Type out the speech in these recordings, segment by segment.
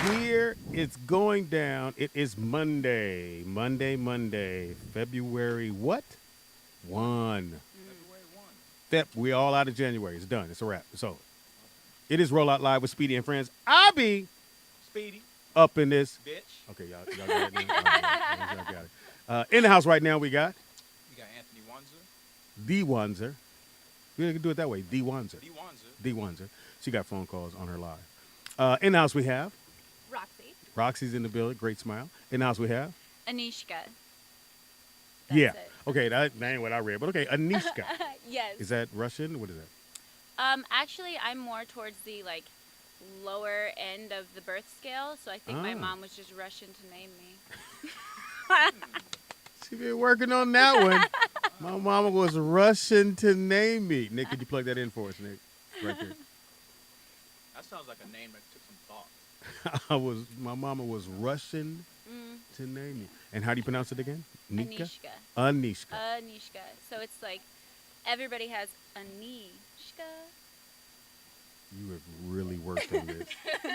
Here it's going down. It is Monday, February what? 1. We all out of January. It's done. It's a wrap. It's over. It is Roll Out Live with Speedy and Friends. I'll be Speedy, up in this. bitch. Okay, y'all got it now? All right, y'all got it. In the house right now we got We got Anthony Wanzer. the Wanzer. We can do it that way. The Wanzer. D. Wanzer. The Wanzer. She got phone calls on her live. In the house we have Roxy. Roxy's in the building. Great smile. In the house we have Anishka. yeah. That's it. Okay, that ain't what I read, but okay, Anishka. Yes. Is that Russian? What is that? Actually, I'm more towards the lower end of the birth scale, so I think my Oh. mom was just rushing to name me. She been working on that one. My mama was rushing to name me. Nick, could you plug that in for us, Nick? Right there. That sounds like a name that took some thought. My mama was rushing to name me. And how do you pronounce it again? Nika? Anishka. Anishka. Anishka. So it's like everybody has Anishka. You have really worked on this.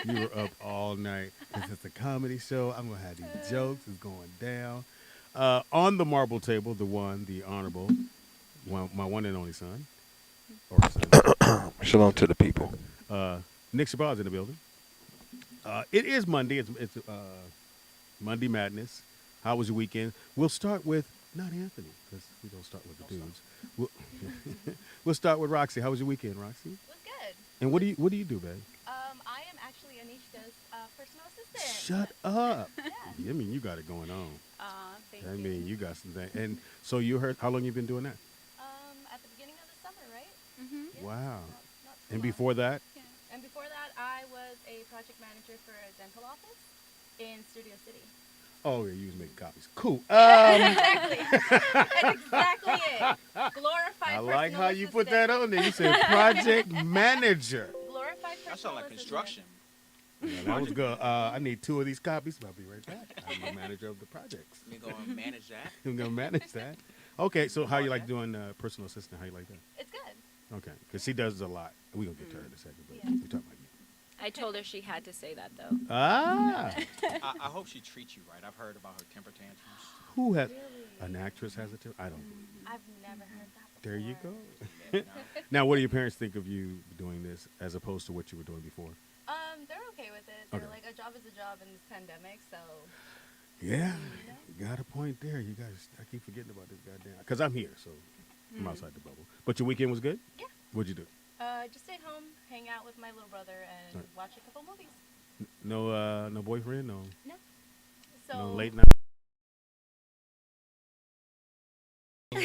You were up all night. This is a comedy show. I'm going to have these jokes. It's going down. On the marble table, the honorable, my one and only son. Or son. Shalom to the people. Nick Shabazz in the building. It is Monday. It's Monday Madness. How was your weekend? We'll start with, not Anthony, because we don't start with the dudes. We'll start with Roxy. How was your weekend, Roxy? Was good. And what do you do, babe? I am actually Anishka's personal assistant. Shut up. Yeah, I mean, you got it going on. Aw, thank I you. mean, you got something. And so you heard, how long you been doing that? At the beginning of the summer, right? Mm-hmm. Yeah, Wow. not too And long. before that? And before that, I was a project manager for a dental office in Studio City. Oh, yeah, you was making copies. Cool. Exactly. That's exactly it. Glorified I like how you put personal that on there. You said project manager. assistant. Glorified personal That sounds like assistant. construction. Yeah, that was good. I need 2 of these copies. I'll be right back. I'm the manager of the projects. Let me go and manage that. I'm going to manage that. Okay, so how you like doing personal assistant? How you like that? It's good. Okay, because she does a lot. We're going to get to her in a second, but Yeah. we're talking about you. I told her she had to say that, though. Ah. I hope she treats you right. I've heard about her temper tantrums. Who has, Really? an actress has a temper? I don't believe it. I've never heard that before. There you go. Never know. Now, what do your parents think of you doing this as opposed to what you were doing before? They're okay with it. They're Okay. like, a job is a job in this pandemic, so. Yeah, you got a point there. You guys, I keep forgetting about this goddamn. Because I'm here, so I'm outside the bubble. But your weekend was good? Yeah. What'd you do? Just stayed home, hang out with my little brother, and Right. watch a couple movies. No boyfriend? No, So no late night? Nope,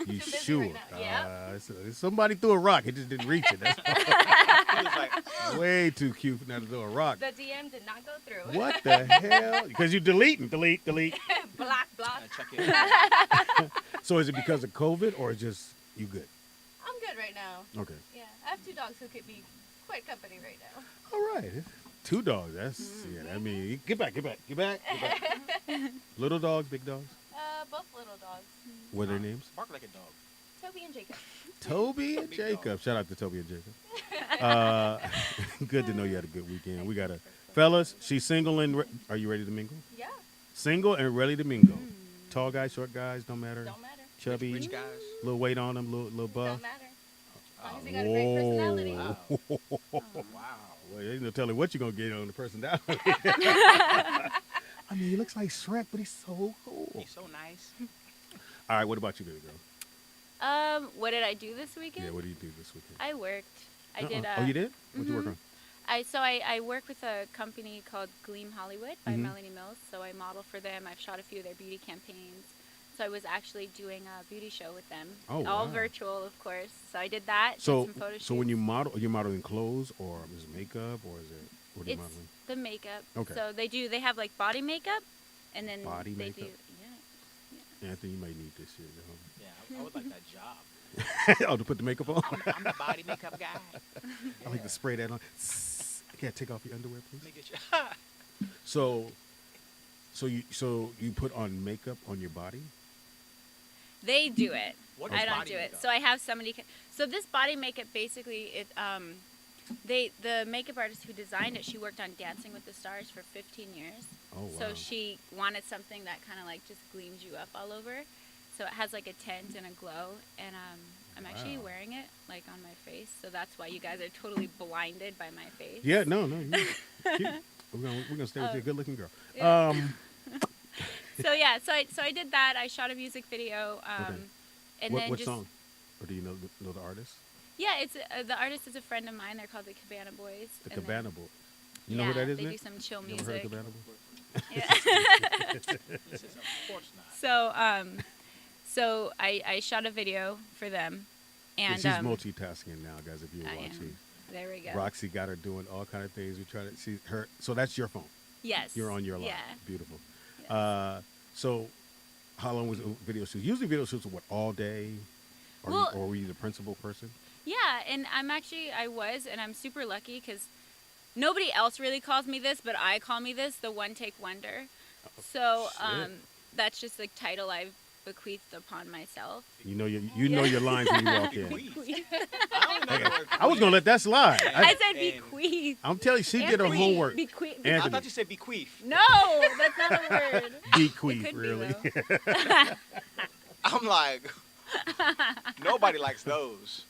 You too busy sure? right now. Yeah. Somebody threw a rock. It just didn't reach it. That's He was like, way too cute for now to throw a rock. The DM did not go through. What the hell? Because you delete. Block. check it. So is it because of COVID or just you good? I'm good right now. Okay. Yeah, I have 2 dogs who could be quite company right now. All right. 2 dogs. That's yeah. I mean, get back. Little dogs, big dogs. Both little dogs, What are their names? Bark like a dog. Toby and Jacob. Toby and Big Jacob. dog. Shout out to Toby and Jacob. Good to know you had a good weekend. We got a fellas. She's single and are you ready to mingle? Yeah, Single and ready to mingle. Tall guys, short guys, don't matter. don't matter. Chubby, Rich guys. little weight on them, little buff. Don't matter. As long as you got a great personality. Wow. Wow. Well, ain't no telling what you're gonna get on the personality. I mean, he looks like Shrek, but he's so cool. He's so nice. All right, what about you, baby girl? What did I do this weekend? Yeah, what do you do this weekend? I worked. I did. Oh, you did? What'd you work on? I work with a company called Gleam Hollywood by Mhm. Melanie Mills. So I model for them. I've shot a few of their beauty campaigns. So I was actually doing a beauty show with them. Oh, all wow. virtual, of course. So I did that. So, did some photo so when shoots. you model, are you modeling clothes or is it makeup or is it what are you It's modeling? the makeup. Okay. So they have like body makeup, and then Body they makeup? do yeah. Anthony, you may need this shit. Yeah, I would like that job. Oh, to put the makeup on? I'm the body makeup guy. I like to spray that on. I can't take off your underwear, please. Let me get you. So you put on makeup on your body? They do it. What I is don't body do it. makeup? So I have somebody. So this body makeup basically the makeup artist who designed it, she worked on Dancing with the Stars for 15 years. Oh, wow. So she wanted something that kind of like just gleams you up all over. So it has like a tint and a glow, and I'm actually Wow. wearing it like on my face. So that's why you guys are totally blinded by my face. Yeah, no, you cute. We're gonna stay with you, a good-looking girl. Yeah. So yeah, so I did that. I shot a music video. Okay. And What then what just song? Or do you know the artist? yeah, it's the artist is a friend of mine. They're called the Cabana Boys. The and Cabana then- Boys. You know who yeah, that is? They Nick? do some chill You music. ever heard of Cabana Boys? Yeah. This is of course not. So I shot a video for them, and Yeah, she's multitasking now, guys. If you're I watching, am. There we go. Roxy got her doing all kind of things. We try to see her. So that's your phone. Yes. You're on your line. Yeah. Beautiful. Yes. So how long was the video shoot? Usually video shoots are what, all day? Well- Or were you the principal person? Yeah, and I was, and I'm super lucky because nobody else really calls me this, but I call me this, the one take wonder. So shit. that's just the title I've bequeathed upon myself. You know you know your lines when you walk in. Bequeath. I don't know the word I was gonna let that slide. I said And- bequeath. I'm telling you, she did her Anthony, homework. Bequeath. I Anthony. thought you said bequeath. No, that's not a word. Bequeath, It could be, really. though. I'm like, nobody likes those.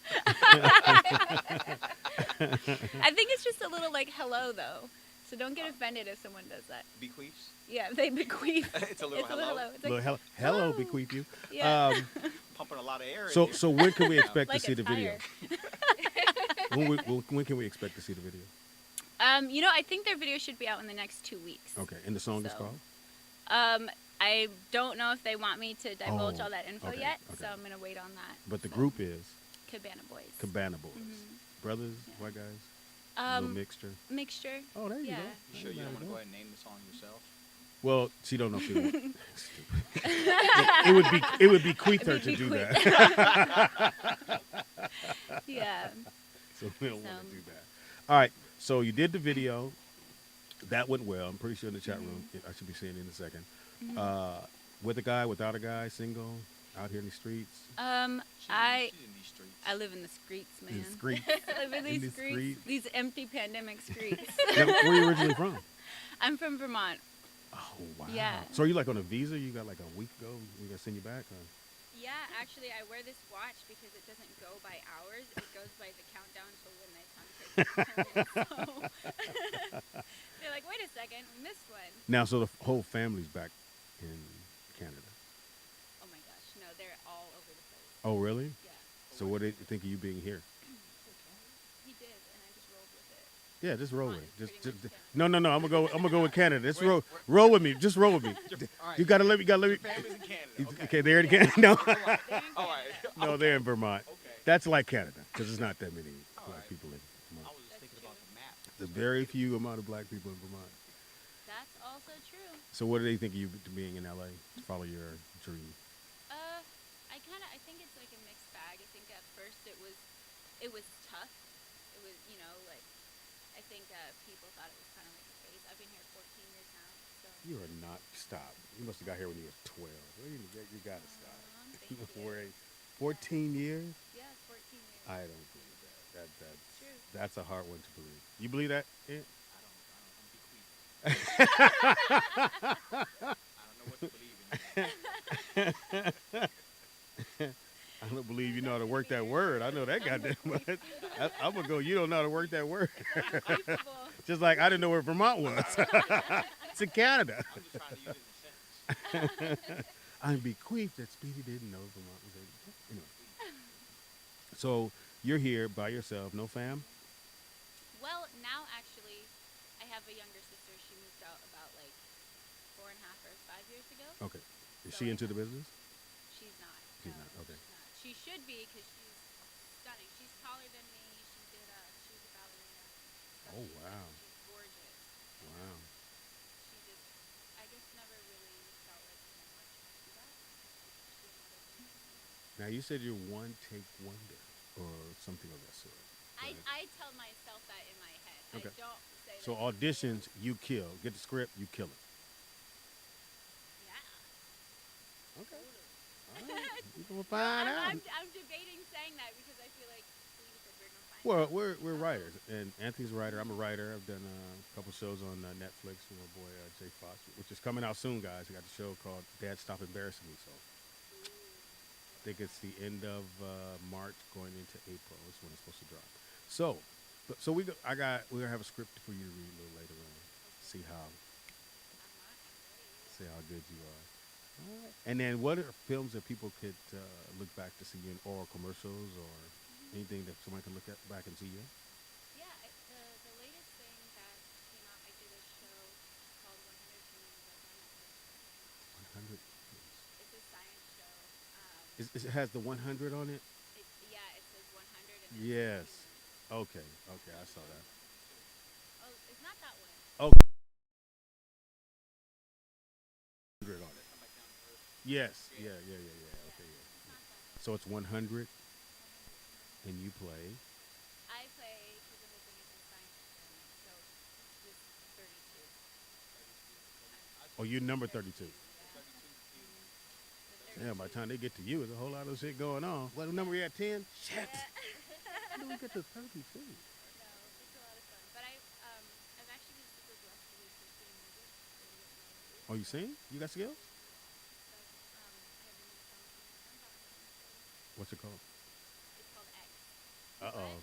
I think it's just a little like hello though. So don't get offended if someone does that. Bequeaths? Yeah, they bequeath. It's a little It's a little hello. It's like, Hello, hello, hello. bequeath you. yeah. Pumping a lot of air in So you. so when can we expect Like to see a the video? tire. When can we expect to see the video? I think their video should be out in the next 2 weeks. Okay, and the song is So, called? I don't know if they want me to divulge Oh, all that info okay, yet, so okay. I'm gonna wait on that. But the So, group is Cabana Boys. Cabana Boys. Mhm. Brothers, Yeah. white guys, little mixture. Mixture. Oh, there you Yeah. go. You sure you don't want to go ahead and name the song yourself? Well, she don't know if she wants. it would bequeath her to do that. Yeah. So we don't want So- to do that. All right. So you did the video. That went well. I'm pretty sure in the chat room. I should be seeing it in a second. With a guy, without a guy, single, out here in the streets. She's in these streets. I live in the streets, man. In the streets. I live in In these the streets, streets. these empty pandemic streets. Now, where are you originally from? I'm from Vermont. Oh wow. Yeah. So are you like on a visa? You got like a week ago. We got to send you back. Yeah, actually, I wear this watch because it doesn't go by hours. It goes by the countdown to when my time so they're like, wait a second, we missed one. Now, so the whole family's back in Canada. Oh my gosh, no, they're all over the place. Oh really? Yeah, So what did you think of you being here? he did, and I just rolled with it. Yeah, just roll Come with on, it. Just, pretty just much no. I'm gonna go with Canada. Just Where- roll with me. Just roll with me. All right. You gotta let me. Your family's in Canada. Okay, they're in Canada. No, All right. no, they're in Vermont. Okay. That's like Canada because there's not that many All black right. people in I Vermont. was just thinking about the map. There's very few amount of black people in Vermont. That's also true. So what do they think of you being in LA to follow your dream? I think it's like a mixed bag. I think at first it was tough. It was, like, I think people thought it was kind of like a phase. I've been here 14 years now, so. You are not stop. You must have got here when you were 12. You gotta stop. Thank you. Wait, 14 years? Yeah, 14 years. I don't believe that. True. That's a hard one to believe. You believe that? Yeah. I'm don't know what to believe in. I don't believe you know how to work that word. I know that goddamn much. I'm gonna go. You don't know how to work that word. Comfortable. Just like I didn't know where Vermont was. It's in Canada. I'm just trying to use it in a sentence. I'm bequeathed that Speedy didn't know Vermont was in. Anyway. So you're here by yourself, no fam? Well, now actually, I have a younger sister. She moved out about like 4.5 or 5 years ago. Okay. Is she into the business? She's not. She's no, not, okay. She's not. She should be because she's stunning. She's taller than me. She was a ballerina. So Oh, she's, wow. She's gorgeous. Wow. She just, I just never really felt like much to that. She didn't really- Now you said you're one take wonder or something of that sort. right? I tell myself that in my head. Okay. I don't say So that. auditions, you kill. Get the script, you kill it. Yeah. Okay. Totally. You gonna find out. I'm debating saying that because I feel like Speedy said we're gonna find Well, out. we're writers, and Anthony's a writer. I'm a writer. I've done a couple shows on Netflix with my boy Jay Fox, which is coming out soon, guys. I got a show called Dad Stop Embarrassing Me. So I think it's the end of March, going into April. Is when it's supposed to drop. So, we're gonna have a script for you to read a little later on. See how I'm ready. see how good you are. All right. And then, what are films that people could look back to see you in, oral commercials or anything that somebody can look at back and see you? Yeah, the latest thing that came out, I did a show called 100 Humans that's on Netflix. 100. It's a science show. It has the 100 on it. Yeah, it says 100 and then Yes. humans. Okay. Okay. I saw that. Oh, it's not that one. Oh, 100 on it. Come back down to earth. Yes. Yeah. Yeah. Yeah. Yeah. Yeah, Okay. Yeah. it's not that one. So it's 100, 100. and you play. I play because the whole thing is a science experiment. So this 32. 32. Oh, you're number 32. Yeah. 32. The Damn. By the time they get to you, there's a whole lot of shit going on. What number we at? 10. Shit. Yeah. How do we get to 32? No, it's a lot of fun. But I've actually been super blessed to be pursuing music. Really get my roots. Oh, you sing? You got skills? So, I have a new song coming out on Valentine's Day. What's it called? It's called X. Uh-oh.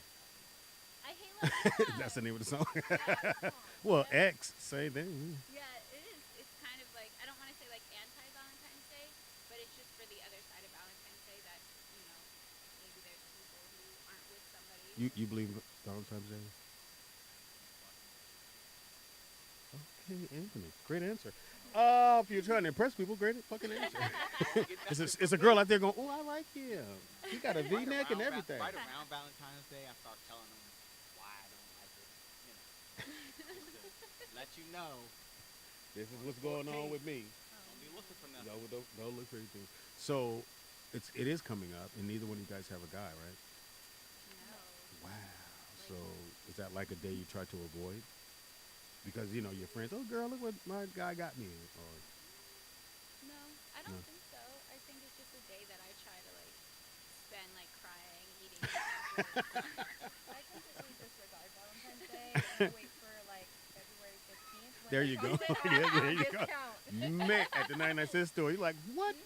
I hate love. That's the name of the song. Yeah. Well, Yeah. X, same thing. Yeah, it is. It's kind of like, I don't want to say like anti-Valentine's Day, but it's just for the other side of Valentine's Day that, you know, maybe there's people who aren't with somebody. You believe Valentine's Day? Okay, Anthony. Great answer. If you're trying to impress people, great fucking answer. it's a girl out there going, oh, I like him. He got a Right V-neck and around everything. Right around Valentine's Day, I start telling them why I don't like it. You know, just to let you know. This is what's going on with me. Don't be looking for nothing. No, don't look for anything. So, it is coming up, and neither one of you guys have a guy, right? No. Wow. So, is that like a day you try to avoid? Because, your friends, oh, girl, look what my guy got me. Or, No, I don't No. think so. I think it's just a day that I try to like spend like crying, eating chocolate. I completely disregard Valentine's Day and I wait for like February 15th. When There it you go. comes in Yeah, on there you go. discount. man, at the 99-cent store, you're like, what?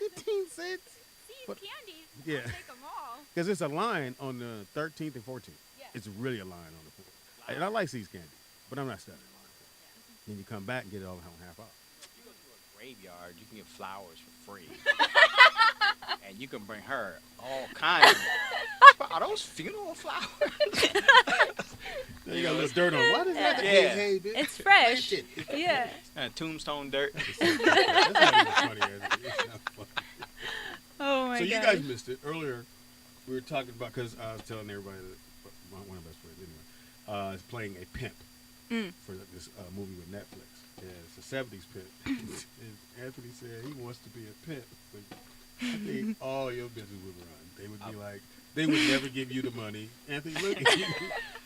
15 cents? These But- candies, yeah. I'll take them all. Because it's a line on the 13th and 14th. Yeah. It's really a line on the 4th. And I like these candy, but I'm not studying. Then you come back and get it all on half off. If you go to a graveyard, you can get flowers for free. And you can bring her all kinds of. Are those funeral flowers? Then you got a little dirt on. Why does that? Yeah. Hey, bitch. It's fresh. Plant it. Yeah. Tombstone dirt. That's not even funny. Is it? It's not funny. Oh my So god. you guys missed it earlier. We were talking about, because I was telling everybody that one of my best friends anyway is playing a pimp for this movie with Netflix. Yeah, it's a 70s pimp. And Anthony said he wants to be a pimp, but I think all your bitches would run. They would be like, they would never give you the money. Anthony, look at you.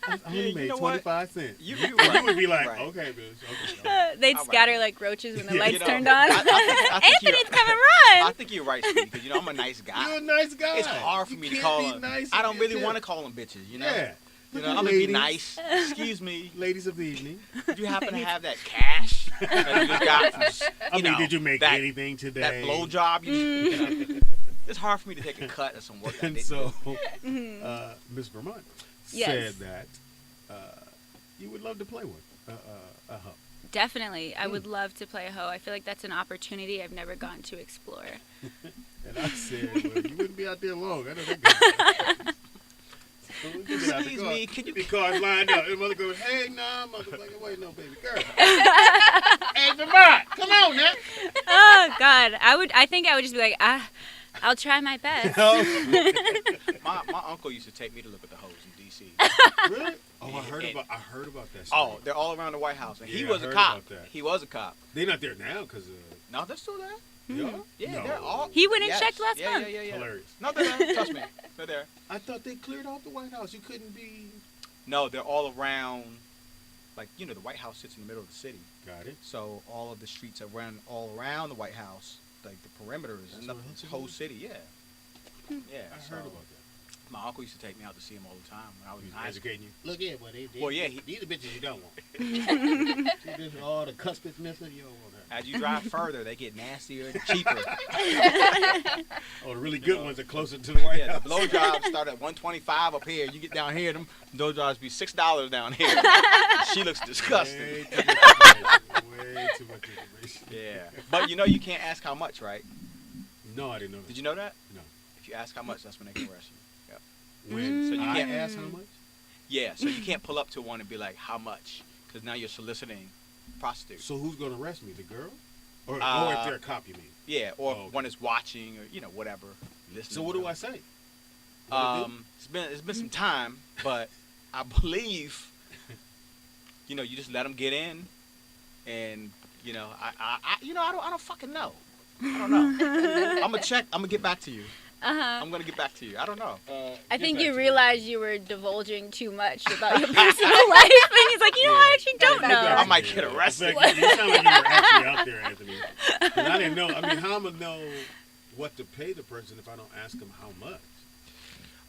I only you made know what? 25 cents. You You right. would be like, Right. okay, bitch. Okay. They'd All scatter right. like roaches when the Yeah. lights You know, turned on. I think Anthony's you're- coming I run. think you're right, Speedy, because I'm a nice guy. You're a nice guy. It's hard for You me to can't call be them. nice I and don't be a really pimp. want to call them bitches, you know. Yeah. You Look know, at I'm gonna be ladies. nice. Excuse me. Ladies of the evening. Did you happen to have that cash that you just got from, I mean, know, did you make that, anything today? that blow job? It's hard for me to take a cut of some work I And did. so, Miss Vermont Yes. said that you would love to play one, a hoe. Definitely. I would love to play a hoe. I feel like that's an opportunity I've never gotten to explore. And I said, well, you wouldn't be out there long. I know that guy. So we can get out the Excuse car. me, can you- The cars lined up. And mother goes, hey, nah, motherfucker, wait, no, baby girl. Hey, Vermont, come on now. Oh god. I think I would just be like, I'll try my best. My uncle used to take me to look at the hoes in D.C. Really? Oh, I heard And- about that. Oh, story. they're all around the White House, and he Yeah, was I a heard cop. about that. He was a cop. They're not there now because No, they're still there. y'all. Yeah, No. they're all. He went and yes. checked last yeah, month. Yeah. Hilarious. No, they're there. Trust me, they're there. I thought they cleared off the White House. You couldn't be. No, they're all around. Like the White House sits in the middle of the city, Got it. so all of the streets are run all around the White House like the perimeter is That's nothing. what It's Hudson whole is? city, yeah. Yeah. I so heard about that. my uncle used to take me out to see him all the time when I was in He's high school. educating you. Look here, boy. Well, yeah, he- these are bitches you don't want. See this, all the cuspids missing, you don't want her. As you drive further, they get nastier and cheaper. Oh, the really good ones are closer to the White Yeah, House. the blowjobs start at $125 up here. You get down here, them blowjobs be $6 down here. She looks disgusting. Way too much information. Way too much information. Yeah, but you can't ask how much, right? No, I didn't know that. Did you know that? No. If you ask how much, that's when they can arrest you. When So you I can't- ask how much? Yeah, so you can't pull up to one and be like, how much? Because now you're soliciting prostitutes. So who's going to arrest me? The girl? Or if they're a cop, you mean? Yeah, or Oh, okay. one is watching or whatever, listening. So what do I say? It's been some time, but I believe you just let them get in, and I don't fucking know. I don't know. I'm gonna check. I'm gonna get back to you. Uh-huh. I'm gonna get back to you. I don't know. I think back you to me. realized you were divulging too much about your personal life, and he's like, I actually don't know. I might get arrested. You sound like you were actually out there, Anthony. 'Cause I didn't know. I mean, how am I gonna know what to pay the person if I don't ask them how much?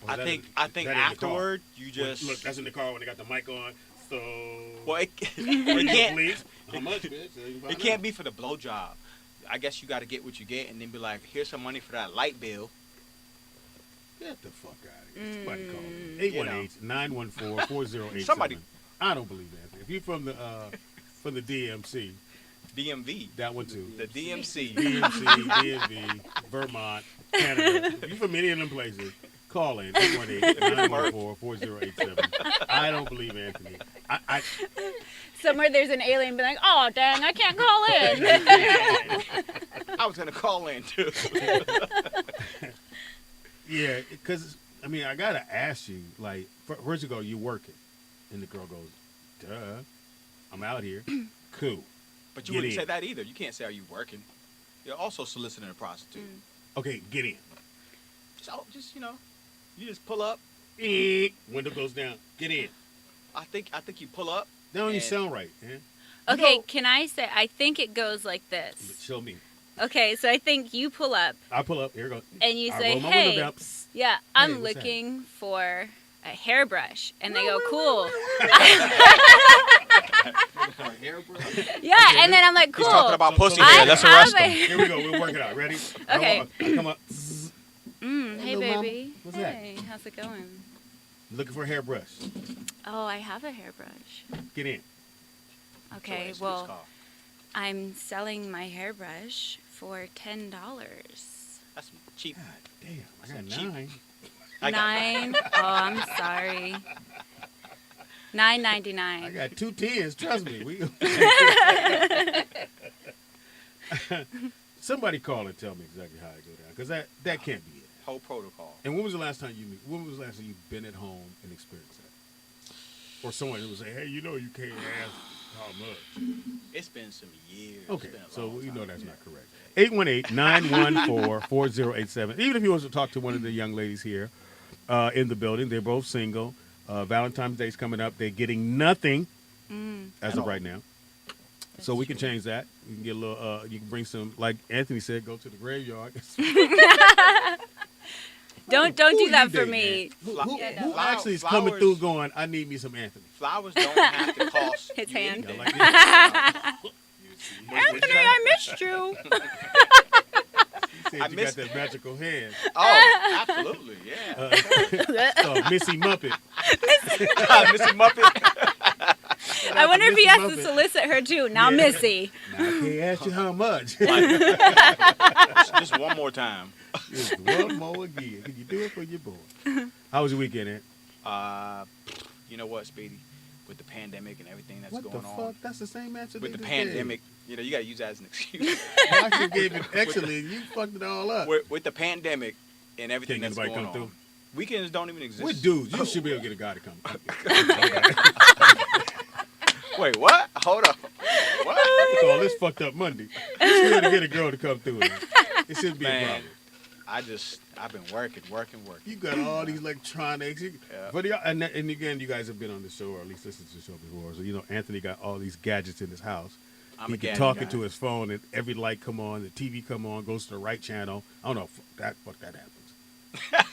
Or is I that think in- is that in the car? afterward you just Look, that's in the car when they got the mic on. So. well, it Radio, can't please. How much, bitch? it can't be for the blowjob. I guess you got to get what you get, and then be like, here's some money for that light bill. Get the fuck out of here. Somebody call me. You know. 818-914-4087. Somebody- I don't believe that. If you're from the DMC, DMV. that one too. The DMC. DMC, DMV, Vermont, Canada. If you're from any of them places, call in 818-914-4087. I don't believe Anthony. I Somewhere there's an alien being like, oh, dang, I can't call in. I was gonna call in too. yeah, because I mean, I gotta ask you. Like, first you go, you working, and the girl goes, "Duh, I'm out here." Cool. But you Get wouldn't in. say that either. You can't say, "Are you working?" You're also soliciting a prostitute. Okay, get in. Just you just pull up. Window goes down. Get in. I think you pull up. That don't even And- sound right, man. Okay, No. can I say, I think it goes like this. Show me. Okay, so I think you pull up, I pull up. Here we go. and you I say, roll my hey, window down. Psst. yeah, I'm what's looking for a hairbrush. And they go, cool. Yeah, and then I'm like, cool. He's talking about So- pussy so- hair. I Let's have arrest a- him. Here we go. We'll work it out. Ready? Okay. I come up. Zzz. Hey, Hello, Mama. baby. What's that? Hey, how's it going? Looking for a hairbrush. Oh, I have a hairbrush. Get in. Okay, Answer this well, call. I'm selling my hairbrush for $10. That's cheap. God damn. I got Cheap. 9. I got- 9. Oh, I'm sorry. $9.99. I got 2 10s. Trust me. Somebody call and tell me exactly how it go down, because that can't be it. Whole protocol. And when was the last time you've been at home and experienced that? Or someone who was say, hey, you can't ask how much. It's been some years. Okay, It's been a so long you know time. that's not correct. 818-914-4087. Even if you want to talk to one of the young ladies here in the building, they're both single. Valentine's Day's coming up. They're getting nothing as of right now. So we can change that. You can get a little. You can bring some, like Anthony said, go to the graveyard. Don't Who do you that for dating, me. man? Who Yeah, who no. actually is Flowers- coming through going, I need me some Anthony? Flowers don't have to cost His you hand. anything. Yeah, like this. Anthony, I missed you. He said I you missed- got that magical hand. Oh, absolutely, yeah. Missy Muppet. Missy Muppet. I wonder if he Missy has to Muppet. solicit her too. Now, Yeah. Missy. Now, I can't ask you how much. Just one more time. Just one more again. Can you do it for your boy? How was your weekend, Ant? You know what, Speedy? With the pandemic and everything that's What the going fuck? on. That's the same answer With they the just pandemic, you gotta use that as an excuse. gave. I should gave it excellent. You fucked it all up. with the pandemic and everything Can't that's anybody going come on. through? Weekends don't even exist. We're dudes. You should be able to get a guy to come. Wait, what? Hold up. What? It's all this fucked up Monday. You should be able to get a girl to come through. Man. It shouldn't be a Man. problem. I've been working. You got all these electronics. Yeah. But and again, you guys have been on the show, or at least listened to the show before. So Anthony got all these gadgets in his house. I'm he a can gadget talk guy. into his phone and every light come on, the TV come on, goes to the right channel. I don't know if fuck that happens.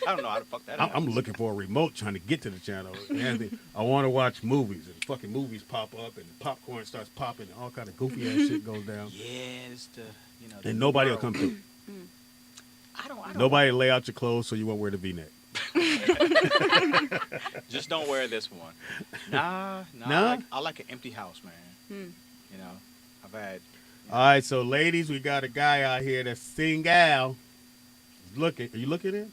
I don't know how the fuck that I'm happens. looking for a remote trying to get to the channel. And I want to watch movies, and fucking movies pop up, and popcorn starts popping, and all kind of goofy ass shit goes down, Yeah, it's the the and new nobody will world. come through. I don't. Nobody lay out your clothes so you won't wear the V-neck. Just don't wear this one. Nah. Nah? I like an empty house, man. Hmm. You know, I've had. All right, so ladies, we got a guy out here that's single. He's looking. Are you looking at?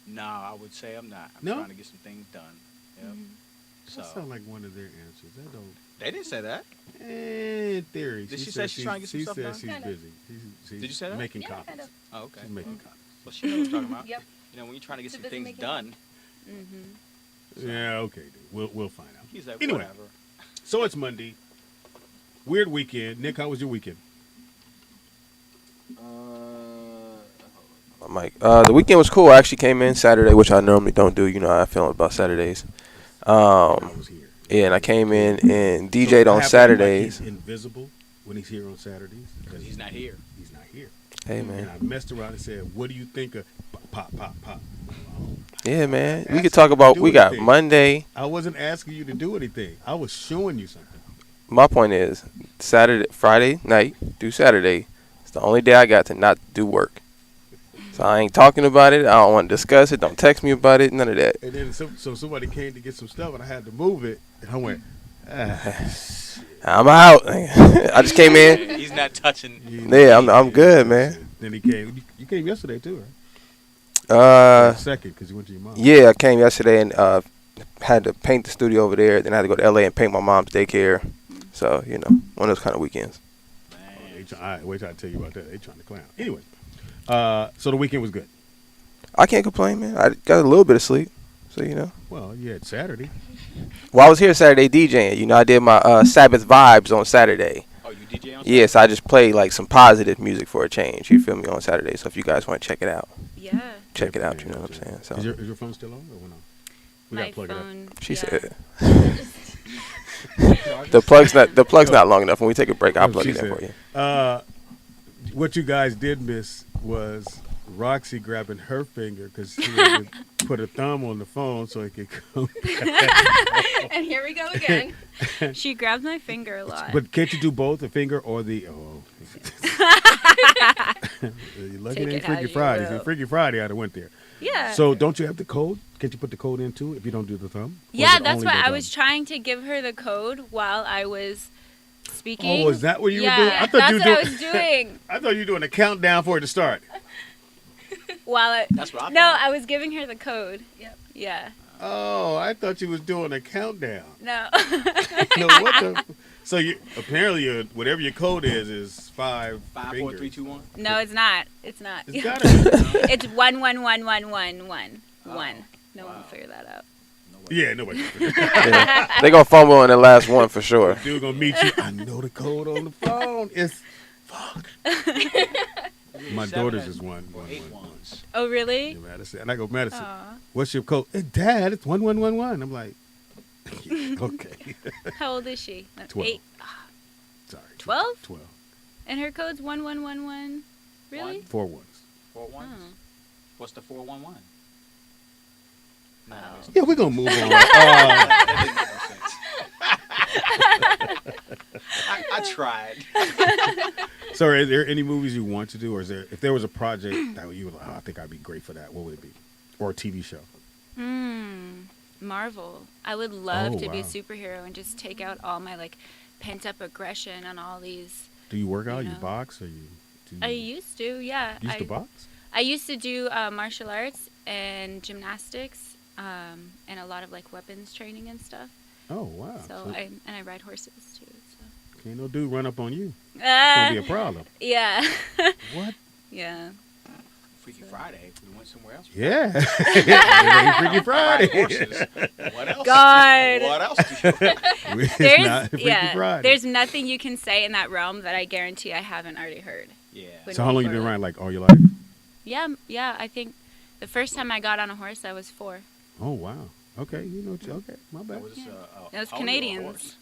Nah, I would say I'm not. I'm No? trying to get some things done. Yep. So That sounds like one of their answers. That don't. they didn't say that. In theory. Did she say she's trying to get some she stuff says done? she's Kinda. busy. She's Did you say that? making Yeah, copies. kind of. Oh, okay. She's making copies. Well, she knows what I'm talking about. Yep. You know, when you're trying to get Too some busy things making done, Yeah, okay, dude. We'll find out. he's like, Anyway. whatever. So it's Monday. Weird weekend. Nick, how was your weekend? Mike. The weekend was cool. I actually came in Saturday, which I normally don't do. You know how I feel about Saturdays. I was here. Yeah, and I came in and So DJ'd on half of Saturdays. He's invisible when he's here on Saturdays because He's not here. He's not here. Hey, And man. I messed around and said, "What do you think of pop, pop, pop?" Yeah, man. We Ask could talk you to about. do We got anything. Monday. I wasn't asking you to do anything. I was showing you something. My point is, Friday night through Saturday, it's the only day I got to not do work. So I ain't talking about it. I don't want to discuss it. Don't text me about it. None of that. And then so somebody came to get some stuff, and I had to move it, and I went, I'm out. I just came in. He's not touching. Yeah, I'm good, man. Then he came. You came yesterday too, right? Second, because you went to your mom. Yeah, I came yesterday and had to paint the studio over there. Then I had to go to LA and paint my mom's daycare. So one of those kind of weekends. All right, wait till I tell you about that. They trying to clown. Anyway, so the weekend was good. I can't complain, man. I got a little bit of sleep, so. Well, you had Saturday. Well, I was here Saturday DJing. I did my Sabbath vibes on Saturday. Oh, you DJ on? Yes, I just played like some positive music for a change. You feel me on Saturday? So if you guys want to check it out, Yeah. check it out. You know what I'm saying? So Is your phone still on or no? We My gotta plug phone. she yeah. said the plug's not long enough. When we take a break, I'll plug She it in said, for you. What you guys did miss was Roxy grabbing her finger because she had to put a thumb on the phone so it could come. And here we go again. She grabs my finger a lot. But can't you do both, the finger or the? Oh, you're lucky Take it ain't it how Freaky you Friday. will. If Freaky Friday, I'd have went there. Yeah. So don't you have the code? Can't you put the code in too if you don't do the thumb? Or is Yeah, it that's only what the I was thumb? trying to give her the code while I was speaking. Oh, is that what you yeah, were doing? I thought that's you were what I doing. was doing. I thought you were doing a countdown for it to start. While I That's what I no, thought. I was giving her the code. Yep. Yeah. Oh, I thought you was doing a countdown. No. No, what the? So you apparently whatever your code is 5 5, 4, fingers. 3, 2, 1. No, it's not. It's not. It's gotta be. It's 1111111. Oh, One. No one wow. will figure that out. No way. Yeah, nobody. Yeah. They gonna fumble on the last one for sure. Dude gonna meet you. I know the code on the phone. It's fuck. My 7 daughter's and- is one. or one, 8 one, one. ones. Oh, really? Yeah, Madison. And I go, Madison, Aw. what's your code? Dad, it's 1111. I'm like, yeah, okay. How old is she? 12. 8. Sorry. 12? 12. And her code's 1111. Really? 4 ones. 4 ones. Oh. What's the 411? No, that makes no Yeah, we're gonna move on. that didn't make no sense. I tried. So, are there any movies you want to do, or is there, if there was a project that you were like, oh, I think I'd be great for that, what would it be? Or a TV show? Marvel. I would love Oh, to be a wow. superhero and just take out all my pent up aggression on all these. Do you work out? You You know. box, or you? Do you I used to, yeah. used to box? I used to do martial arts and gymnastics, and a lot of weapons training and stuff. Oh wow! So I ride horses too. So. Can't no dude run up on you. It's gonna be a problem. Yeah. What? Yeah. Freaky Friday. If we went somewhere else. Yeah. It ain't Freaky Ride Friday. horses. What else? God. What else do you? It's There's not Freaky Friday. there's nothing you can say in that realm that I guarantee I haven't already heard. Yeah. When So how long you people been are riding? Like all your life? Yeah. I think the first time I got on a horse, I was 4. Oh wow. Okay, you know. Okay, my bad. That was, That was a pony or a Canadians. horse?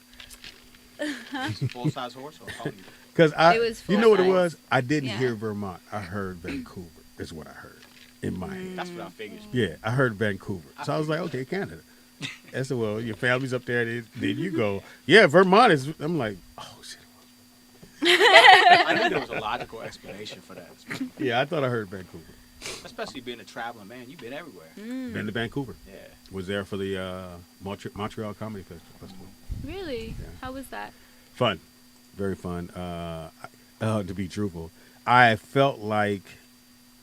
Full size horse or a pony? Because It was you know what it full was? size. I didn't Yeah. hear Vermont. I heard Vancouver. Is what I heard in my head. That's what I figured. Yeah, I heard Vancouver. So I was like, okay, Canada. I said, well, your family's up there. Then you go, yeah, Vermont is. I'm like, oh shit. I knew there was a logical explanation for that. Yeah, I thought I heard Vancouver. Especially being a traveler, man. You've been everywhere. Been to Vancouver. Yeah. Was there for the Montreal Comedy Festival. Really? Yeah. How was that? Fun, very fun. To be truthful, I felt like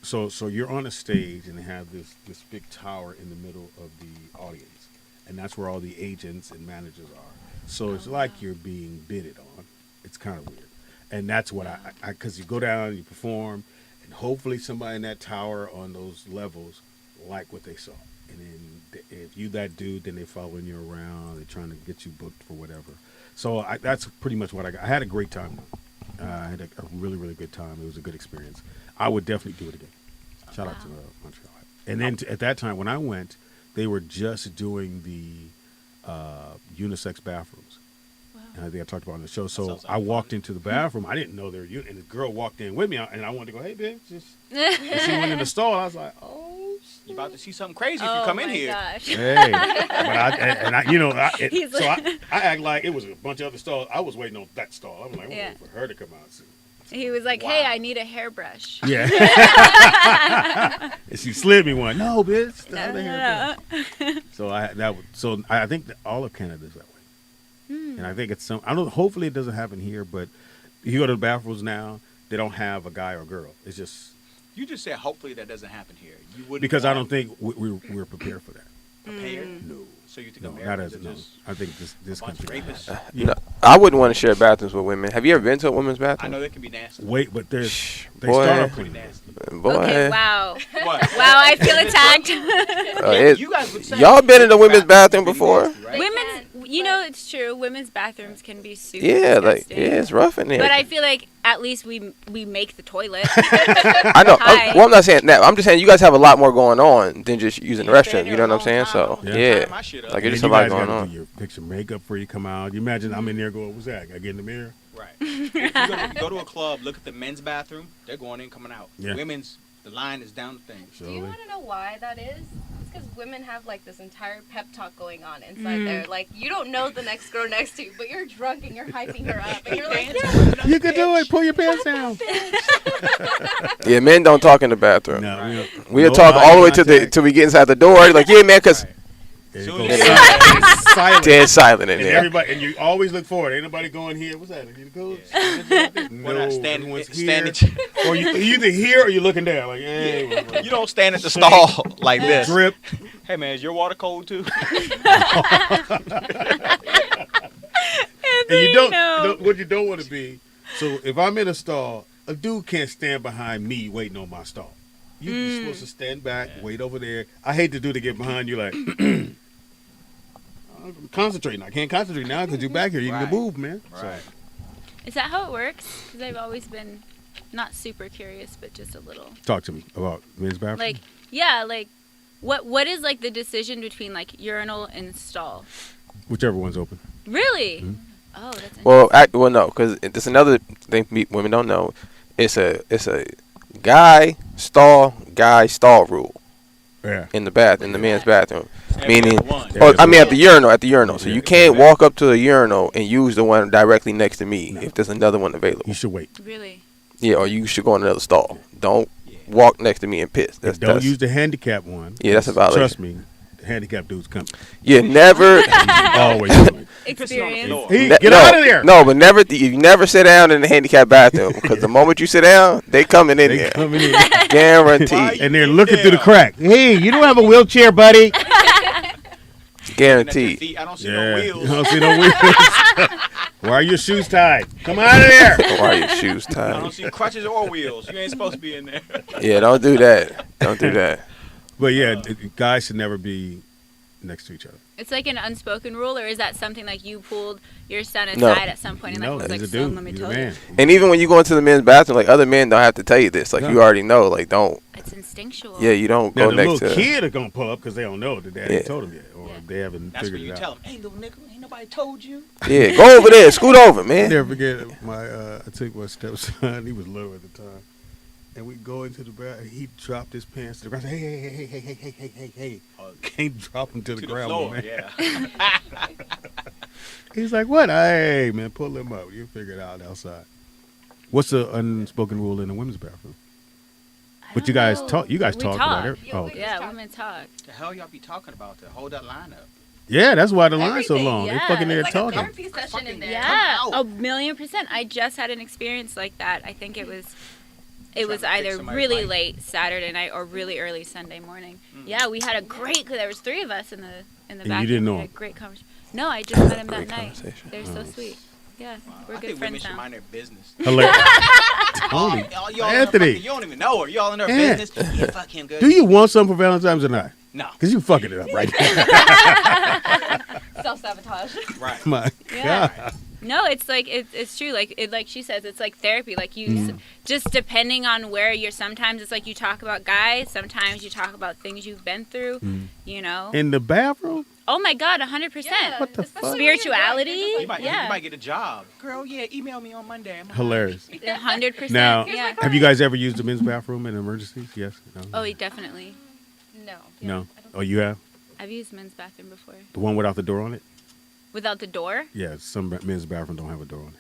so you're on a stage and they have this big tower in the middle of the audience, and that's where all the agents and managers are. So it's like you're being bidded on. It's kind of weird, and that's what I because you go down, you perform, and hopefully somebody in that tower on those levels like what they saw, and then if you that dude, then they following you around, they're trying to get you booked for whatever. So that's pretty much what I got. I had a great time. I had a really, really good time. It was a good experience. I would definitely do it again. Shout out to Montreal. And then at that time, when I went, they were just doing the unisex bathrooms. Wow. And I think I talked about it on the show. So Sounds like I walked fun. into the bathroom. I didn't know they were and the girl walked in with me, and I wanted to go, hey, bitch. And she went in the stall. I was like, oh, You about to see something crazy if Oh you come my in here. gosh. hey. But He's so like- I act like it was a bunch of other stalls. I was waiting on that stall. I'm like, I'm Yeah. waiting for her to come out. So, He was like, Wow. "Hey, I need a hairbrush." yeah. And she slid me one. No, bitch. The other hair, bitch. So I think that all of Canada is that way. And I think it's I don't know, hopefully it doesn't happen here, but you go to the bathrooms now, they don't have a guy or girl. It's just You just said hopefully that doesn't happen here. You wouldn't because I don't want think we're prepared for that. prepared. No. So you think No, not Americans as are no. just I think this a bunch of country. rapists? No, I wouldn't want to share bathrooms with women. Have you ever been to a women's I bathroom? know they can be nasty. Wait, but they Boy. start off Pretty pretty nasty. Boy, Okay, wow. What? Wow, I feel attacked. You guys would say y'all been in the women's bathroom be before? nasty, right? Women's, you know, it's true. Women's bathrooms can be super Yeah, disgusting. it's rough in there. But I feel like at least we make the toilet. I know. Hi. Well, I'm not saying that. I'm just saying you guys have a lot more going on than just using the You stay restroom. there You know a what I'm saying? long time, So I'm just yeah, tying my shit up. like And it's then just a you lot guys going gotta on. do your fix your makeup before you come out. You imagine I'm in there going, what's that? I get in the mirror. Right. If you go to a club, look at the men's bathroom. They're going in, coming out. Yeah. Women's, the line is down the thing. Do you Surely. want to know why that is? It's because women have like this entire pep talk going on inside there. Like you don't know the next girl next to you, but you're drunk and you're hyping her up, and you're like, yeah, You can do it. Pull your pants down. Yeah, men don't talk in the bathroom. No, Right. We'll no talk eye all the way to contact. till we get inside the door. Like, yeah, man, cause Right. And it Soon goes as- silent. It's silent. dead silent in And there. everybody, and you always look forward. Ain't nobody going here. What's that? You go. We're No, not standing, everyone's standing. here. Or you either here or you're looking down. Like, hey, You don't stand at the stall like this. drip. Hey man, is your water cold too? And you don't, know. what you don't want to be. So if I'm in a stall, a dude can't stand behind me waiting on my stall. You're supposed to stand back, wait over there. I hate to do to get behind you like, I'm concentrating. I can't concentrate now because you're back here. You Right. can move, man. Right. Is that how it works? Because I've always been not super curious, but just a little. So talk to me about men's bathroom. Like, yeah, like, what is like the decision between like urinal and stall? Whichever one's open. Really? Mhm. Oh, that's interesting. Well, no, because there's another thing women don't know. It's a guy stall rule Yeah. in the men's bathroom. Meaning, One. Yeah. oh, I mean at the urinal. So Yeah. you can't walk up to the urinal and use the one directly next to me if there's another one available. You should wait. Really? Yeah, or you should go in another stall. Don't Yeah. walk next to me and piss. Don't That's use the handicap one. Yeah, that's a violation. Trust me, the handicap dude's coming. you never. Always coming. Experience. floor. Get no, out of there. No, but you never sit down in the handicap bathroom because the moment you sit down, they coming in They there, coming in. guaranteed, And they're looking through the crack. Hey, you don't have a wheelchair, buddy. guaranteed. Feet, I don't see Yeah. no You wheels. don't see no wheels. Why are your shoes tied? Come out of there. Why are your shoes I don't tied? see crutches or wheels. You ain't supposed to be in there. Yeah, don't do that. Don't do that. But yeah, guys should never be next to each other. It's like an unspoken rule, or is that something like you pulled your son aside No. at some point and No, like was like, he's a son, dude. let me He's tell a you. man. And even when you go into the men's bathroom, like other men don't have to tell you this. Like No. you already know. Like don't It's instinctual. Yeah, you don't Now go the next little to. kid are gonna pull up because they don't know the daddy Yeah. told them yet, or Yeah. they haven't That's figured when you it tell out. them, hey, little nigga, ain't nobody told you. Yeah, go over there, scoot over, I man. never forget I took my stepson. He was little at the time, and we go into the bathroom. He dropped his pants to the ground. Hey, hey, hey, hey, hey, hey, hey, hey, hey! Can't drop him to the ground, floor, man. yeah. He's like, "What? Hey, man, pull him up. You figure it out outside." What's the unspoken rule in the women's bathroom? I But don't you guys know. talk. You guys We talk talk. about it. Yeah, Oh, we okay. just Yeah, talk. women talk. The hell y'all be talking about to hold that line up? Yeah, that's why the line's so Everything, long. They yeah. fucking there It's like a talking. therapy session in there. Yeah, out. 1,000,000%. I just had an experience like that. I think it was Trying to fix either somebody's really life. late Saturday night or really early Sunday morning. Mm. Yeah, we had a great. Cause there was 3 of us in the you bathroom. didn't know We had a him? great conversation. No, I just met him that Great night. conversation. They're so sweet. Yeah, Wow. we're I good think women friends should now. mind their business. Hilarious. Y'all Tony, in her Anthony. fucking- you don't even know her. Y'all in her Yeah. business. Yeah, fuck him good. Do you want something for Valentine's or not? No. Because you fucking it up right now. Self-sabotage. Right. My Yeah. God. No, it's like it's true. Like she says, it's like therapy. Like you, just depending on where you're. Sometimes it's like you talk about guys. Sometimes you talk about things you've been through. You know. In the bathroom? Oh my God, 100%. What the fuck? Spirituality? You might, Yeah. you might get a job. Girl, yeah, email me on Monday. Hilarious. 100%. Now, yeah. have you guys ever used the men's bathroom in emergencies? Yes? No? Oh, definitely. No. No? Oh, you have? I've used men's bathroom before. The one without the door on it? Without the door? Yeah, some men's bathroom don't have a door on it.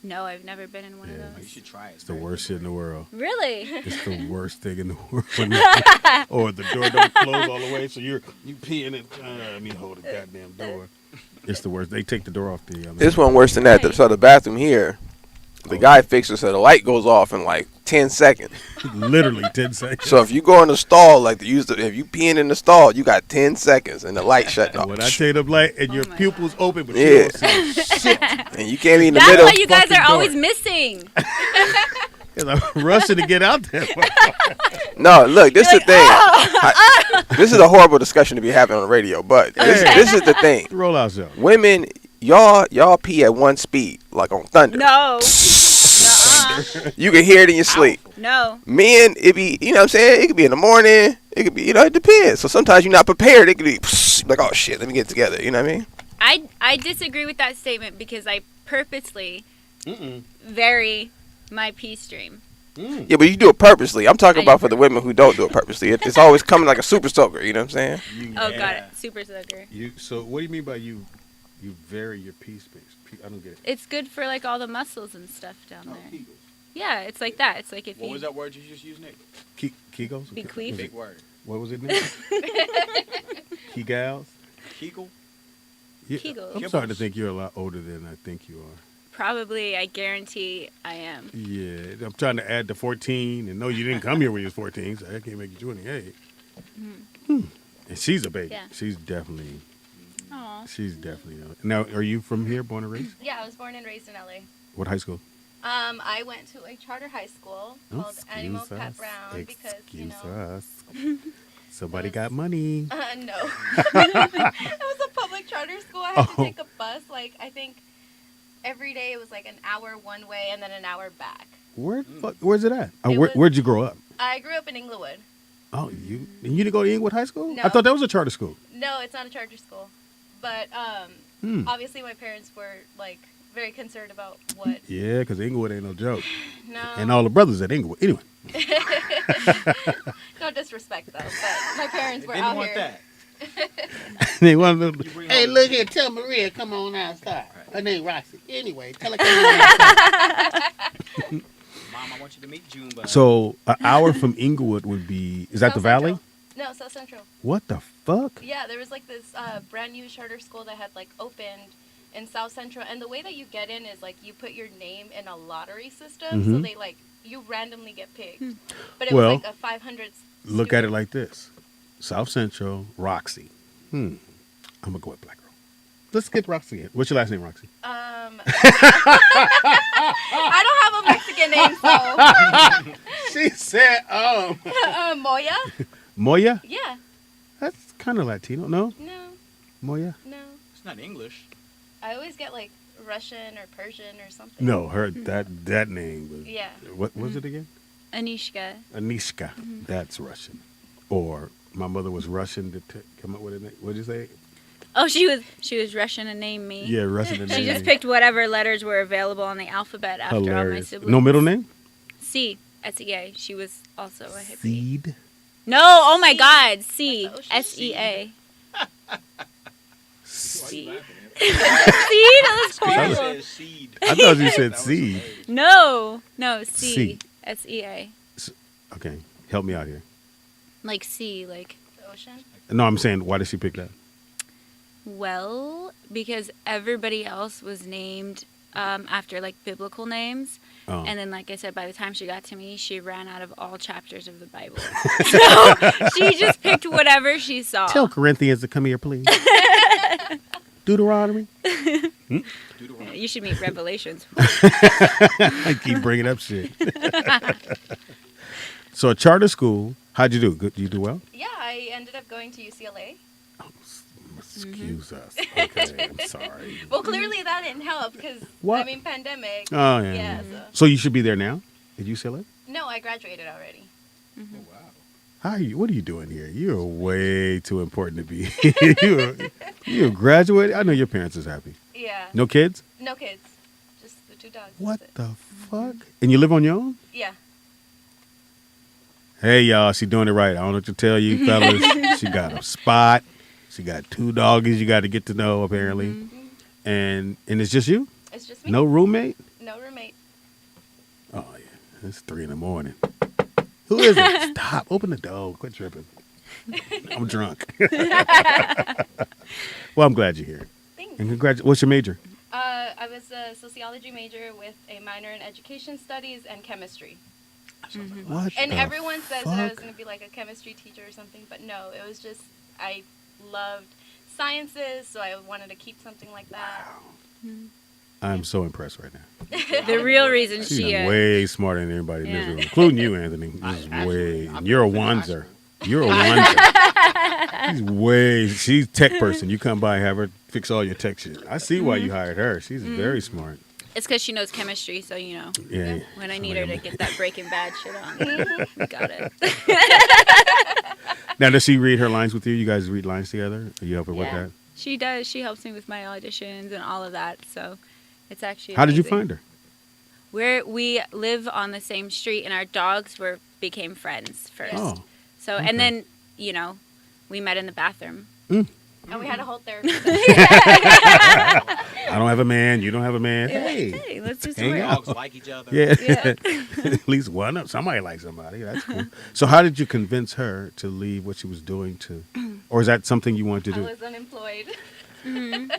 No, I've never been in one Yeah. of You those. should try it. It's the worst shit in the world. Really? It's the worst thing in the world. Or the door don't close all the way, so you peeing and let me hold the goddamn door. It's the worst. They take the door off the. This one worse than that. So the bathroom here, the guy fixed it so the light goes off in like 10 seconds. Literally 10 seconds. So if you go in the stall, like if you peeing in the stall, you got 10 seconds and the light shutting off. When I take up light and your my pupils open, but Yeah. you don't see shit. And you can't be in the That's middle. why you guys fucking are door. always missing. 'Cause I'm rushing to get out there. No, look, this is the thing. "Oh, This is a horrible discussion to be having on the radio, but this is the thing. Roll out show. Women, y'all pee at one speed, like on thunder. No. Nuh-uh. You can hear it in your sleep. No. Men, it be, you know what I'm saying? It could be in the morning. It could be, it depends. So sometimes you're not prepared. It could be like, oh shit, let me get it together. You know what I mean? I disagree with that statement because I purposely Mm-mm. vary my pee stream. Mm. Yeah, but you do it purposely. I'm talking I about do for the women who don't do it purposely. It's always coming like a super soaker. You know what I'm saying? Oh, Yeah. got it. Super soaker. So what do you mean by you vary your pee space? I don't get it. It's good for like all the muscles and stuff down Oh, there. Yeah, it's like that. It's like if What you was that word you just used, Nick? Kegels? Bequeath? Was Big it- word. What was it? Kegels? Kegel? Yeah, Kegels. I'm starting to think you're a lot older than I think you are. probably, I guarantee I am. Yeah, I'm trying to add the 14, and no, you didn't come here when you was 14, so I can't make you 28. And she's a baby. Yeah. She's definitely Aw. Now, are you from here, born and raised? Yeah, I was born and raised in LA. What high school? I went to a charter high school called Animal Excuse Pat us. Brown because, you Excuse know. us. Somebody got money. No. It was a public charter school. I had to Oh. take a bus. Like, I think every day it was like an hour one way and then an hour back. Where's it at? It was- Where'd you grow up? I grew up in Inglewood. Oh, you didn't go to Inglewood High School? No. I thought that was a charter school. No, it's not a charter school. But obviously my parents were, like, very concerned about what. Yeah, because Inglewood ain't no joke. No. And all the brothers at Inglewood. Anyway. No disrespect, though. But my parents were Didn't out want here. that. They wanted to- bring hey, home- look here, tell Maria, come on outside. Her name Roxy. Anyway, tell her come on outside. Mom, I want you to meet June. But So, an hour from Inglewood would be, is that South the Valley? Central. No, South Central. What the fuck? Yeah, there was like this brand new charter school that had like opened in South Central, and the way that you get in is like you put your name in a lottery system, so Mhm. they like you randomly get picked. But it Well, was like a 500. Look at it like this. South Central, Roxy. I'm going to go with Black Girl. Let's get Roxy in. What's your last name, Roxy? I don't have a Mexican name, so She said, Moya. Moya? Yeah. That's kind of Latino. No? No, Moya? no. it's not English. I always get like Russian or Persian or something. No, that name was. Yeah. What was it again? Anishka. Anishka. That's Russian. Or my mother was Russian to come up with a name. What did you say? Oh, she was Russian and named me. Yeah, Russian to name She just me. picked whatever letters were available on the alphabet after all my Hilarious. siblings. No middle name? C. S-E-A. She was also a hippie. Seed. No, oh my Sea. God. C. Like the ocean? S-E-A. Seed. See? That was Speedy horrible. says seed. I thought you said That was seed. hilarious. No, C. C. S-E-A. Okay, help me out here. Like C, like, The ocean. No, I'm saying, why did she pick that? well, because everybody else was named after, like, biblical names. Oh. And then, like I said, by the time she got to me, she ran out of all chapters of the Bible. So she just picked whatever she saw. Tell Corinthians to come here, please. Deuteronomy. Deuteronomy. You should meet Revelations. I keep bringing up shit. So a charter school. How'd you do? Good. You do well. Yeah, I ended up going to UCLA. Excuse us. Okay, I'm sorry. Well, clearly that didn't help because What? I mean pandemic. Oh yeah. Yeah. So you should be there now at UCLA. No, I graduated already. Oh, wow. How are you? What are you doing here? You're way too important to be. you graduated. I know your parents is happy. Yeah. No kids. No kids. Just the 2 dogs. What That's it. the fuck? And you live on your own? Yeah. Hey y'all, she doing it right. I don't know what to tell you, fellas. She got a spot. She got 2 doggies you got to get to know apparently, and it's just you. It's just me. No roommate. No roommate. Oh yeah, it's 3 a.m. Who is it? Stop! Open the door. Quit tripping. I'm drunk. Well, I'm glad you're here. Thanks. And what's your major? I was a sociology major with a minor in education studies and chemistry. What? And the everyone says that I was fuck? going to be like a chemistry teacher or something, but no, it was just I loved sciences, so I wanted to keep something like that. I'm so impressed right now. The real reason She's she way smarter than everybody in this Yeah. room, including you, Anthony. I- This is actually, way. I've You're a been to high oneser. school. You're a oneser. She's way. She's tech person. You come by and have her fix all your tech shit. I see why you hired her. She's very smart. It's because she knows chemistry, so you know. Yeah. When I So, need like, her to get that Breaking Bad shit on. Got it. Now, does she read her lines with you? You guys read lines together? Are you help her with Yeah. that? She does. She helps me with my auditions and all of that. So it's actually. How did you amazing. find her? We live on the same street, and our dogs became friends first. Oh, So okay. and then we met in the bathroom. And we had a whole therapy. I don't have a man. You don't have a man. Hey. Hey, let's do some Hang work. out. Dogs like each other. Yeah. Yeah. At least one of somebody likes somebody. That's cool. So how did you convince her to leave what she was doing to, or is that something you wanted to I do was unemployed. with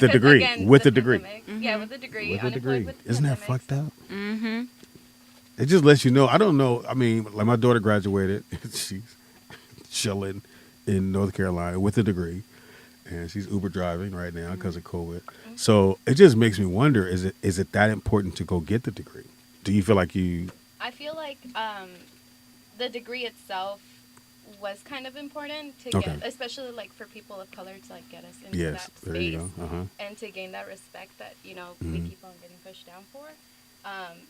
a Because, degree? again, With the a degree. pandemic. Yeah, with a degree. With a unemployed degree. with the Isn't that pandemic, fucked up? Mm-hmm. It just lets you know. I don't know. I mean, like my daughter graduated. She's chilling in North Carolina with a degree, and she's Uber driving right now because of COVID. So it just makes me wonder: is it that important to go get the degree? Do you feel like you? I feel like the degree itself was kind of important to Okay. get, especially like for people of color to like get us into Yes. that There space you go. Uh-huh. and to gain that respect that we Mhm. keep on getting pushed down for.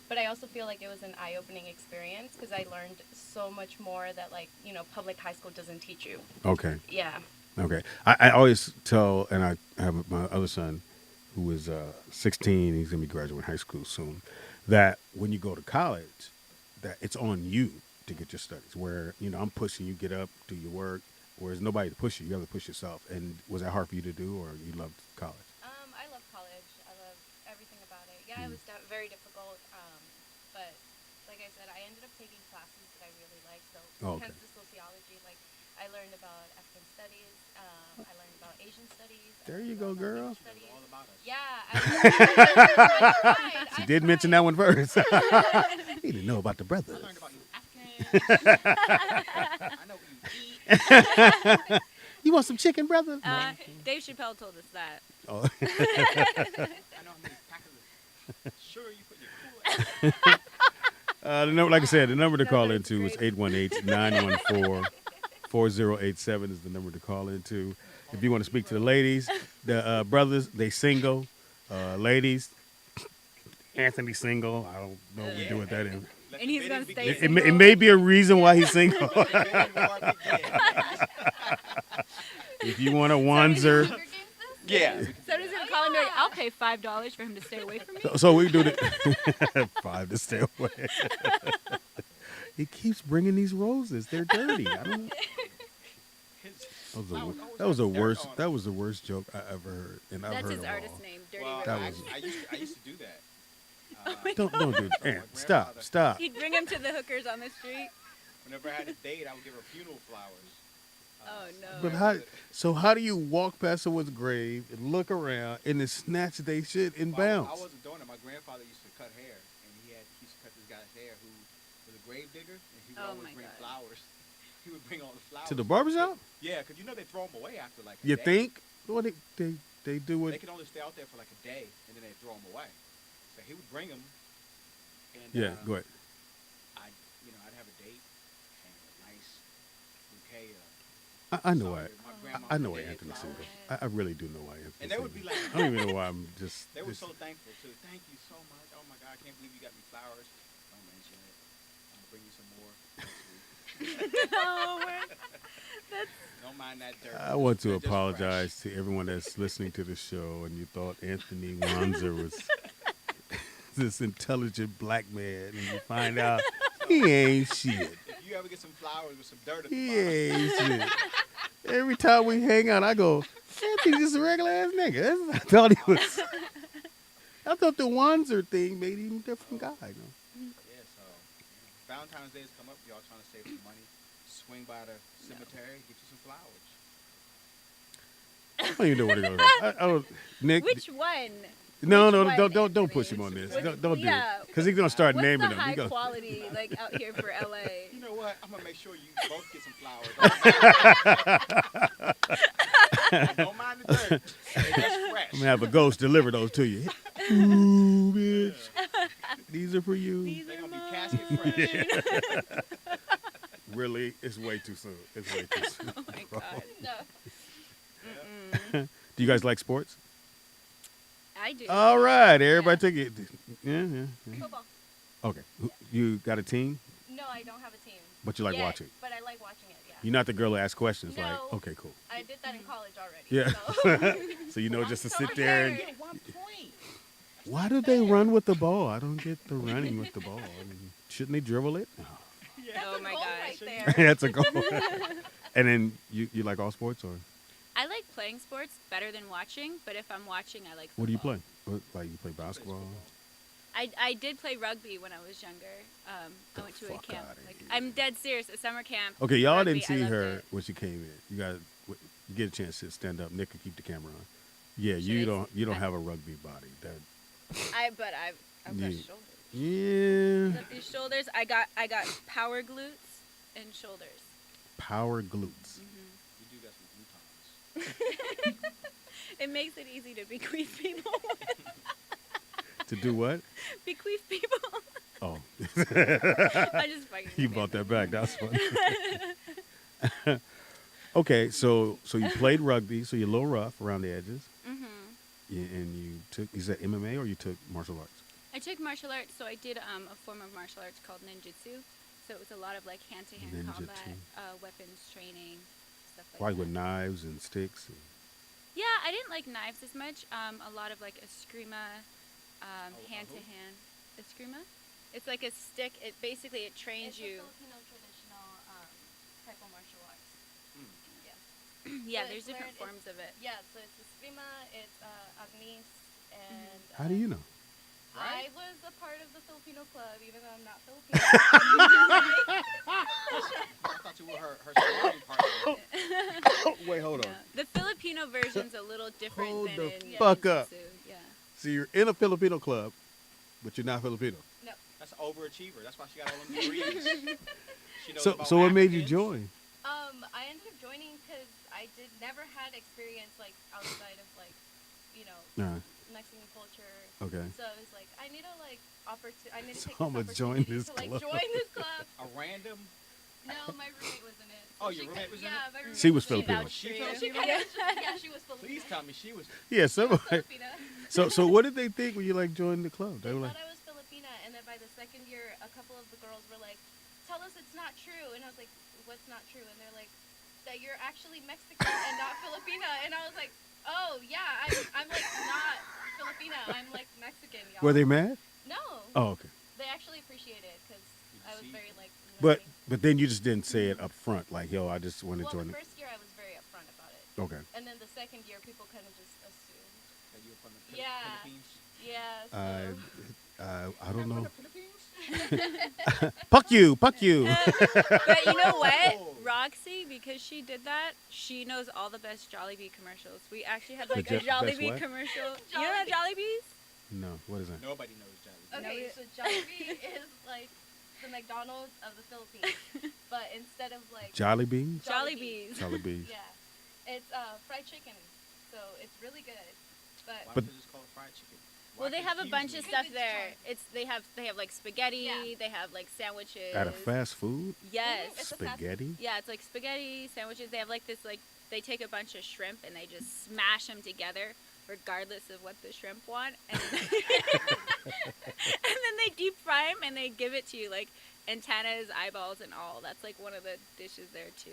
But I also feel like it was an eye-opening experience because I learned so much more that like public high school doesn't teach you. Okay. Yeah. Okay. I always tell, and I have my other son who is 16, he's going to be graduating high school soon, that when you go to college, that it's on you to get your studies. Where, I'm pushing you, get up, do your work, whereas nobody to push you. You have to push yourself. And was that hard for you to do, or you loved college? I love college. I love everything about it. Yeah, it was very difficult. But like I said, I ended up taking classes that I really liked. So Oh, okay. hence the sociology. Like I learned about African studies. I learned about Asian studies. I There learned you go, about girl. English studies. All about us. Yeah. I She did mention that one first. You need to know about the brothers. I learned about you Africans. I know what you eat. You want some chicken, brother? Dave Chappelle told us that. Oh. I know how many packets of sugar you put in your Kool-Aid. The number, like I said, the number to No, call but it's into is great. 818-914-4087 is the number to call into. If you want to speak to the ladies, the brothers, they single. Ladies, Anthony single. I don't know what we do with that. Let And the he's bidding gonna stay begin. It may be a reason why he's single. Let the bidding war begin. If you want a Hunger Wanzer, Games this? Yeah. we can do Somebody's that. gonna call him and be like, I'll pay $5 for him to stay away from me. so we do the 5 to stay away. He keeps bringing these roses. They're dirty. I don't. His That was the, flowers wor- always that was the have dirt worst. on That them. was the worst joke I ever heard, and I've That's heard his them artist all. name, Dirty Well, Rose. That I, was- I used to do that. Don't do that. My Aaron, stop, grandfather- stop. He'd bring him to the hookers on the street. Whenever I had a date, I would give her funeral flowers. Oh, no. But how do you walk past someone's grave and look around and then snatch they shit and Well, bounce? I wasn't doing it. My grandfather used to cut hair, and he used to cut this guy's hair who was a grave digger, and he would Oh, always my bring God. flowers. He would bring all the flowers To the barbershop? Yeah, because they throw them away after like a You day. think? Well, they do They it. can only stay out there for like a day, and then they throw them away. So he would bring them, and Yeah, go ahead. I'd have a date, and a nice bouquet of. I know why. sorry, my grandma I know why gave Anthony's flowers. single. I really do know why Anthony's And they would be single. like, I don't even know why I'm just. they were just- so thankful too. Thank you so much. Oh my God, I can't believe you got me flowers. Don't mention it. I'll bring you some more next week. Oh, we're- Don't mind that dirt. I want to They're just apologize to everyone that's listening to the show and you thought Anthony Wanzer was this intelligent black man, and you find out he ain't shit. fresh. If you ever get some flowers with some dirt at the He bottom, ain't shit. Every time we hang out, I go, Anthony's just a regular ass nigga. I thought he was. I thought the Wanzer thing made him a different guy. You know? yeah. So Valentine's Day has come up. Y'all trying to save some money? Swing by the cemetery, get you some flowers. I don't even know where to go. I don't, Nick. Which one? no, which no, one, don't Anthony? push him on this. Which- Don't do yeah. it because he's gonna start What's naming the them. high He gonna- quality like out here for LA? You know what? I'm gonna make sure you both get some flowers. Don't mind the dirt. They're just fresh. I'm gonna have a ghost deliver those to you. Ooh, bitch. These are for you. These They're are gonna be mine. casket fresh. Really, it's way too soon. It's way too soon. Oh my god. No. Do you guys like sports? I do. All right, everybody take it. Yeah. Football. Okay, you got a team, No, I don't have a team. but you like Yet, watching. But I like watching it, yeah. You're not the girl who asks questions. No. Like, okay, cool. I did that in college already. Yeah. So. So you know, I'm just to so sit there and. tired. 1 point. Why do they run with the ball? I don't get the running with the ball. I mean, shouldn't they dribble it? That's Oh a my goal gosh. right there. That's a goal. And then you like all sports, or I like playing sports better than watching, but if I'm watching, I like football. what do you play? Like you play basketball? I did play rugby when I was younger. I went to a fuck camp. outta Like, here. I'm dead serious. A summer camp. Okay, y'all rugby, didn't I see loved her it. when she came in. You got you get a chance to stand up. Nick can keep the camera on. Yeah, Should you I- don't have a rugby body. That I've got Yeah. shoulders. yeah, Got these shoulders. I got power glutes and shoulders. power glutes. You do got some Utahs. It makes it easy to bequeath people. To do what? Bequeath people. Oh, I'm just fucking. you brought that back. That's funny. Okay, so you played rugby, so you're a little rough around the edges. Mhm. And you took, is that MMA or you took martial arts? I took martial arts, so I did a form of martial arts called ninjutsu. So it was a lot of like hand-to-hand combat, Ninjutsu. weapons training, stuff like Probably that. with knives and sticks. Yeah, I didn't like knives as much. A lot of like eskrima, hand-to-hand. Eskrima? It's like a stick. It basically it trains It's you. a Filipino traditional type of martial arts. Yeah. Yeah, So there's it's different where forms of it. Yeah, so it's eskrima, it's agnis, and... How do you know? I was a part of the Filipino club, even though I'm not Filipino. I thought you were her sparring partner. Wait, hold Yeah. The Filipino version's a little different Hold than the in fuck up. ninjutsu, Yeah. So you're in a Filipino club, but you're not Filipino. That's an overachiever. That's why she got all them degrees. She knows So about what made you Africans. join? I ended up joining because I never had experience like outside of like, Mexican culture. Okay. So I was like, I need to like I need to So take this I'ma join opportunity this to like club. join this club. A random. No, my roommate was in it. Oh, your roommate was in it? Yeah, my roommate She was in it. Filipino. Vouched She for you. felt She kind of, yeah, she was Filipino. Please tell me she was. Yeah, She was somebody. Filipina. So what did they think when you like joined the club? They They were thought like, I was Filipina, and then by the second year, a couple of the girls were like, "Tell us it's not true," and I was like, "What's not true?" And they're like, "That you're actually Mexican and not Filipina." And I was like, "Oh yeah, I'm like not Filipina. I'm like Mexican, y'all." Were they mad? No. Oh, okay. They actually appreciated it because I was very like. But nerdy. then you just didn't say it up front, like, yo, I just want to Well, join the it. first year I was very upfront about it, Okay. and then the second year people kind of just assumed. That you're from the Yeah. Philippines. Yeah. I don't know. From the Philippines? Puck you, puck you. But you know what? Oh. Roxy, because she did that, she knows all the best Jollibee commercials. We actually had The like a best Jollibee what? commercial. You know Jollibee. Jollibees? No, what is that? Nobody knows Jollibee. Okay, No, so Jollibee is like the McDonald's of the Philippines, but instead of like Jolly beans? Jollibees. Jolly beans. yeah, it's fried chicken, so it's really good. Why But But- don't they just call it fried chicken? Well, Why they have a confuse bunch me? of stuff It's there. fun. It's they have like spaghetti. Yeah. They have like sandwiches. At a fast food? Yes. It's a fast- Spaghetti? Yeah, it's like spaghetti sandwiches. They have like this like they take a bunch of shrimp and they just smash them together, regardless of what the shrimp want, and and then they deep fry them and they give it to you like antennas, eyeballs, and all. That's like one of the dishes there too.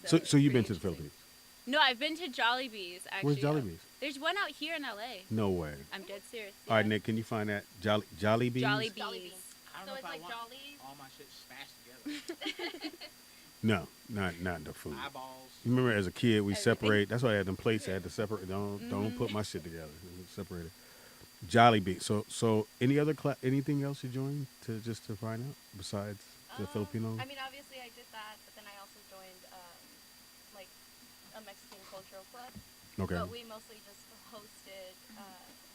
So it's you've been pretty to the interesting. Philippines? No, I've been to Jollibees actually. Where's Jollibees? There's one out here in LA. No way. I'm dead serious. All right, yeah. Nick, can you find that? Jolly beans? Jollibees. Jollibees. I don't So know it's if I like want Jollies. all my shit smashed together. No, not the food. Eyeballs. You remember as a kid we Everything. separate. That's why I had them plates. I had to separate. Don't put my shit together. Separate it. Jolly beans. So any other anything else you joined to find out besides the Filipino? I mean, obviously I did that, but then I also joined like a Mexican cultural club. Okay. But we mostly just hosted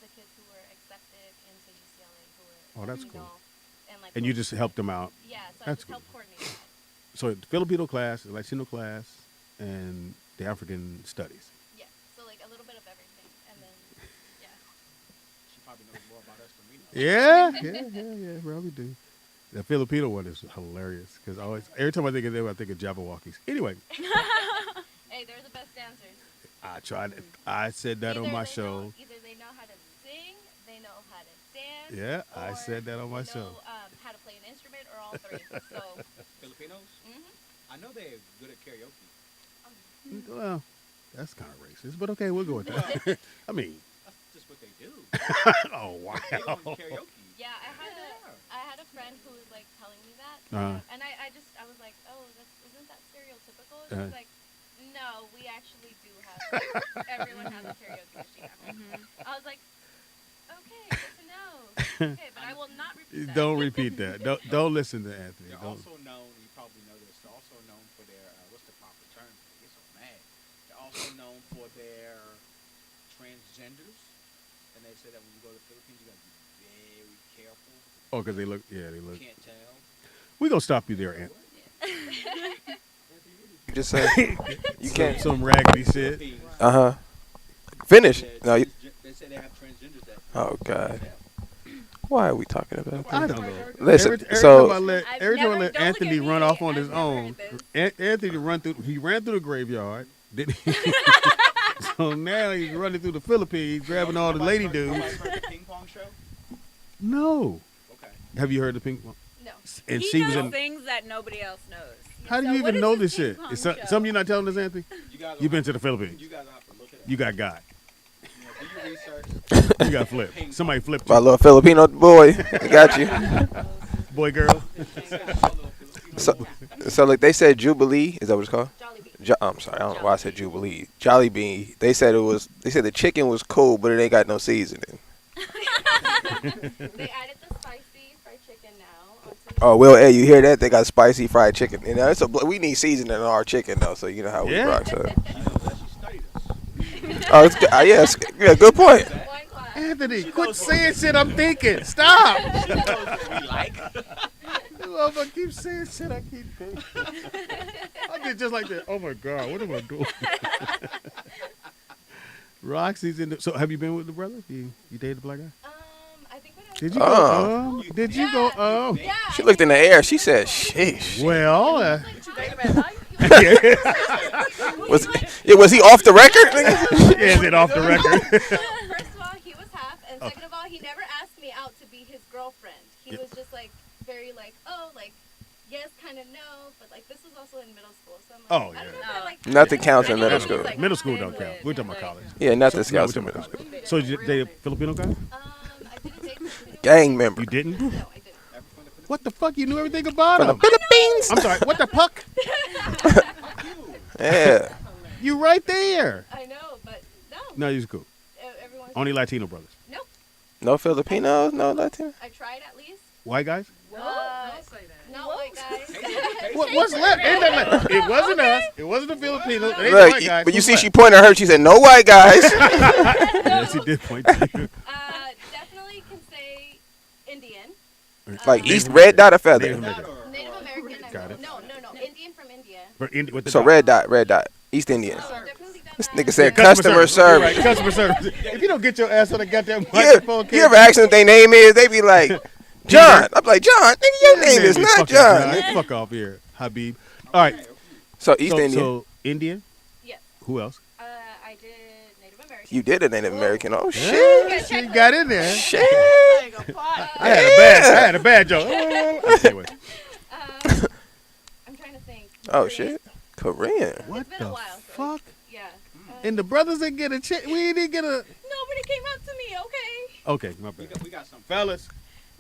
the kids who were accepted into UCLA who were Oh, that's Latino, cool. and like And you just helped them out. yeah, so I that's just cool. helped coordinate that. So the Filipino class, the Latino class, and the African studies. Yeah, so like a little bit of everything, and then yeah. She probably knows more about us than we know. Yeah, probably do. The Filipino one is hilarious because every time I think of them, I think of Jabberwockies. Anyway, Hey, they're the best dancers. I tried. I said that on my show. Either they know how to sing, they know how to dance. Yeah, I or said that on my they show. know, how to play an instrument, or all three. So. Filipinos? I know they're good at karaoke. Well, that's kind of racist, but okay, we'll go with that. I mean, That's just what they do. oh They go wow. to karaoke. Yeah, I Yeah. had a friend who was like telling me that, Uh-huh. and I was like, oh, isn't that stereotypical? She Uh-huh. was like, no, we actually do have. Everyone has a karaoke machine at home. I was like, okay, good to know. Okay, but I will not repeat that. Don't repeat that. Don't listen to Anthony. They're Don't. also known, you probably know this, they're also known for their, what's the proper term? I get so mad. They're also known for their transgenders. And they say that when you go to the Philippines, you got to be very careful. Oh, because they look. Yeah, they You look. can't tell. We gonna stop you there, Anthony. You just say you can't. Some raggedy shit. Philippines, Finish. they're No. You, they say they have transgenders that. oh God. Why are we talking about I that? don't know. Listen. Every So time I let, I've every time I never- let don't look Anthony at run me. off on I've his never own, heard Anthony he ran through the graveyard. Then so now he's running through the Philippines, grabbing all the lady dudes. Nobody's heard the ping pong show? No. Okay. Have you heard the pink one? No. And he she knows was in. things that nobody else knows. How do So you what even is know this this shit? ping pong Is show? something you're not telling us, Anthony? You guys You've been have to the Philippines. You guys have to look it up. You got got. You know, do your research. You got flipped. Somebody flipped my you. little Filipino boy, I got you. Boy, girl. So like they said, Jubilee. Is that what it's called? Jollibee. I'm sorry, I don't know why I said Jubilee. Jollibee. They said They said the chicken was cool, but it ain't got no seasoning. They added the spicy fried chicken now. Onto Oh well, hey, you hear that? They got spicy fried chicken. You know, we need seasoning in our chicken though, so you know how we Yeah. rock. So. She knows that she studied us. Oh, it's good. Yeah, good point. one class. Anthony, quit saying shit I'm thinking. Stop. She knows what we like. If I keep saying shit I keep thinking. I did just like that. Oh my God, what am I doing? Roxy's in the. So have you been with the brother? You dated the black guy? I think when I was Did you Oh. go? Oh, did you go? Yeah. Oh. yeah, She looked in the air. She said, "Sheesh." Well, Was he off the record? nigga? is it off the record? First of all, he was half, and second of all, he never asked me out to be his girlfriend. He he was just like very like, oh, like yes, kind of no, but like this was also in middle school, so I'm like, Oh, I don't know yeah. if I like Nothing counts in I middle think school. he's, like, Middle school kind don't of, count. We're talking about like- college. Yeah, nothing No, we're counts in talking middle about school. college. So you dated Filipino guy? I didn't date Filipino Gang guy. member. You didn't? No, I didn't. What the fuck? You knew everything about From the him. Philippines. I'm sorry. What the fuck? Yeah. You right there. I know, but no, No, you're cool. everyone's Only Latino brothers. nope. No Filipinos, no Latino. I tried at least. White guys? Not white guys. What's left? Ain't that left? It wasn't us. It wasn't the Filipinos. It ain't Look, white guys. but you Who's see, left? she pointed at her. She said, "No white guys." Yeah, she did point to you. Definitely can say Indian. Like East red dot or feather. Native American. Native American. Got it. No. Indian from India. With the So dot. red dot. East Indian. Oh, definitely done This that. nigga said Yeah, customer service. Right, customer service. If you don't get your ass on the goddamn Yeah, microphone, you ever ask them what their name is? They be like, John. I'm like, John, nigga, your name is not John. Fuck off here, Habib. All right. So East so, Indian. So Indian. Yes. Who else? I did Native American. You did a Native American. Oh shit. Yeah, she got in there. Shit. I had a bad joke. Anyway. I'm trying to think. Oh shit. Korean. What It's been a the while, so fuck? Yeah. And the brothers didn't get a chance. We didn't get a. Nobody came up to me. Okay. Okay, my bad. We got some Fellas,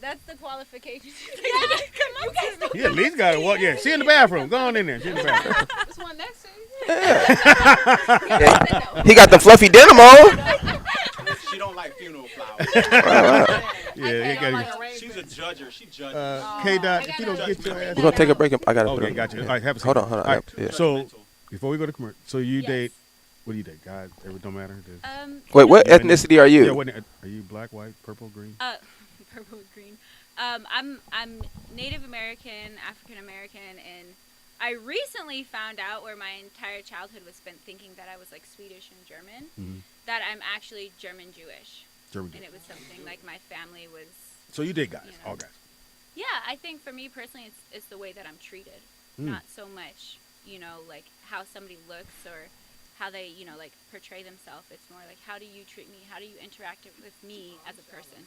That's the qualifications. You guys don't you at least got to walk. Yeah, she in the bathroom. Go on in there. She in the bathroom. This one next to you. know. He got the fluffy denim on. She don't like funeral flowers. Yeah, you got Like to. a raven. She's a judger. She judges. K Dot, I if you don't gotta- get your ass. We're gonna take a break. I gotta put Okay, on. got you. All right, have a seat. Hold on. All right, Yeah. so before we go to commercial, so you Yes. date. What do you date? Guys, it don't matter. Wait, what Yeah, ethnicity are Yeah, you? what, are you black, white, purple, green? Purple with green. I'm Native American, African American, and I recently found out where my entire childhood was spent thinking that I was like Swedish and German, Mhm. that I'm actually German Jewish, German. and it was something like my family was. So you date guys, you know. all guys. Yeah, I think for me personally, it's the way that I'm treated, Mm. not so much like how somebody looks or how they like portray themselves. It's more like how do you treat me? How do you interact with me as a person?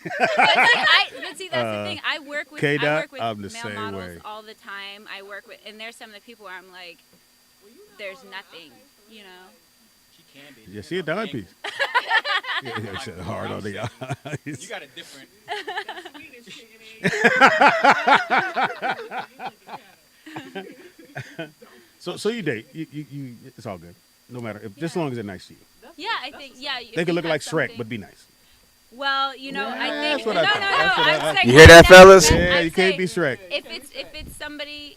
But see, that's the thing. I work with K-Dot, I'm the male same models way. all the time. I work with, and there's some of the people where I'm like, there's nothing, She can be. Yeah, she a dime piece. Yeah, shit hard on the You eyes. got a different. So you date. You it's all good. No matter if just as long as they're nice to you. Yeah, I think if They can you look have like Shrek, something- but be nice. Well, I That's think what no, I no, thought. no. That's what I'm I- saying You hear that, that's- fellas? Yeah, I'm you can't be saying Shrek. If it's somebody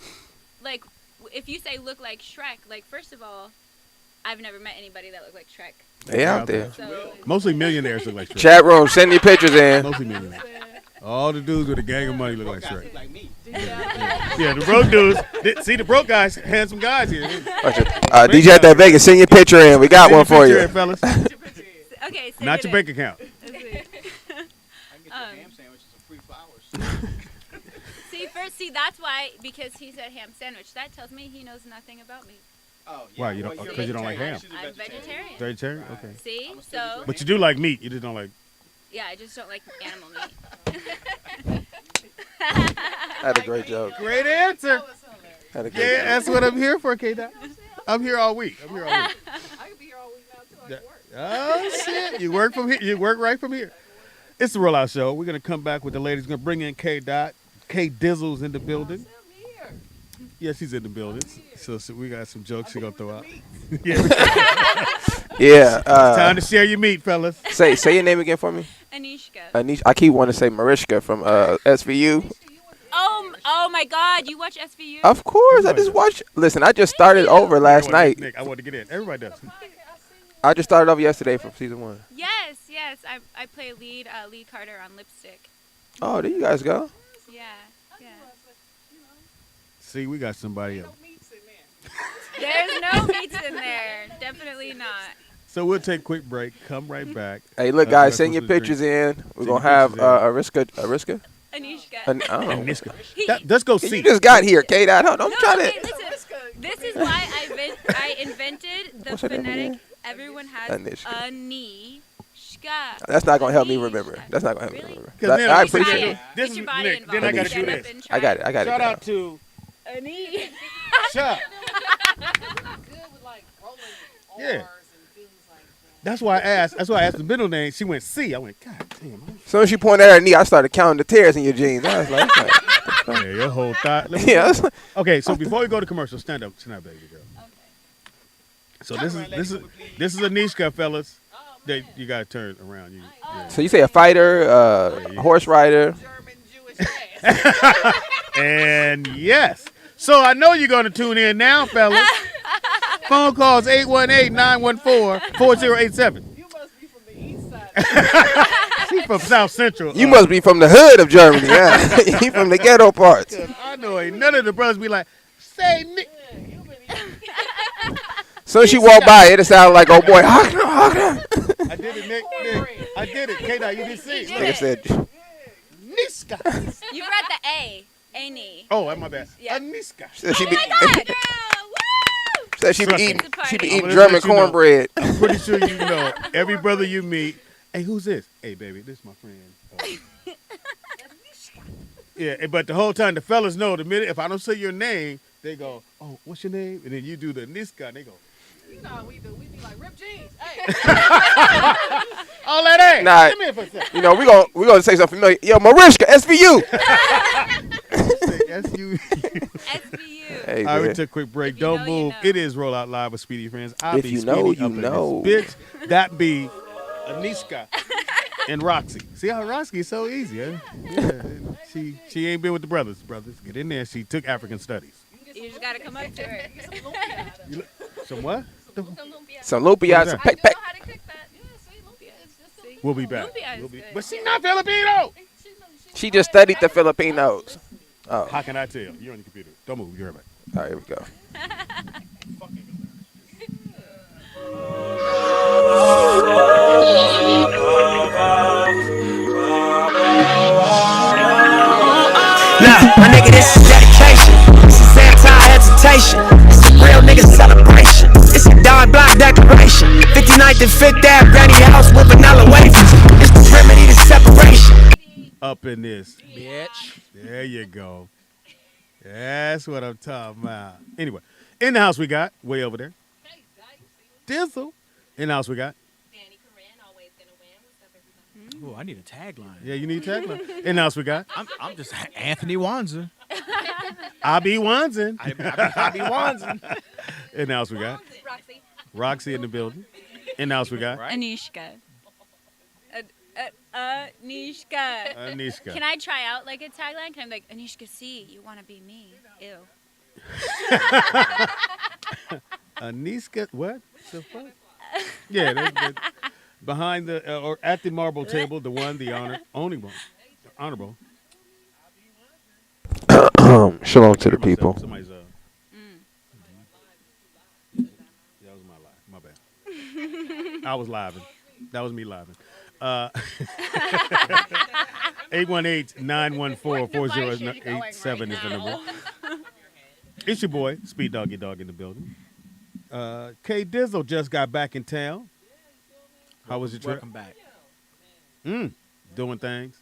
like if you say look like Shrek, like first of all, I've never met anybody that looked like Shrek. They out there. So Mostly millionaires look like Shrek. Chat room, send your pictures in. Mostly millionaires. All the dudes with a gang of money look like Shrek. Like me. Yeah, the broke dudes. See the broke guys, handsome guys here. DJ at that Vegas, send your picture in. We got Send one your for picture you. in, fellas. okay, say Not it your in. bank account. I can get you ham sandwiches and free flowers. See, that's why, because he said ham sandwich. That tells me he knows nothing about me. Oh, yeah. Why, you don't- Well, 'cause you're you don't like ham? She's a I'm vegetarian. Vegetarian? Okay. See, I'ma still so do But you do like meat. You just don't like. yeah, I just don't like animal meat. Had a great joke. Great answer. Had a great Yeah, joke. that's what I'm here for, K-Dot. I'm here all week. I'm here all week. I could be here all week now too. I Yeah. can work. Oh shit! You work from here. You work right from here. It's the Rollout Show. We're gonna come back with the ladies. Gonna bring in K Dot. K Dizzle's in the building. I'm here. Yeah, she's in the building. So we got some jokes she gonna throw out. Yeah, Yeah. time to share your meat, fellas. Say your name again for me. Anishka. Anish. I keep wanting to say Mariska from SVU. Oh my God! You watch SVU? Of course, I just watched. Listen, I just started over last night. Nick, I want to get in. Everybody does. I just started over yesterday from season 1. Yes. I play lead Carter on Lipstick. Oh, there you guys go. Yeah. See, we got somebody else. No meats in there. There's no meats in there. Definitely not. So we'll take a quick break. Come right back. Hey, look, That's guys, what send your I'm supposed to pictures in. We're Send gonna your have pictures Ariska. Anishka. I don't know. And let's go see. You just got here, K-Dot. Hold on, I'm No, trying okay, to. listen. This is why I invented the What's her name phonetic again? Everyone has Anishka. Anishka. That's not gonna help me remember. Anishka. That's not gonna help me Really? remember. Because But then I we say, appreciate try it. it. This Get is your body Nick. involved. Then I got to Stand do up this. and try I got it. I got Shout it. out to Ani. Chuck. Good with like rolling Yeah. R's and things like that. That's why I asked. That's why I asked the middle name. She went C. I went, God damn. As soon as she pointed at her knee, I started counting the tears in your jeans. I was like, Yeah, your whole thought. Let me- yeah. I was like, Okay, so before we go to commercial, stand up, baby girl. Okay. So this is Anishka, fellas. That you gotta turn around. You, yeah. so you say a fighter, a horse rider. German Jewish ass. And yes. So I know you're gonna tune in now, fellas. Phone calls 818-914-4087. You must be from the east side. She's from South Central. You must be from the hood of Germany. Yeah, you from the ghetto parts. I know ain't none of the brothers be like, say Nick. Yeah, you been Soon as she walked by, it sounded like, oh boy, Hawkner. I did it, Nick. I did it. K-Dot, you did see. You Like did I it. said, Niska. You read the A. Ani. Oh, my bad. Yeah. Niska. said she Oh be, my God, girl! Woo! said she be Trust me. eating, It's a party. she be I'm eating gonna German let you know. cornbread. I'm pretty sure you know every brother you meet. Hey, who's this? Hey, baby, this is my friend. Yeah, but the whole time the fellas know the minute if I don't say your name, they go, "Oh, what's your name?" And then you do the Niska, and they go, You know how we do. We be like, rip jeans. Hey. "Oh, that ain't." Nah. Come here for a second. You know, we gonna say something familiar. Yo, Mariska, SVU. That's you. SBU. Hey, All right, we man. took a quick break. If you Don't know, you move. know. It is Roll Out Live with Speedy Friends. I'll If be you Speedy know, up you in know. this bitch. That be Anishka and Roxy. See how Roxy is so easy, huh? Yeah. She ain't been with the brothers. Brothers, get in there. She took African studies. You just gotta come up to her. Some what? Some lumpia. Some lumpia, What's some that? I peck do peck. know how to cook that. Yeah, see, lumpia. It's just See? We'll be back. Lumpia is We'll be- good. but she's not Filipino. She just studied the Filipinos. Oh, How can I tell? You're on the computer. Don't move. You're right. all right, here we go. Nah, my nigga, this is dedication. This is anti-hesitation. This is real nigga celebration. It's a dog block declaration. 59th and 5th Ave, granny house with vanilla wafers. It's the remedy to separation. Up in this. Bitch. There you go. That's what I'm talking about. Anyway, in the house we got, way over there, Dizzle. In the house we got. Danny Corinne, always gonna win. What's up, everybody? Ooh, I need a tagline. Yeah, you need tagline. In the house we got. I'm just Anthony Wanza. I be Wanzin. I be Wanza. In the house we got. Roxy. Roxy in the building. In the house we got. Right? Anishka. Anishka. Anishka. Can I try out like a tagline? Can I be like, Anishka C, you want to be me? Ew. Anishka, what the fuck? Yeah, behind the or at the marble table, the one, the only one, honorable. Shalom to the people. Somebody's that was my lie. My bad. I was living. That was me living. 818-914-4087 is the number. It's your boy, Speed Doggy Dog in the building. K Dizzle just got back in town. How was your trip? Welcome back. Doing things.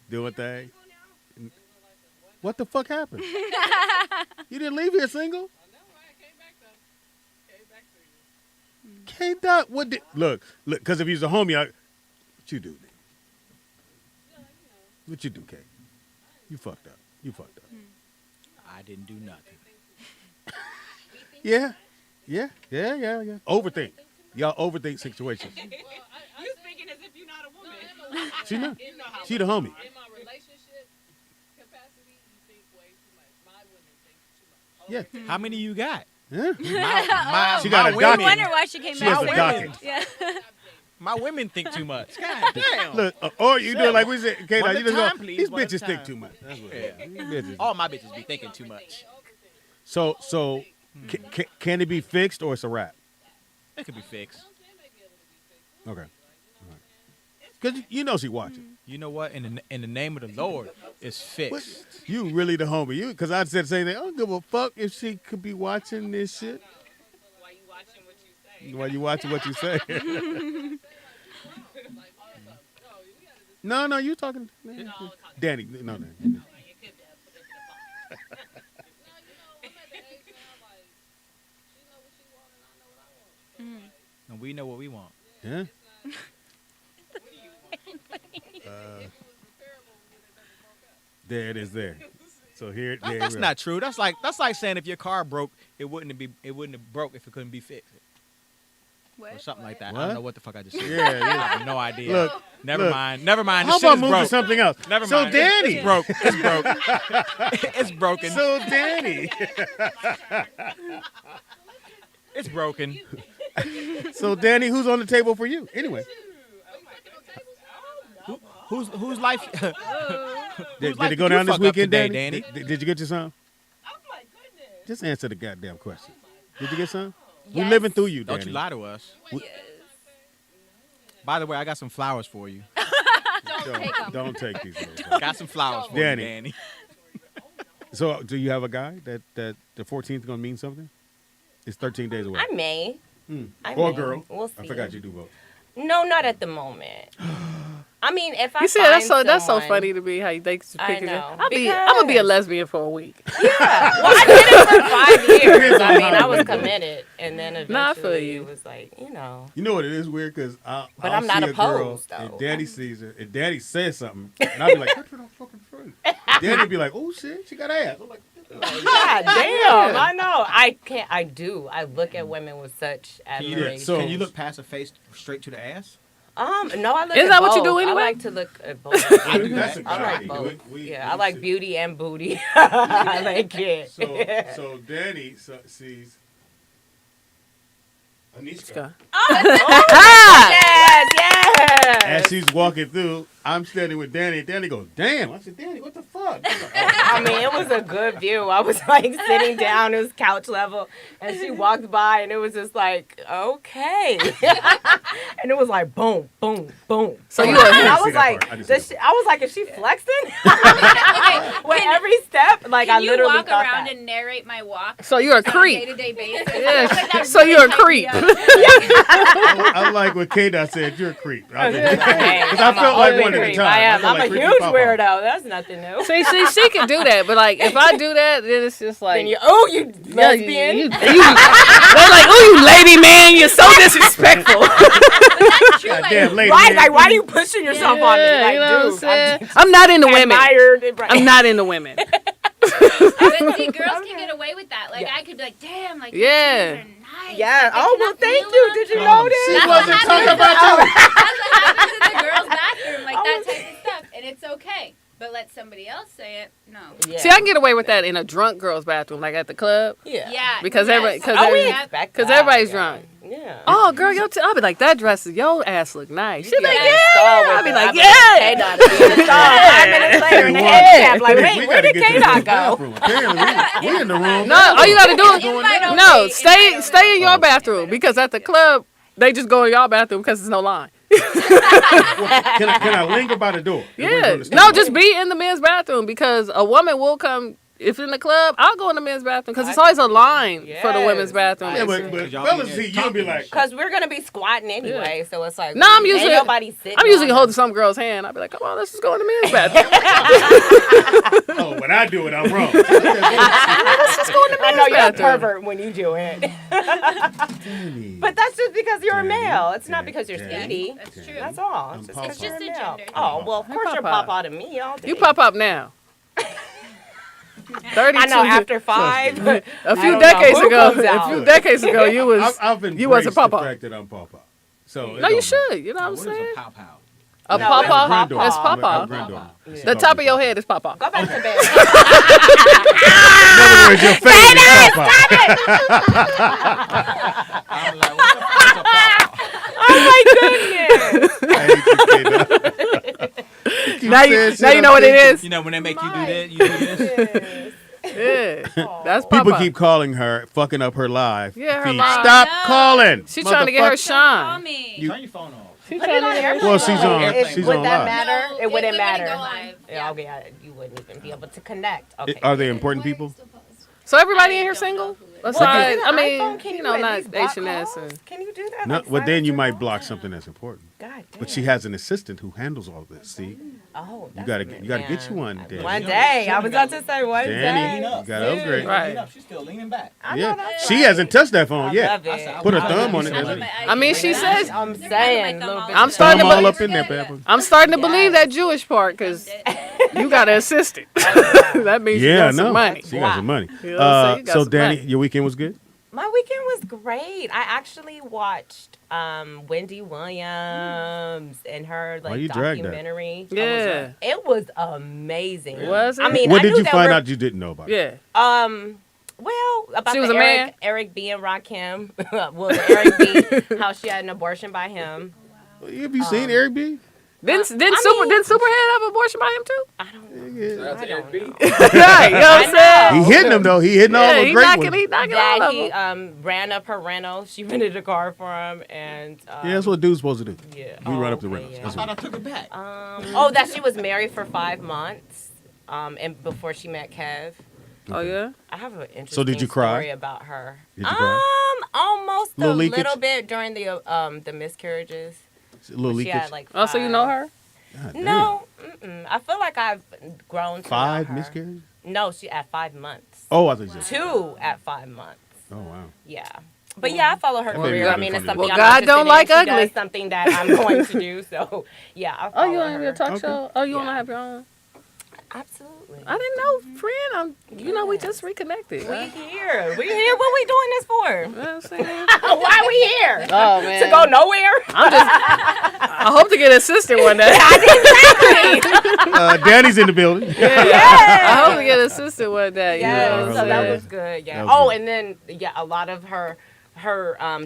Doing things. What the fuck happened? You didn't leave here single? K Dot, what did look, because if he's a homie, what you do, nigga? What you do, K? You fucked up. You fucked up. I didn't do nothing. Yeah. Overthink. Y'all overthink situations. You speaking as if you're not a woman. She not. She the homie. In my relationship capacity, you think way too much. My women think too much. Yeah. How many you got? Huh? My She got a women- docket. I wonder why she came She back. has a with docket. it. Yeah. My women think too much. God damn. Look, or you do it like we said, K One Dot, you at a just time, go, please, these one at a bitches think time. too much. That's what Yeah. these bitches. All my bitches be thinking too much. So can it be fixed or it's a wrap? It could be fixed. Okay. Because you know she watching. You know what? In the name of the Lord, it's What? fixed. You really the homie. You because I said the same thing. I don't give a fuck if she could be watching this shit. Why you watching what you say? While you watching what you say. Like, awesome. No, we gotta just. No, you talking. Danny. No. No, you know, I'm at the age now, like, she know what she want and I know what I want. So, like, And we know what we want. Yeah. it's not. What do you want? If it was repairable, we would have never broke up. There it is. There. So here. there That's we not true. That's like saying if your car broke, it wouldn't have broke if it couldn't be fixed. Or something like that. I What? don't know what the fuck I just said. Yeah, I yeah. have no idea. Look, Never look. mind. Never mind. How The shit about is move to broke. something else? Never So mind. Danny. It's broke. It's broke. It's broken. So Danny. It's broken. So Danny, who's on the table for you? Anyway. Whose life? Did life it go did you down this fuck up weekend, today, Danny? Danny? Did you get your son? Oh my goodness. Just answer the goddamn question. Did you get some? Yes. We're living through you, Danny. Don't you lie to us. Yes. By the way, I got some flowers for you. Don't take these. Little Got some flowers for Danny. you, Danny. So, do you have a guy that the 14th gonna mean something? It's 13 days away. I may. I Or may. girl. We'll see. I forgot you do both. No, not at the moment. I mean, if I You see, find that's so someone- funny to me how you think I know, I'm gonna be a lesbian for a week. Yeah. Well, I did it for 5 years. I mean, I was committed, and then eventually Nah, I feel you. it was like, you know. You know what it is weird because But I'll I'm not see a girl opposed, and though. Daddy sees her and Daddy says something and I'll be like, "That's what I'm fucking free." Daddy be like, "Oh shit, she got ass." I'm like, God damn, I know. I can't. I do. I look at women with such admiration. so- Can you look past the face straight to the ass? No, I look. Is at that what you both. do anyway? I like to look at both. I do that. I like Exactly. both. We I like see. beauty and booty. I like it. So Danny sees Anishka. Yes, yes. As she's walking through, I'm standing with Danny. And Danny goes, "Damn!" I said, "Danny, what the fuck?" He's like, "Oh." I mean, it was a good view. I was like sitting down, it was couch level, and she walked by, and it was just like, okay, and it was like boom, boom, boom. So you and a- I see was that like, part. I didn't see does that she, I was like, is she flexing? With Can- every step, like I Can you literally walk thought around that. and narrate my walk So you're a on a creep. day-to-day basis? Yeah. Like, that So really you're a hyped me creep. up. I like what K-Dot said. You're a creep. Because Hey, I I'm felt a like holy one at the creep. time. I am. felt I'm like a creepy huge Papa. weirdo. That's nothing new. See, she can do that, but like if I do that, then it's just like Then you, oh, you yeah, lesbian. they're like, oh, you lady man, you're so disrespectful. That's true. God Like, damn, lady. Why? man. Like, why are you pushing yourself on me? Yeah, Like, you know what I'm dude, saying? I'm not into women. admired. I'm not into women. but see, girls can get away with that. Like, Yeah. I could be like, damn, like, Yeah. these are nice. Yeah. Like, I Oh, well, cannot thank feel you. them. Did you She notice? wasn't talking about you. That's what happens in the girls' bathroom, like that type of stuff, and it's okay. But let somebody else say it. No. Yeah. See, I can get away with that in a drunk girl's bathroom, like at the club, Yeah. Yeah. because yes. everybody, because Oh, we Yep. expect because that, everybody's yeah. drunk. Yeah. Oh, girl, I'll be like, that dress, your ass look nice. She'll be like, Yeah, yeah. install with I'll be it. like, I'll be yeah. K-Dot will be installed 5 minutes later in the head cap. Like, wait, where did K-Dot go? Apparently, we in the room. No, all you gotta do Invite is only, no, invite stay only. in your bathroom because at the club they just go in your bathroom because there's no line. Can I linger by the door? Yeah, no, just be in the men's bathroom because a woman will come. If in the club, I'll go in the men's bathroom because it's always a line for the women's Yes. bathroom. Yeah, but Y'all fellas be see there you'll be talking like, and Because we're going to be squatting anyway, so it's like, No, I'm ain't usually nobody sitting I'm usually on holding us. some girl's hand. I'll be like, come on, let's just go in the men's bathroom. "Oh, when I do it, I'm wrong." Let's just go in the I men's know you're a bathroom. pervert when you do it. But that's just because you're a male. It's not because you're Speedy. That's true. That's all. I'm It's just Papa. 'cause It's just you're a male. gender thing. Oh, well, of Hey, course you're Papa. Papa to me all day. You pop up now. 32. I know, after 5. a I few don't know decades who ago, comes out. you was I've embraced you was a the papa. fact that I'm Papa. So it No, you don't should. You know what I'm What is saying? a pow pow? A No, papa. Granddaughter. That's I'm papa. granddaughter. She The calls top me of your Papa. head is papa. Go back to bed. In other words, your face is Papa. I'm like, what the fuck is a pow pow? Oh, my goodness. I hate you, kid. Now you know what it is. You know when they make you do that, you do this. Yeah, that's papa. People keep calling her, fucking up her live Yeah, her feed. live. Stop No. calling. She's trying to get her Call shine. me. Turn your phone off. She's Put trying it to on get her airplane Well, she's mode. on- It- she's would on that live. matter? No, It wouldn't go matter. live. Yeah, okay, you wouldn't even be able to connect. Okay. Are they important people? So everybody I in here don't single? know who it is. Aside, Well, I iPhone, mean, can you know, at not least block HNS calls? and. Can you do that? No, Like, but then silence you your might phone? block something that's important. God damn. But she has an assistant who handles all this. See, Oh, you that's gotta good, you gotta get you man. one, Danny. One day. I was about to say one Danny, day. you gotta upgrade. Right. She's still leaning back. I know Yeah, that's she right. hasn't touched that phone I yet. love it. Put her I thumb love on it. it. That's it. I mean, she says. I'm saying, little bit. I'm of starting Thumb to all believe. up in there, baby. I'm starting to believe Yes. that Jewish part because you got an assistant. that means you Yeah, got no, some money. she got some money. You know what I'm saying? You got So some Danny, money. your weekend was good. My weekend was great. I actually watched Wendy Williams and her Why like you dragged that? documentary. Yeah. It was amazing. Was it? I mean, What I did knew you that find we're- out you didn't know about? it? Yeah. Well, about She was the a man? Eric B and Rakim. Well, the Eric B, how she had an abortion by him. Have you seen Eric B? Didn't I mean- Superhead have abortion by him too? I don't know. Yeah. I don't know. Right. You know what I'm saying? He hitting them though. He hitting all Yeah, the he great knocking, ones. he knocking all That of he them. ran up her rental. She rented a car for him, and Yeah, that's what dude's supposed to do. yeah. You run up the okay, rentals. yeah. That's I thought I what. took it back. That she was married for 5 months, and before she met Kev. Oh yeah. I have an interesting So did you cry? story about her. Did you cry? Almost Little a leakage? little bit during the miscarriages. A little She leakage. had like Oh, so you know her? God damn. No, I feel like I've grown to know 5 her. miscarriages. No, she at 5 months. Oh, I thought you said. 2 at 5 months. Oh wow. Yeah. But yeah, I follow her That baby career. got I it mean, it's from something you. I'm Well, God interested don't in. like She ugly. does something that I'm going to do. So yeah, I Oh, follow you want to be a her. talk Okay. show? Oh, you want to Yeah. have your own? Absolutely. I didn't know, friend. You know, we just reconnected. We here. We here. What we doing this for? You know what I'm saying? Why we here? Oh man. To go nowhere? I hope to get an assistant one day. Danny's in the building. I hope to get an assistant one day. You know Yeah, what I'm so saying? that was good. Yeah. That was Oh, good. and then a lot of her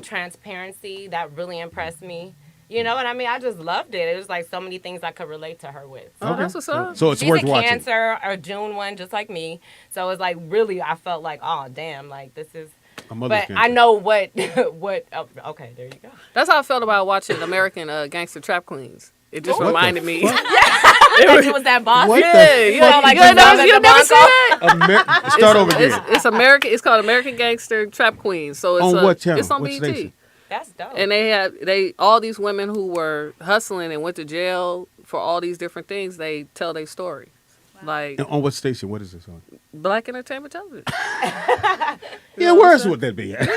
transparency that really impressed me. You know what I mean? I just loved it. It was like so many things I could relate to her with. Oh, that's what's up. So it's She's worth a watching. Cancer or June one, just like me. So it's like really, I felt like, oh damn, like this is. A mother's But cancer. I know what what. Oh, okay, there you go. That's how I felt about watching American Gangster Trap Queens. It just What the reminded me. fuck? It was that boss. What Yeah, the you fuck? know, like you the never, Velvet you never seen DeMarco? that? Start over again. It's American. It's called American Gangster Trap Queens. So it's On what channel? It's on What BET. station? That's dope. And they all these women who were hustling and went to jail for all these different things. They tell their story, like And on what station? What is this on? Black Entertainment Television. Yeah, where else would that be at?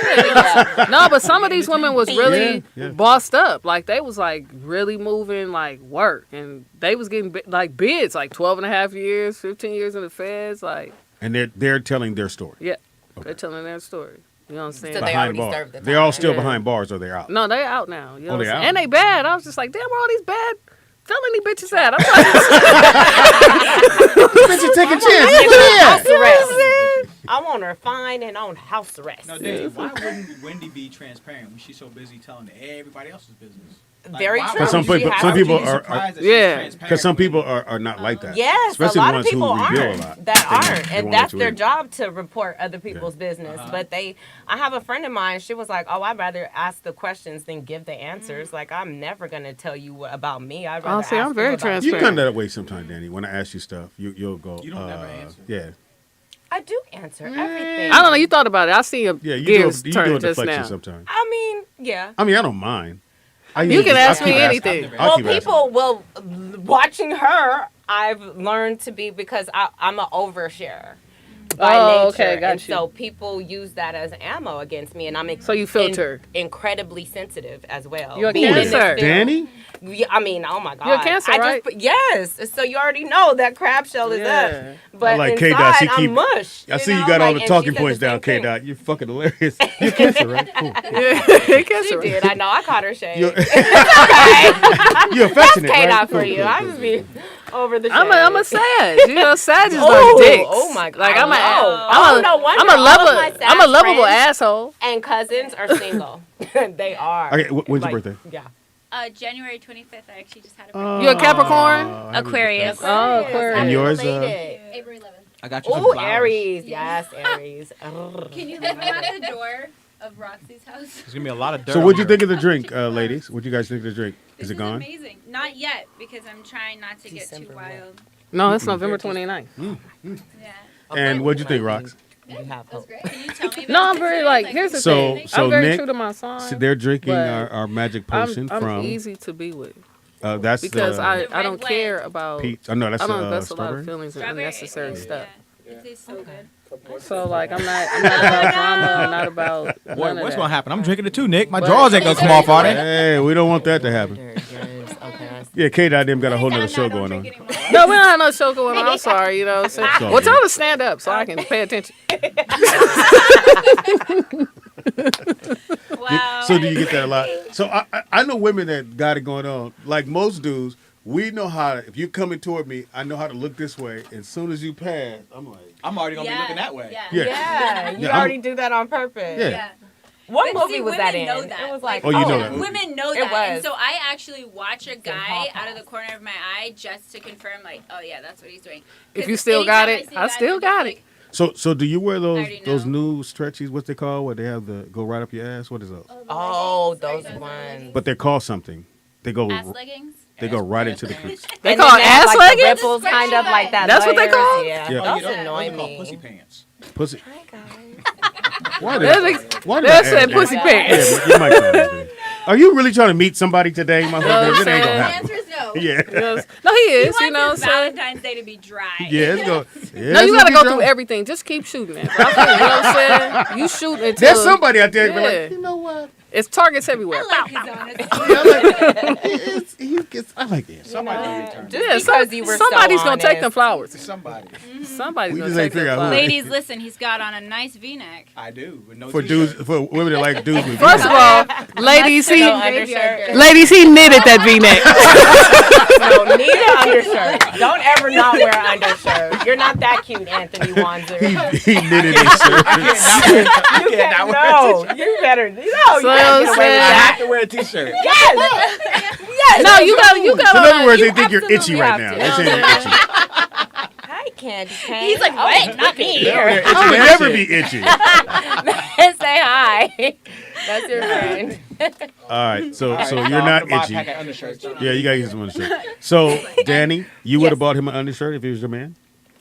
No, but some of these women was really Yeah, yeah. bossed up. Like they was like really moving like work, and they was getting like bids like 12 and a half years, 15 years in the feds. Like And they're telling their story. yeah, Okay. they're telling their story. You know what I'm saying? So they Behind already bars. served the They're all time. still Yeah. behind bars or they're out. No, they out now. You know Oh, what I'm they saying? out? And they bad. I was just like, damn, where all these bad felony bitches at? I'm like, Bitch, you take a chance. House arrest. I want her fine and on house arrest. No, Dave, why wouldn't Wendy be transparent when she's so busy telling everybody else's business? Very why true. would Some you- people- why some would you people be are- surprised that she's yeah. transparent Because some when- people are not like that. Yes, Especially a lot the of ones people who reveal aren't a lot. that They aren't, won't let and that's you their in. job to report other people's business. But I have a friend of mine. She was like, "Oh, I'd rather ask the questions than give the answers. Like, I'm never gonna tell you about me. I'd rather." see, ask I'm you very about transparent. You come that way sometimes, Danny. When I ask you stuff, you'll go. You don't never answer. Yeah, I do answer everything. I don't know. You thought about it. I see your yeah. You gears do a turn just deflection now. sometimes. I mean, yeah. I mean, I don't mind. I You usually can just- ask I'll me keep asking. anything. I'll Well, keep asking. people, watching her, I've learned to be because I'm an oversharer by Oh, nature, okay, got and you. so people use that as ammo against me, and I'm So you filter. incredibly sensitive as well. You're a Being in this Cancer. field- Danny? Yeah, I mean, oh my god, You're a Cancer, right? Yes, so you already know that crab shell is Yeah. up, but I like inside K-Dot, she I'm keep- mush. I see you know? got all Like, the and talking she said points the down, same thing. K-Dot. You're fucking hilarious. You're cancer, right? Cool. Yeah. She did. I know. I caught her shade. You're, Okay. you're affectionate, K-Dot right? for Cool, you. cool, I cool, just be over the shade. I'm a Sag. You know, Sag is Oh, like dicks. oh my God. Like I know. I'm no wonder a all of my lover. Sag I'm a lovable friends asshole. And cousins are single. They are. Okay, when's your Like, birthday? Yeah. January 25th. I actually just had a Oh, birthday. You a Capricorn? happy Aquarius. birthday. Oh, Aquarius. And yours, Related. April 11th. I got you some Ooh, flowers. Aries. Yes, Aries. Ugh. Can you leave them at the door of Roxy's house? There's gonna be a lot of dirt. So on what'd you her. think of the drink, ladies? What'd you guys think of the drink? This Is it gone? amazing. Not yet, because I'm trying not to get December too what? wild. No, it's November 29th. Yeah. And what'd you think, Rox? You have That's hope. great. Can you tell me about No, I'm the very series? like. Here's the So- thing. so I'm very Nick- true to my sign. So they're drinking but our magic potion I'm from. easy to be with That's because I The don't red care blend. about. peach. Oh no, that's I don't invest a lot strawberry. of feelings in Strawberry, unnecessary stuff. Yeah. It tastes so good. So like I'm not about drama. I'm not about. Boy, none of what's that. gonna happen? I'm drinking it too, Nick. My But- drawers ain't gonna come off, are they? Hey, we don't want that to happen. Yes, okay. I see. Yeah, K Dot them got a whole nother show going on. No, we don't have no show going on. I'm sorry, you know what I'm saying? It's all Well, good. tell her to stand up so I can pay attention. Wow. So do you get that a lot? So I know women that got it going on. Like most dudes, we know how to, if you're coming toward me, I know how to look this way. As soon as you pass, I'm like, I'm already gonna Yeah, be looking that way. Yeah. Yeah. Yeah, you Yeah, I'm- already do that on purpose. Yeah. Yeah. What But movie see, was that in? women know that. It was like, Oh, you know that movie. Women know It that. was. And so I actually watch a guy Hall out of the corner of my eye just to confirm, like, oh, yeah, that's what he's doing. If 'Cause you still got anytime it, see I guys, still I'm just got like, it. so do you wear those already know. new stretchies? What's they called? Where they have the go right up your ass? What is those? Oh, those ones. But they're called something. They go Ass leggings? right into the cooch. They And call then it they have, ass like, the leggings? ripples, kind of like that. That's what they layers. call? Yeah, Yeah. those Those annoy are called me. pussy pants. Pussy. Hi guys. Why There's did a- why did That's I that ask pussy that? pants. Yeah, your mic's on this thing. Are you really trying to meet somebody today, my No, friend? It ain't saying- gonna The happen. answer is no. Yeah. Yes. No, he He is, wants you know what I'm his saying? Valentine's Day to be dry. Yeah, it's go. Yeah, No, you it's gotta gonna go be through dry. everything. Just keep shooting it. Bro. You know what I'm saying? You shoot until There's somebody out there that be Yeah. like, you know what? it's targets everywhere. I like his honesty. He gets. I like this. Somebody gonna get turned. Just Yeah, because you were somebody's so gonna take them honest. flowers. Somebody. Somebody's We gonna just ain't take them figure out who. flowers. Ladies, listen, he's got on a nice V-neck. I do. With no For t-shirt. dudes, for women that like dudes with First of all, ladies, he No undershirt. ladies he knitted that V-neck. No, need an undershirt. Don't ever not wear an undershirt. You're not that cute, Anthony Wanzer. he knitted his shirt. You cannot wear a No, t-shirt. you better. No, you So gotta get away with I that. have to wear a t-shirt. Yes. Yes. No, you got. So in other words, you they think you're itchy absolutely right have now. to. They say you're itchy. Hi, Candy Cane. He's like, what? Not me. Yeah, it's I would that never shit. be itchy. Say hi. That's your friend. All right, so All right, you're I'm not gonna buy a itchy. pack of undershirts. Yeah, you gotta get some undershirt. So, Danny, you would have bought him an undershirt if he was your man?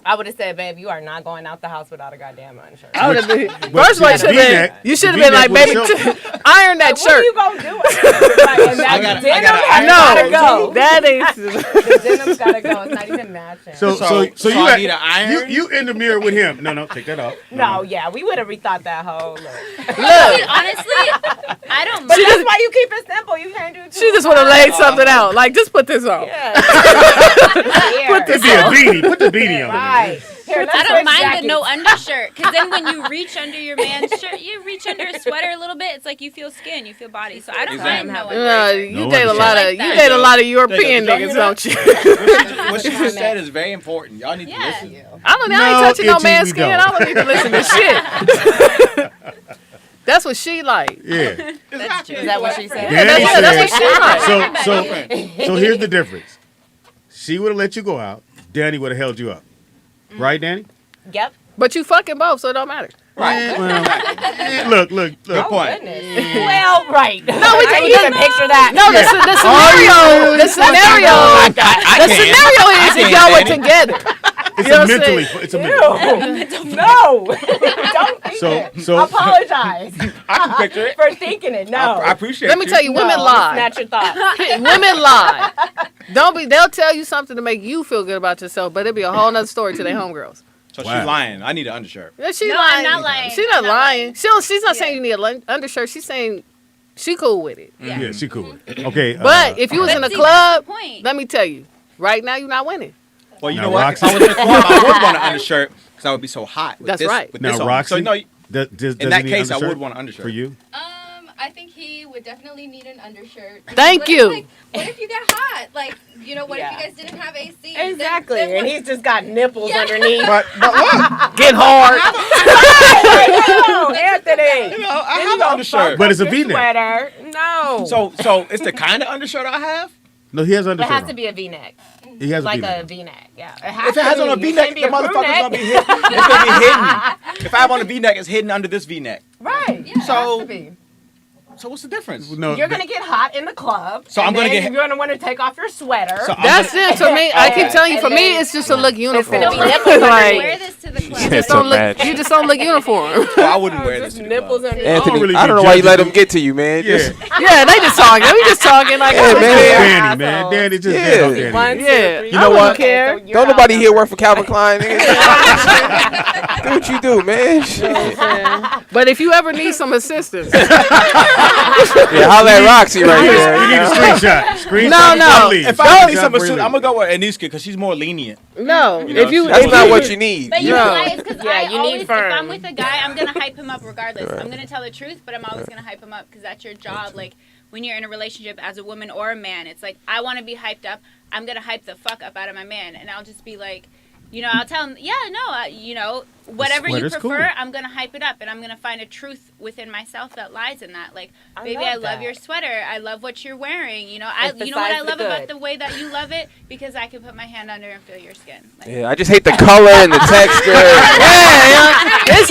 I would have said, babe, you are not going out the house without a goddamn undershirt. I would have been. But First of all, you see, should the have V-neck- been. You should have the been like, V-neck baby, would show. iron that What are shirt. you gonna do? Like, and that I gotta- denim I has No, gotta go. that is. The denim's gotta go. It's not even matching. So So you I got- need an iron? You in the mirror with him? No, take that off. no, yeah, we would have rethought that whole look. Look, Honestly, I don't But mind. that's why you keep it simple. You can't do too she just would have laid something out. Like, just put this on. Yeah. It'd be a beanie. Put the beanie on. Right. Here, let's I don't switch mind jackets. the no undershirt, because then when you reach under your man's shirt, you reach under a sweater a little bit. It's like you feel skin, you feel body. So I don't Exactly. mind no No, undershirt. you No date a undershirt. lot I of like you that. date a lot of European There you niggas, go. don't you? What she just said is very important. Y'all need to Yeah. listen. I ain't No, touching no itchy, man's we skin. don't. I don't need to listen to shit. That's what she like. Yeah. That's true. Is that what she said? Danny that's what said. she like. So here's the difference. She would have let you go out. Danny would have held you up. Right, Danny? Yep. But you fucking both, so it don't matter. Right. Look. Good point. Goodness. Well, right. No, we I can- didn't even picture that. No, the scenario I is if can't, y'all were Danny. together. It's You know a what I'm mentally. saying? It's a mental. Ew. No. Don't think it. So Apologize I can picture it. for thinking it. No. I appreciate Let me tell you, No, women it's lie. not your thought. Women lie. They'll tell you something to make you feel good about yourself, but it'll be a whole nother story to their homegirls. So Wow. she's lying. I need an undershirt. Yeah, she's No, lying. I'm not lying. She's not I'm not lying. She's not saying you need an undershirt. She's saying she cool with it. yeah, she cool. Okay. But if you was But in a see, club, that's the point. let me tell you, right now you're not winning. Well, you Now, know what? Roxy- If I was in a club, I would want an undershirt because I would be so hot. With That's this, right. With this now, on. Roxy, So no, does in that he need case, I undershirt would want an undershirt. for you. I think he would definitely need an undershirt. Thank What you. If, like, what if you get hot? Like, what if you Yeah. guys didn't have AC? Exactly. Then And what- he's just got nipples Yeah. underneath. But look, Get hard. No, Anthony. you know, I have an undershirt. But it's a Your V-neck. sweater. No. So it's the kind of undershirt I have. No, he has it undershirt. has to on. be a V-neck. He has Like a a V-neck. V-neck. Yeah. If it has on a to be. It V-neck, can't be the a crew motherfucker's neck. gonna be hidden. It's gonna be hidden. If I have on a V-neck, it's hidden under this V-neck. Right. Yeah, So- it has to be. So what's the difference? No, You're gonna get hot in the club. So I'm and gonna then get- You're gonna want to take off your sweater. So I'm That's gonna- it for me. I keep telling you, And for me, then it's just to look uniform. gonna be Don't nipples wear Like, this to the club. Yeah. just don't To look. match. You just don't look uniform. Well, I wouldn't wear this. Just To the nipples club. and Anthony, really I be don't know why you let judging them get to you, man. Yeah. Just, Yeah, they just talking. We just talking like, Yeah, oh, man. yeah. Danny, man. Danny just Yeah. get on Danny. One, two, Yeah. three, You know four. what? care. So you're don't nobody out here now. work for Calvin Klein. Nigga. Do what you do, man. Shit. But if you ever need some assistance, Yeah, holla at Roxy right there. You need a screenshot. Screenshot. No, no. Please. If I need Screenshot some Brinley. assistance, I'm gonna go with Aniska because she's more lenient. no. You know, If you, that's if That's not you- what you need. But you No. know why? It's because Yeah, I you need always, if firm. I'm with a guy, I'm gonna hype him up regardless. I'm gonna tell the truth, but I'm always gonna hype him up because that's your job. Like when you're in a relationship as a woman or a man, it's like I want to be hyped up. I'm gonna hype the fuck up out of my man, and I'll just be like, you know, I'll tell him, yeah, no, you know, whatever you sweater's prefer, cool. I'm gonna hype it up, and I'm gonna find a truth within myself that lies in that. Like, I baby, love I love that. your sweater. I love what you're wearing. You know, you know what I Emphasize the love about good. the way that you love it because I can put my hand under and feel your skin. Like, Yeah, I just hate the color and the texture. yeah, it's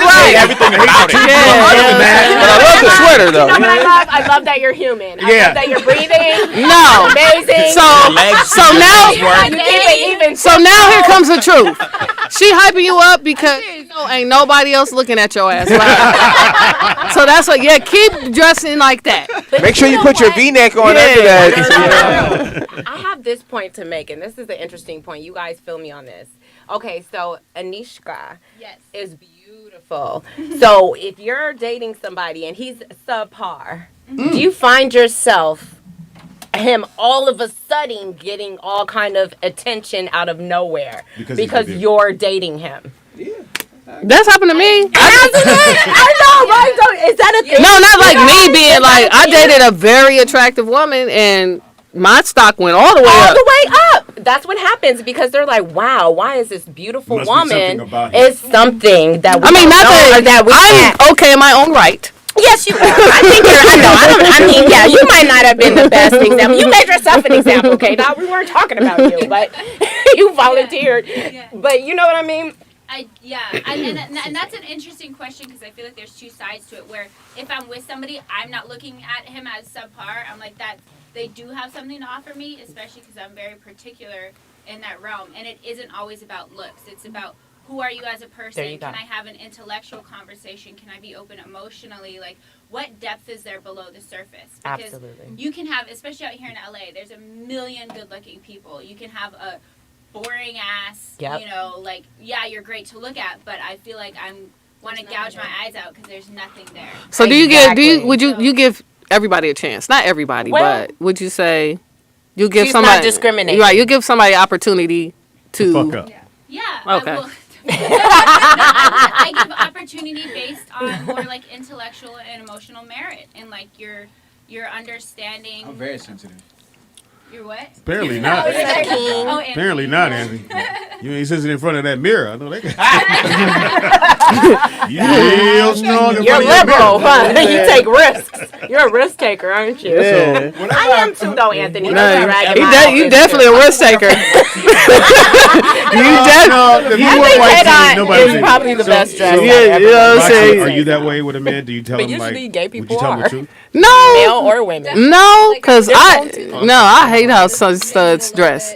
right. Everything about it. Yeah, Other than that, but I love the sweater though. You know what I love? I love that you're human. I Yeah. love that you're breathing. No. Amazing. So now, even so now here comes the truth. She hyping you up because you know, ain't nobody else looking at your ass. Like, so that's what. Yeah, keep dressing like that. Make sure you put your V-neck on Yeah. after that. I have this point to make, and this is an interesting point. You guys feel me on this. Okay, so Anishka yes. is beautiful. So if you're dating somebody and he's subpar, do you find yourself him all of a sudden getting all kind of attention out of nowhere Because because he's a you're dating him? That's happened to me. I know, right? So is that a thing? No, not like me being like I dated a very attractive woman and my stock went all the way All up. the way up. That's what happens because they're like, wow, why is this beautiful Must be something woman about him. is something that we I mean, don't not know or that we can't. I'm okay in my own right. Yes, you are. I think you're. I mean, yeah, you might not have been the best example. You made yourself an example, okay? Now we weren't talking about you, but you volunteered. Yeah. But you know what I mean? And that's an interesting question because I feel like there's two sides to it. Where if I'm with somebody, I'm not looking at him as subpar. I'm like that. They do have something to offer me, especially because I'm very particular in that realm. And it isn't always about looks. It's about who are you as a person? There you go. Can I have an intellectual conversation? Can I be open emotionally? Like, what depth is there below the surface? Because Absolutely. you can have, especially out here in LA, there's a million good-looking people. You can have a boring ass, Yep. you know, like, yeah, you're great to look at, but I feel like I'm want to gouge my eyes out because there's nothing there. So do you Exactly. would you give everybody a chance? Not everybody, Well, but would you say you give she's not somebody discriminating. Right, you give somebody opportunity to Fuck up. Yeah. Okay. I will. I give opportunity based on more like intellectual and emotional merit and like your understanding. I'm very sensitive. Your what? Apparently not. Oh, and Apparently not, Anthony. You ain't sitting in front of that mirror. I know that. You real strong in You're front of your liberal, mirror. huh? You take risks. You're a risk taker, aren't you? Yeah. I am too, though, Anthony. No, Don't you, drag my you outfit. definitely a risk taker. No, if you I wear think white Ted tees, nobody is sees probably it. the best dressed. So, Yeah, you know what I'm Roxy, saying? are you that way with a man? Do you tell But him like? usually gay Would you people tell him the are. truth? No, Male or women. no, because I hate how studs dress.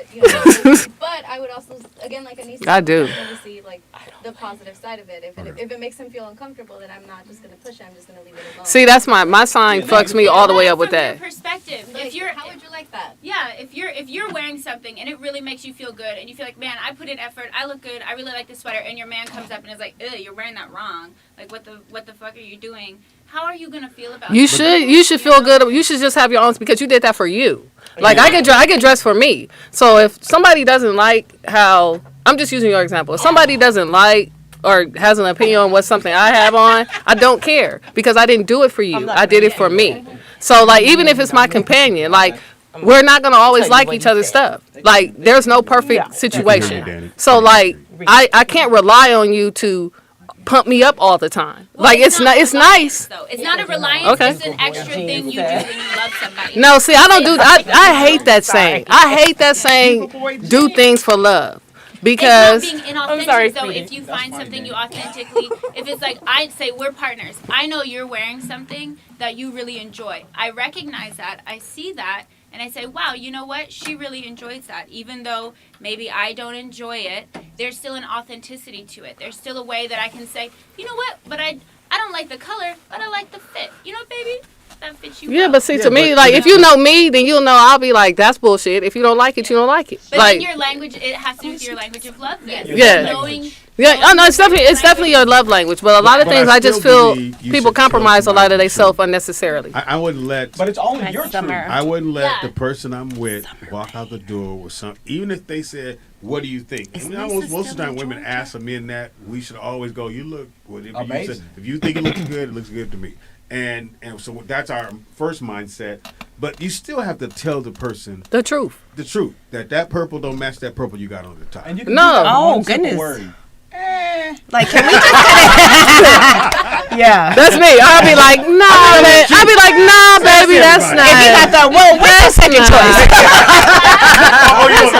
But I would also, again, like Anissa, I do. want to see like the positive side of it. If it makes him feel uncomfortable, then I'm not just gonna push it. I'm just gonna leave it alone. See, that's my sign fucks me all the way up with From that. your perspective, Like, if you're how would you like that? yeah, if you're wearing something and it really makes you feel good and you feel like, man, I put in effort, I look good, I really like this sweater, and your man comes up and is like, ugh, you're wearing that wrong. Like, what the fuck are you doing? How are you gonna feel about You it? should feel good. You should just have your own because you did that for you. Like I get dressed for me. So if somebody doesn't like how I'm just using your example. If somebody doesn't like or has an opinion on what something I have on, I don't care because I didn't do it for you. I did it for me. So like even if it's my companion, like we're not gonna always like each other's stuff. Like there's no perfect situation. So like I can't rely on you to pump me up all the time. Well, Like it's not. It's nice. Though. It's not a reliance. Okay. It's an extra thing you do when you love somebody. No, see, I don't do. I hate that saying. I hate that saying. Do things for love, because it's not being inauthentic sorry, though. Speedy. If you That's find funny, something man. you authentically, if it's like I'd say we're partners. I know you're wearing something that you really enjoy. I recognize that. I see that. And I say, wow, you know what? She really enjoys that. Even though maybe I don't enjoy it, there's still an authenticity to it. There's still a way that I can say, you know what? But I don't like the color, but I like the fit. You know, baby? That fits you yeah, well. but see, Yeah, to me, but- like, if you know me, then you'll know I'll be like, that's bullshit. If you don't like it, you don't like it. But Like, in your language, it has to do with your language of love. Yes. Yeah. Knowing. yeah, oh no, it's definitely your love language. But a lot of But things, I I just still feel believe you people should tell compromise a lot of somebody the themselves truth. unnecessarily. I wouldn't let. But it's only Nice your summer. truth. I wouldn't let Yeah. the person I'm with walk out the door with some. Even if they said, "What do you think?" I mean, most of the time, women ask a men that. We should always go. You look. Whatever you Amazing. say. If you think it looks good, it looks good to me. And so that's our first mindset. But you still have to tell the person The truth. the truth that purple don't match that purple you got on the top. And you can No. do that with Oh, one simple goodness. word. Like, can we just? Yeah. That's me. I'll be like, nah, man. I'll be like, nah, baby, that's everybody. not. If you got the what's the second choice?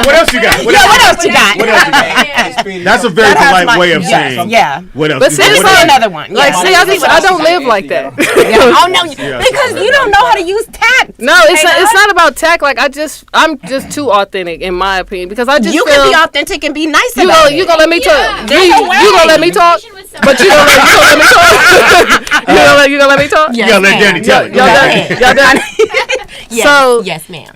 What else you got? Yeah, what else you got? What else you got? Hey, Speedy, That's a yo, very That has polite my- way of yeah, saying. yeah. What else? But you see, got? it's What like- else? Another one. Like, Yeah. see, I don't live like that. Oh no, Yeah. because you don't know how to use tact. No, it's not about tact. Like I'm just too authentic in my opinion because I just You feel can be authentic and be nice you about gonna it. you gonna let me talk. There's no way. You gonna let me talk. But you gonna let me talk. you gonna let me talk. You gotta let Danny tell it. Y'all done? Y'all done? Yes. So- yes, ma'am.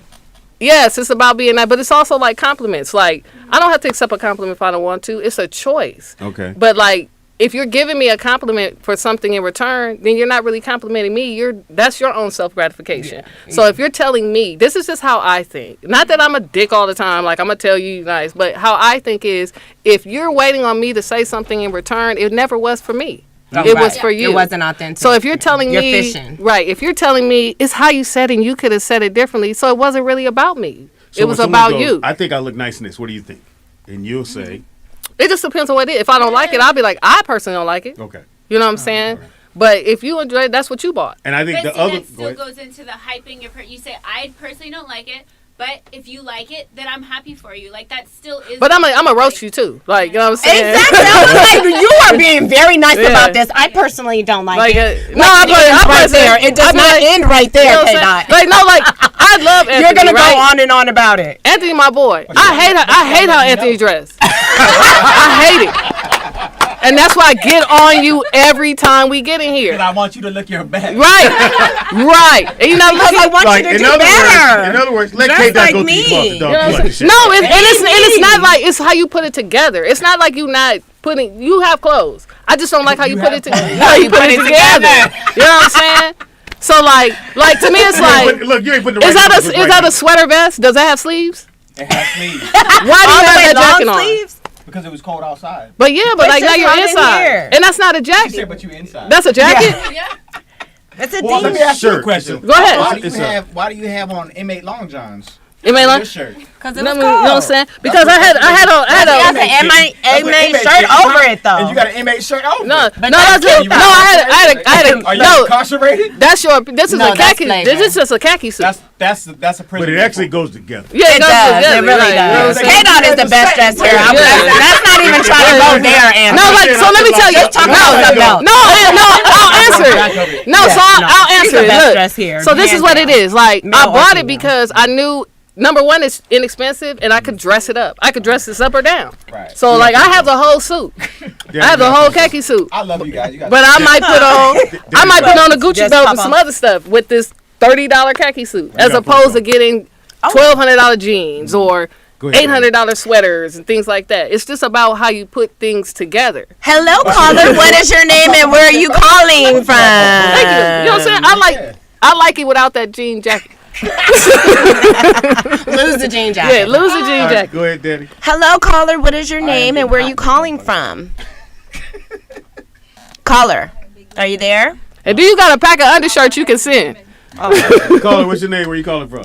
Yes, it's about being that, but it's also like compliments. Like I don't have to accept a compliment if I don't want to. It's a choice. Okay. But like if you're giving me a compliment for something in return, then you're not really complimenting me. That's your own self gratification. So if you're telling me, this is just how I think. Not that I'm a dick all the time, like I'm gonna tell you nice, but how I think is if you're waiting on me to say something in return, it never was for me. It was for you. It wasn't authentic. So if you're telling You're me, fishing. right? If you're telling me it's how you said it, and you could have said it differently, so it wasn't really about me. So It when was someone about goes, you. I think I look nice in this. What do you think? And you'll say, It just depends on what it is. If I don't like it, I'll be like, I personally don't like it. okay. You know what I'm saying? But if you enjoy it, that's what you bought. And I think But the see, other. that Go still ahead. goes into the hyping your. You say I personally don't like it, but if you like it, then I'm happy for you. Like that still is. But I'm a roast you too. Like, you know what I'm saying? Exactly. I was like, you are being very nice Yeah. about this. I personally don't like, Like, it. no, I It ends put right there. It does not end right You know there, what I'm K. saying? Dot. Like, no, like I love Anthony. You're gonna right? go on and on about it. Anthony, my boy. I hate how Anthony dressed. I hate it. And that's why I get on you every time we get in here. Because I want you to look your best. Right. Right. And you know, Because I want Like, you to in do other better. words, in other words, let Just K Dot like go to the me. closet, You dog. You know what I'm Plug the saying? shit. No, it's not like it's how you put it together. It's not like you not putting. You have clothes. I just don't like how you put it together. How you put it together. You know what I'm saying? So like to me, it's like Look, you ain't putting the is right that numbers a right now. sweater vest? Does that have sleeves? It has sleeves Why do you All the have way that jacket long on? sleeves. because it was cold outside. But yeah, but It's like now just you're hot in inside, here. and that's not a You jacket. said, but you inside. That's a jacket. It's a well, let deep. me ask you a Shirt. question. Go ahead. Why do you have on inmate long johns? You mean like? This shirt. Because You it know was what I'm cold. saying? Because I had That's a an inmate That's what inmate shirt shit. over it though. And you got an inmate shirt over. no, it. no, that's it. you No, I had a Are you no. incarcerated? That's your. This is No, a that's khaki. flavor. This is just a khaki suit. That's a prison. But it actually goes together. Yeah, It goes does. together, It really right, you know what I'm does. saying? K-Dot is the best dresser. Yeah. That's not even trying to go there, Anthony. No, like so. Let me tell you. Just talk about something else. I'll answer it. No, so I'll She's answer the it. best Look, dress here. so this is Hands what it down. is. Like Male I or bought it female. because I knew. Number one, it's inexpensive, and I could dress it up. I could dress this up or down. Right. So, like, I have the whole suit. I have the whole khaki suit. I love you guys. You guys. But I might put on a Gucci Just belt pop and some off. other stuff with this $30 khaki suit, as got opposed to photo. getting $1,200 jeans or Go ahead, $800 sweaters and things like that. It's just about how you put things together. Hello, caller. What is your name and where are you calling from? Thank you. You know what I'm saying? I like it without that jean jacket. Lose the jean jacket. Yeah, lose the jean All right, jacket. go ahead, Daddy. Hello, caller. What is your name and where are you calling from? Caller, are you there? And do you got a pack of undershirts you can send? Caller, what's your name? Where you calling from?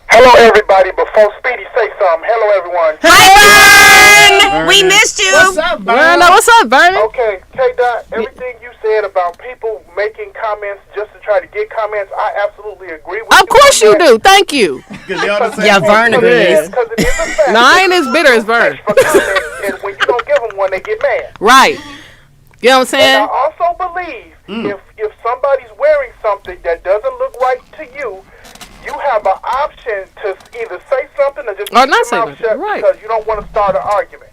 Hello, everybody. Before Speedy say something, hello, everyone. Hi, Vern. We missed you. What's up, Vernon? Okay, K-Dot, everything you said about people making comments just to try to get comments, I absolutely agree with you. Of course you do. Thank you. Yeah, Vern agrees. Because it is a fact. No, I ain't as bitter as Vern. For comments, and when you don't give them one, they get mad. Right. You know what I'm saying? And I also believe if somebody's wearing something that doesn't look right to you, you have an option to either say something or just Or keep not your say mouth nothing, shut right. because you don't want to start an argument.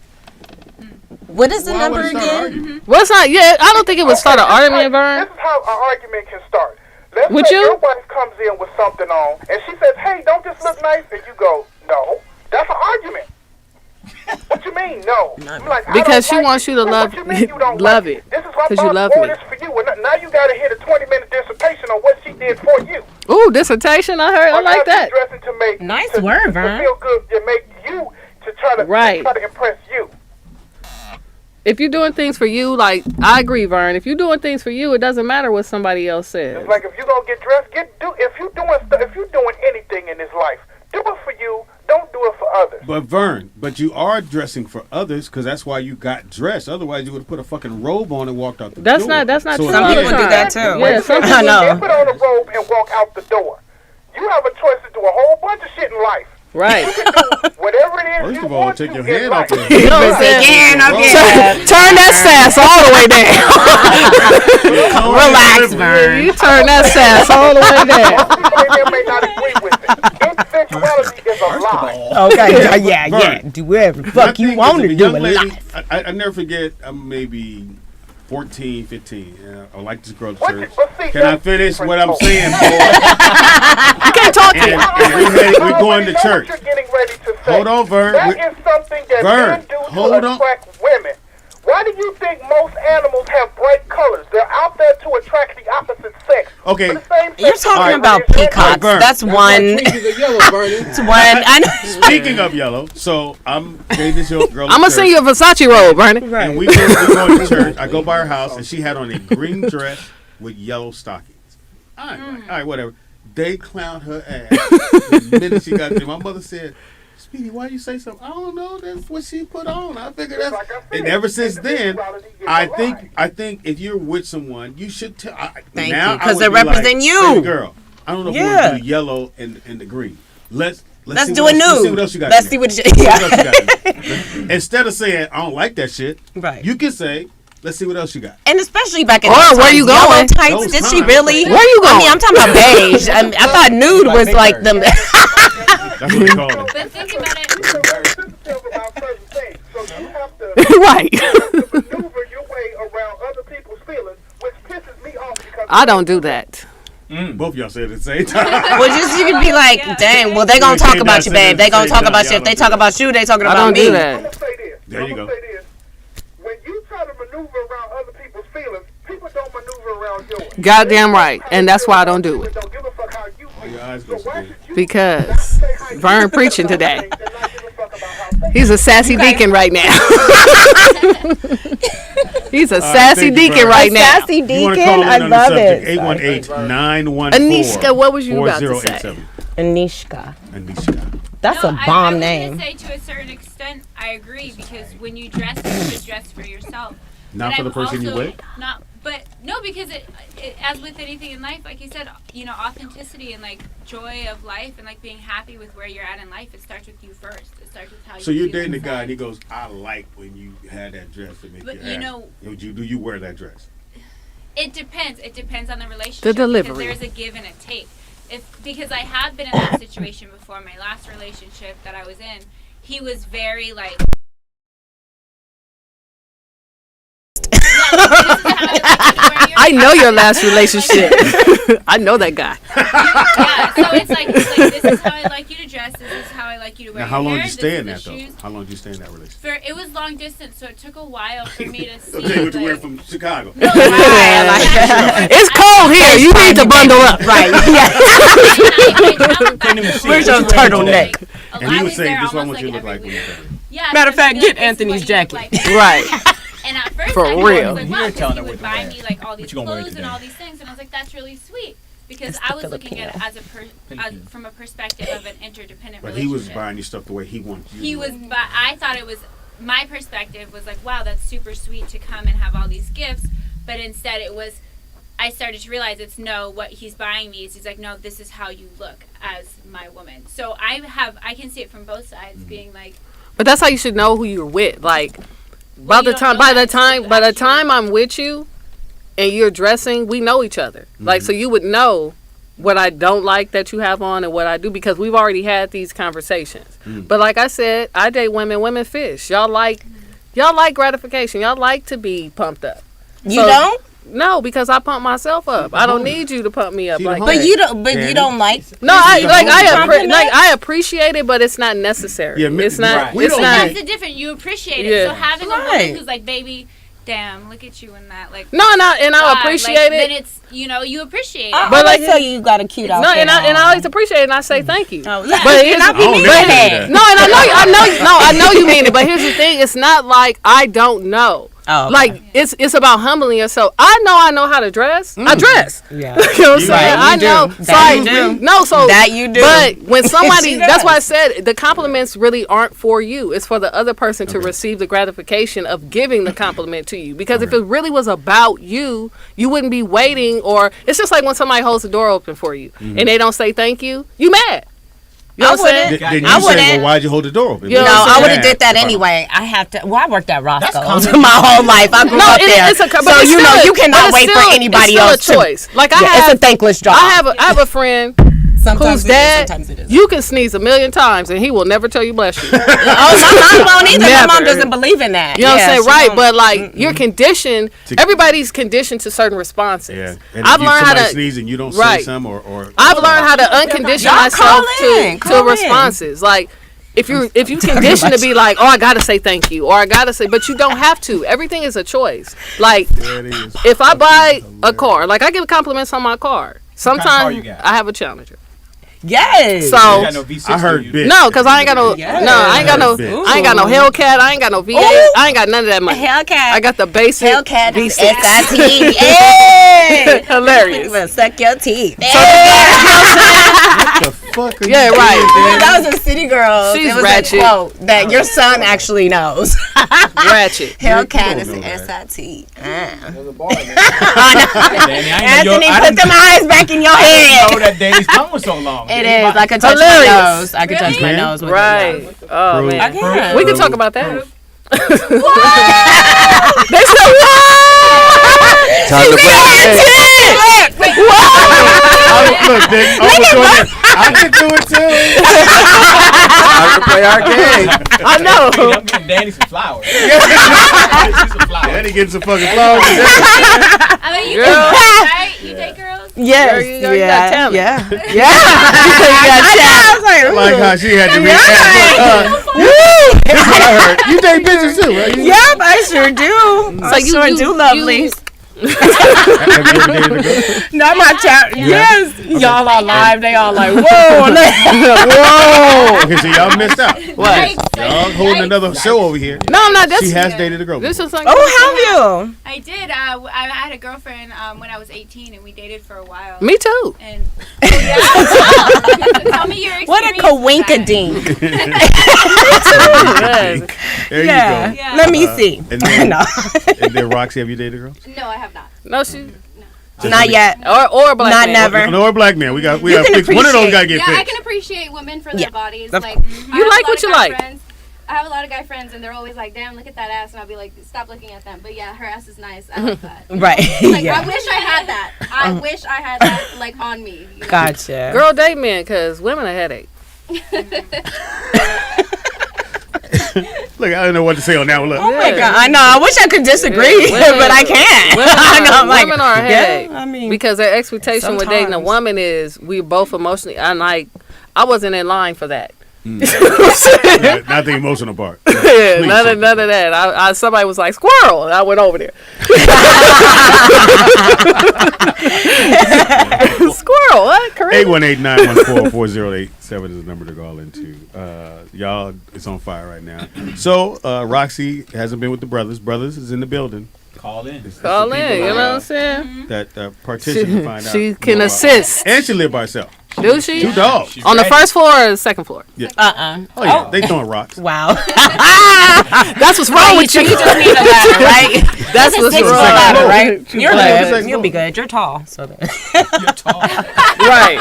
What is the Why number would it start again? arguing? Well, it's not. Yeah, I don't think it would start an argument, Vern. This is how an argument can start. Let's With say you? your wife comes in with something on, and she says, "Hey, don't this look nice?" And you go, "No." That's an argument. What you mean, no? I'm like, Because I she don't like wants it. you to What love you mean you don't love like it. This is why 'Cause you I love bought me. this for you, and now you got to hit a 20-minute dissertation on what she did for you. Ooh, dissertation. I heard. I On like how that. she's dressing to make Nice to, word, to Vern. feel good, to make you to try to Right. impress you. If you're doing things for you, like I agree, Vern. If you're doing things for you, it doesn't matter what somebody else says. It's like if you gonna get dressed, if you doing anything in this life, do it for you. Don't do it for others. But Vern, you are dressing for others because that's why you got dressed. Otherwise, you would have put a fucking robe on and walked out the door. That's not true. Some all the people do time. that too. Yeah, some I people know. Put on a robe and walk out the door. You have a choice to do a whole bunch of shit in life. Right. You can do whatever it is First you of all, want take to your in head life. off there. You know what I'm saying? Turn that sass all the way down. Relax, Vern. You turn that sass all the way down. Most people in there may not agree with it. Individuality is a lie. Okay, Vern, do whatever the My fuck you thing want is, to if a do young in lady- life. I never forget, I'm maybe 14, 15. I like this girl to What church. you- but see, Can I that's finish what I'm different. saying, boy? You can't talk to you. And we're going to Know church. what you're getting ready to say. Hold on, Vern. That We- is something that Vern, men do hold to on. attract women. Why do you think most animals have bright colors? They're out there to attract the opposite sex. Okay. For the same You're sex. talking Alright, about Vern. peacocks. Vern. That's one. Trees are yellow, Vernon. It's one. I know. Speaking of yellow, so I'm dating this girl. I'm gonna send you a Versace robe, Bernie. And we go to church. I go by her house, and she had on a green dress with yellow stockings. All right, whatever. They clowned her ass the minute she got there. My mother said, "Speedy, why you say something?" I don't know. That's what she put on. I figured that's. Like I said, And ever since then, individuality is I a lie. think if you're with someone, you should tell. Thank now you, 'cause I would they be represent like, you. "Baby girl, I don't know if you Yeah. want to do yellow and the green. Let's Let's see do what a else- Let's see nude. what else you got. Let's in see there. what you. Let's see what else Yeah. you got in there. Instead of saying I don't like that shit, Right. you can say, "Let's see what else you got." And especially back in Or those where times, you yellow going? tights. Those Did she times. really? Where you I mean, going? I'm talking about beige. I thought nude was like them. That's what they call it. But think about it. You're very sensitive about certain things, so you have to Right. maneuver your way around other people's feelings, which pisses me off because I don't do that. Both of y'all said it at the same time. Well, just you could be like, dang. Well, they gonna talk about you, babe. They gonna talk about you. If they talk about you, they talking I about don't me. do I'm that. gonna say this. There you go. Say this. When you try to maneuver around other people's feelings, people don't maneuver around yours. Goddamn right. And that's why I don't do it. Don't give a fuck how you feel. your eyes So go why spin. should you Because say how you Vern feel preaching about today. things and not give a fuck about how they He's a sassy deacon right now. He's a sassy thank you, deacon Vern. right now. Sassy You want to deacon, call in I on the love subject? it. 818-914. Anishka, what was you about to say? 4087. Anishka. Anishka. That's No, a I bomb was name. gonna say to a certain extent, I agree because when you dress, you should dress for yourself. Not But for the I'm person you also with? Not, but no, because it, as with anything in life, like you said, authenticity and like joy of life and like being happy with where you're at in life, it starts with you first. It starts with how So you you're feel dating a inside. guy and he goes, "I like when you had that dress to make But you you happy." know- Do you wear that dress? It depends. It depends on the relationship. The delivery. Because there's a give and a take. Because I have been in that situation before. My last relationship that I was in, he was very like. I know your last relationship. I know that guy. Yeah, so it's like this is how I like you to dress. This is how I like you to wear Now, how your long hair. did you stay this in is that the though? shoes. How long did you stay in that relationship? It was long distance, so it took a while for me to see. Okay, what you wear like- from Chicago? No, It's cold here. You need to bundle up. Right. Yeah. Where's your turtleneck? And he was saying, "This one what you look like when you're every married." Yeah, Matter of so fact, I'd be get like, this is Anthony's what you look jacket. like. Right. And at first, For I real. was like, wow, You're because telling he her what would to buy wear. me like all these What you gonna wear clothes and today? all these things, and I was like, that's really sweet. because It's I the was looking at it Filipino. from a perspective of an interdependent But relationship. he was buying you stuff the way he wants you. He to. was, but I thought it was, my perspective was like, wow, that's super sweet to come and have all these gifts. But instead it was, I started to realize it's no, what he's buying me is he's like, no, this is how you look as my woman. So I can see it from both sides, being like, But that's how you should know who you're with. Like, Well, you don't know by that the time I'm with you, and you're dressing, we know each other. Like, so you would know what I don't like that you have on and what I do, because we've already had these conversations. But like I said, I date women. Women fish. Y'all like gratification. Y'all like to be pumped up. You So- don't? No, because I pump myself up. I don't need you to pump me up like But that. you don't. But you don't like. No, I pumping up? appreciate it, but it's not necessary. Yeah, it's not. right. We It's don't not. that's the difference. You appreciate it. Yeah. So having a Right. woman who's like, baby, damn, look at you in that. Like, No, and I God, appreciate like, it. Then it's, you appreciate it. I But always like- tell you got a cute No, outfit. and I on. always appreciate it, and I say thank you. Oh, yeah. But And it's, I be I don't meaning never do that. that. no, and I know you mean it. But here's the thing: it's not like I don't know. Oh, okay. Like it's about humbling yourself. I know how to dress. I dress. Yeah. You know what I'm You saying? right, I you do. know. That So I- you do. No, so That you do. But when somebody, She that's why I does. said the compliments really aren't for you. It's for the other person to receive the gratification of giving the compliment to you. Because if it really was about you, you wouldn't be waiting. Or it's just like when somebody holds the door open for you and they don't say thank you, you mad. You know I what I'm saying? wouldn't. Then you I say, wouldn't. well, why'd you hold the door open? You know No, what I'm I saying? would have did that If I- anyway. I have to. Well, I worked at Roscoe's common. my whole life. I grew up there. it's a, but so it's you know still- you but cannot it's wait still- for anybody it's else still a to. choice. Like Yeah, I it's a thankless job. I have a friend sometimes whose it is, dad, sometimes it isn't. you can sneeze a million times and he will never tell you bless you. Oh, my mom won't either. My mom Never. doesn't believe in that. You know what Yeah, I'm saying? she Right, won't. but like you're conditioned. Everybody's conditioned to certain responses. Yeah. And I've if you, learned how somebody to. sneeze and you don't Right. say something or I've learned how to uncondition Y'all myself call in, to call in. responses. Like if you condition to be like, oh, I gotta say thank you, or I gotta say, but you don't have to. Everything is a choice. Like Yeah, it is. if I buy a car, like I give compliments on my car. car Sometimes you got? I have a Challenger. Yes. So You got no V6, I heard do you? bitch. no, cause I ain't got no, Yes. no, I ain't got no, Ooh. I ain't got no Hellcat, I ain't got no V8, Ooh. I ain't got none of that money. Hellcat. I got the basic Hellcat is V6. S-I-T. Hey. Hilarious. Well, suck your teeth. What the fuck are Yeah, you right. doing, That was a City Girl. She's it was ratchet. a quote that your son actually knows. Ratchet. Hellcat You is don't know that. S-I-T. There's a bar, man. I know. Danny, I didn't know Anthony, I put didn't them eyes back in your know head. that Danny's tongue was so long. It is. I could touch Hilarious. my nose. I could touch my Really? nose with Right. it. Oh Proof. I man. can. We can talk about that. What? They said what? Time to play. Look, Dick, I can do it too. Time to play our game. I know. I'm getting Danny some flowers. She's some flowers. Daddy getting some fucking flowers. I mean, you Girl. date girls, right? You date girls? Yes. Girl, you got talent. Yeah. Yeah. I was like, Like how she had to react. This is what I heard. You date bitches too, right? yep, I sure do. I you- sure you- do, lovelies. Have you ever dated a girl? Not my child. Yes. Y'all are live. They all like, whoa. Whoa! Okay, so y'all missed out. What? Y'all holding another show over here. No, I'm not. This She has dated a girl. This is like. Oh, have you? I did. I had a girlfriend when I was 18, and we dated for a while. Me too. And yeah, tell me your experience. What a coinkadink. There Yeah. you go. Yeah. Let me see. And then, No. and then Roxy, have you dated a girl? No, I have not. No, she Not yet. or a black Not man. never. No, or black man. We got You can fixed. One of those appreciate- got to get Yeah, I fixed. can appreciate women for Yeah, their bodies. of Like, course. I You have like a lot what of you guy like. friends. I have a lot of guy friends, and they're always like, "Damn, look at that ass," and I'll be like, "Stop looking at them." But yeah, her ass is nice. I like that. Right. Like, Yeah. I wish I had that. I wish I had that, like, on me. you know? Gotcha. Girl, date men, cause women are headache. Look, I don't know what to say on that one. Look. Oh my God! I know. I wish I could disagree, Women- but I can't. Women I know, are, I'm like, women are a headache. yeah, I mean, because their expectation with dating a sometimes. woman is we both emotionally. I'm like, I wasn't in line for that. Not the emotional part. Yeah, Please none say of that. I somebody was like squirrel, and I went over there. Squirrel, what? Correct. 818-914-4087 is the number to call into. Y'all, it's on fire right now. So, Roxy hasn't been with the brothers. Brothers is in the building. Call in. It's Call the in. people You know what I'm that, saying? that partition to find out. She can more about- assist. And she live by herself. Do she? 2 dogs. She's On the ready. first floor or the second floor? Oh yeah, they throwing rocks. Wow. That's what's wrong with you. You just need a ladder, right? That's a what's 6 foot wrong. ladder, right? You're Second good. floor. You'll be good. You're tall, so You're tall. Right.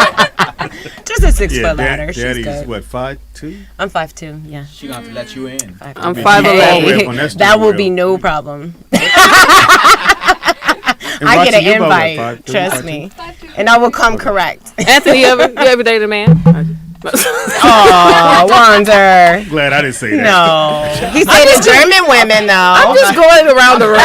just a 6 Yeah, foot ladder. She's Daddy's good. what 5'2"? I'm 5'2". Yeah. She gonna have to let you in. I'm Be 5'11". cheating away on that That will steering be wheel. no problem. And I Roxy, get you an about what, invite. 5'3", Trust 5'2"? me, and I will come correct. Anthony, you ever dated a man? Oh, Wonder. Glad I didn't say that. No, he said the German women though. I'm just going around the room.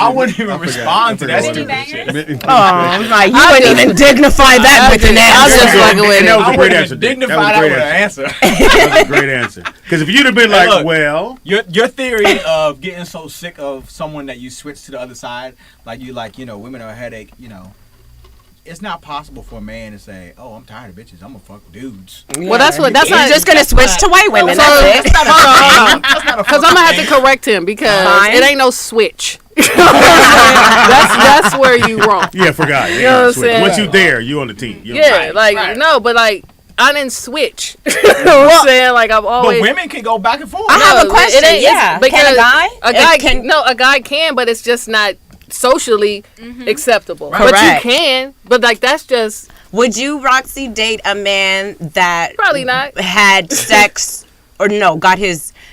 I wouldn't even respond to that stupid shit. Oh, I'm like, you wouldn't even dignify that with an I'll answer. just fucking with And that it. was I a great wouldn't answer. even Dick. dignify That that was with a an great answer. That was a great answer. Because if you'd have been Hey, like, look. well, Your theory of getting so sick of someone that you switch to the other side, women are a headache, it's not possible for a man to say, "Oh, I'm tired of bitches. I'm gonna fuck dudes." Well, that's You're not. just gonna switch to white women. So, That's it. because I'm gonna have to correct him because Fine. it ain't no switch. that's where you wrong. yeah, I forgot. You know what I'm saying? Once you there, you on the team. You Yeah, Right. no, but I didn't switch. You know what I'm saying? Like I've But always. women can go back and forth. I have a No, question. it ain't- Yeah, it's can a guy? A guy can. no, a guy can, but it's just not socially acceptable. Right. But Correct. you can. But that's just Would you, Roxy, date a man that probably not. had sex or no?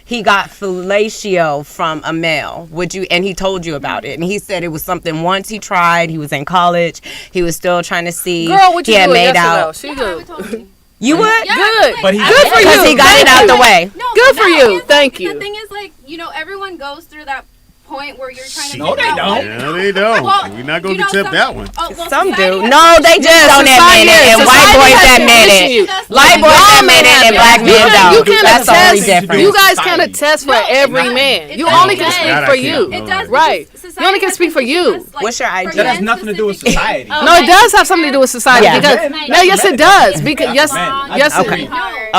He got fellatio from a male. Would you? And he told you about it, and he said it was something once he tried. He was in college. He was still trying to see. Girl, what you he had doing? made Yes or no? out. She I do. would told you. You would? Yeah, Good. like, But he- Good for you. Because he got it out the way. No, Good but for the you. thing is, Thank like, you. The thing is, like, everyone goes through that point where you're trying to No, figure they out don't. Yeah, they don't. Well, We're not gonna you know, accept some- that one. Oh, well, Some society do. has- No, they just don't admit it, and white boys has admit conditioned you. it. White boys y'all admit it, have and black you men can- you don't. can That's the only attest- difference. You guys Society. can attest for No, it every doesn't. man. It You doesn't. only can That speak I for can't. you. It does. Right. because You only can society speak for has you. conditioned us, like, What's your for idea? That has men nothing to do with specifically- society. No, it does have something to do with society Yeah. because Men. no, yes it does because yes, Men. yes, Okay. it,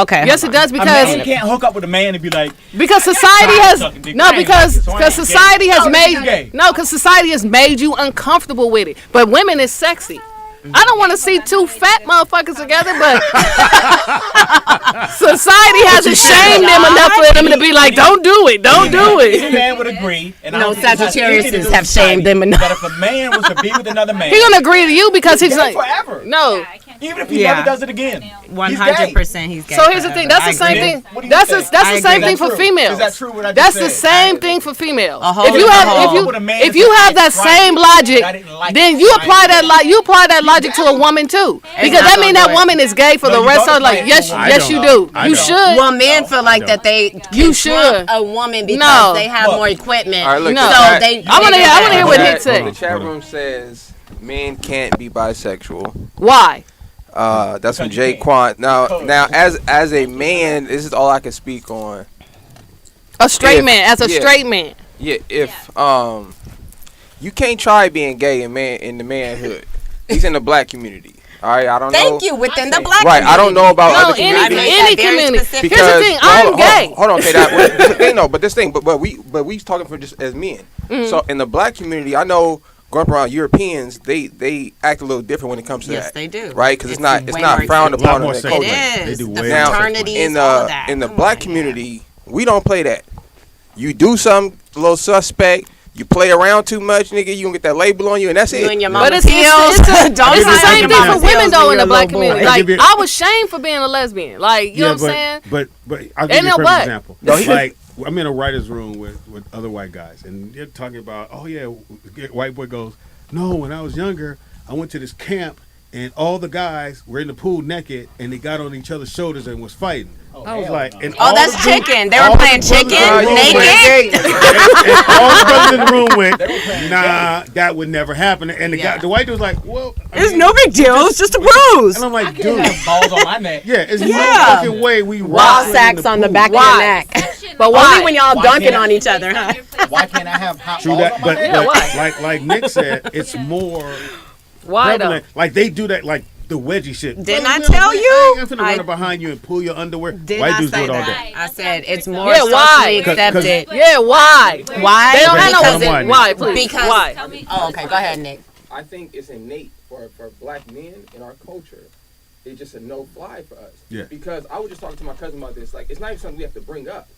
Okay. yes it does A man because can't hook up with a man and be like, society has sucking dick. no I ain't because like it, so I ain't society gay. has Oh, made you gay. no because society has made you uncomfortable with it. But women is sexy. I don't want to see two fat motherfuckers together, but society hasn't shamed them enough for them to be like, don't do it, don't do any it. man would agree. And I No, don't think this has anything to do Sagittariuses with have society, shamed them enough. That if a man was to be with another man, He gonna agree to you because he's gay like, forever. no. Even if he Yeah. never does it again. 100% he's gay. So here's the thing. That's the I same agree. thing. What do you That's think? that's I the agree. same thing Is that for true? females. Is that true what I just That's the said? same thing for females. A whole If you is a have whole. if you have that same logic, I didn't like then it. you I apply ain't that gay. you apply that logic to a woman too, because not that means gonna that do it. woman is gay for No, the you rest don't of like apply it yes to a woman. yes you I do don't. I you don't. should. Well, men feel like that they You can should. trump a woman because No. they have Look. more equipment. All right, look, No. the So chat- they. I wanna hear what the he said. The chat room says men can't be bisexual. Why? That's from Because Jay you can't. Quant. Now, Because- as a man, this is all I can speak on. A straight If- man as a yeah. straight man. Yeah, if you can't try being gay in the manhood. He's in the black community. All right, I don't know. Thank you. Within the black Right, I don't know about No, other communities. any Very community. specific. Here's the thing. I'm gay. Hold on, okay, but we talking for just as men. Mm. So in the black community, I know growing up around Europeans, they act a little different when it comes to Yes, that. they do. Right, because it's not way not more frowned A lot upon more in their sexual. It culture. They is. do The way Now, more fraternities, in all the that. in the Come black on, community, we don't play that. You do something a little suspect. You play around too much, nigga. You gonna get that label on you, and that's You it. and your But mama it's pills. the Don't same talk thing about for women pills though when in the you're a black little boy. community. I'll Like give you- I was shamed for being a lesbian. Like you know what I'm saying? But I'll give Ain't you no a perfect what. example. No, he Like I'm in a writer's room with other white guys, and they're talking about, oh yeah, white boy goes, no, when I was younger, I went to this camp, and all the guys were in the pool naked, and they got on each other's shoulders and was fighting. I was like, and Oh, all that's the dudes- chicken. They all were the playing brothers in the chicken room went, naked. and all the brothers in the room went, nah, that would never happen. And the guy, the white dude was like, well, I It's mean, no big deal. It's just a bruise. and I'm like, dude, balls on my neck. yeah, it's no Yeah. fucking way we Ball wrestling in sacks on the pool. back of Why? your neck. But Only why? when y'all Why dunking can't on I- each other, huh? Why can't I have hot True balls that, on my but, neck? Yeah, why? like Nick said, it's more Why though? prevalent. Like they do that. Like the wedgie shit. Didn't Well, I we tell don't- you? I ain't finna I- run up behind you and pull your underwear. Did White I dudes do say it all that? day. I said it's more Yeah, why? socially accepted. Yeah, why? Why? They don't have no Because One-on-one. why, please. Because Why? Oh, okay. Go ahead, Nick. I think it's innate for black men in our culture. It's just a no fly for us. Yeah. Because I was just talking to my cousin about this. Like, it's not even something we have to bring up.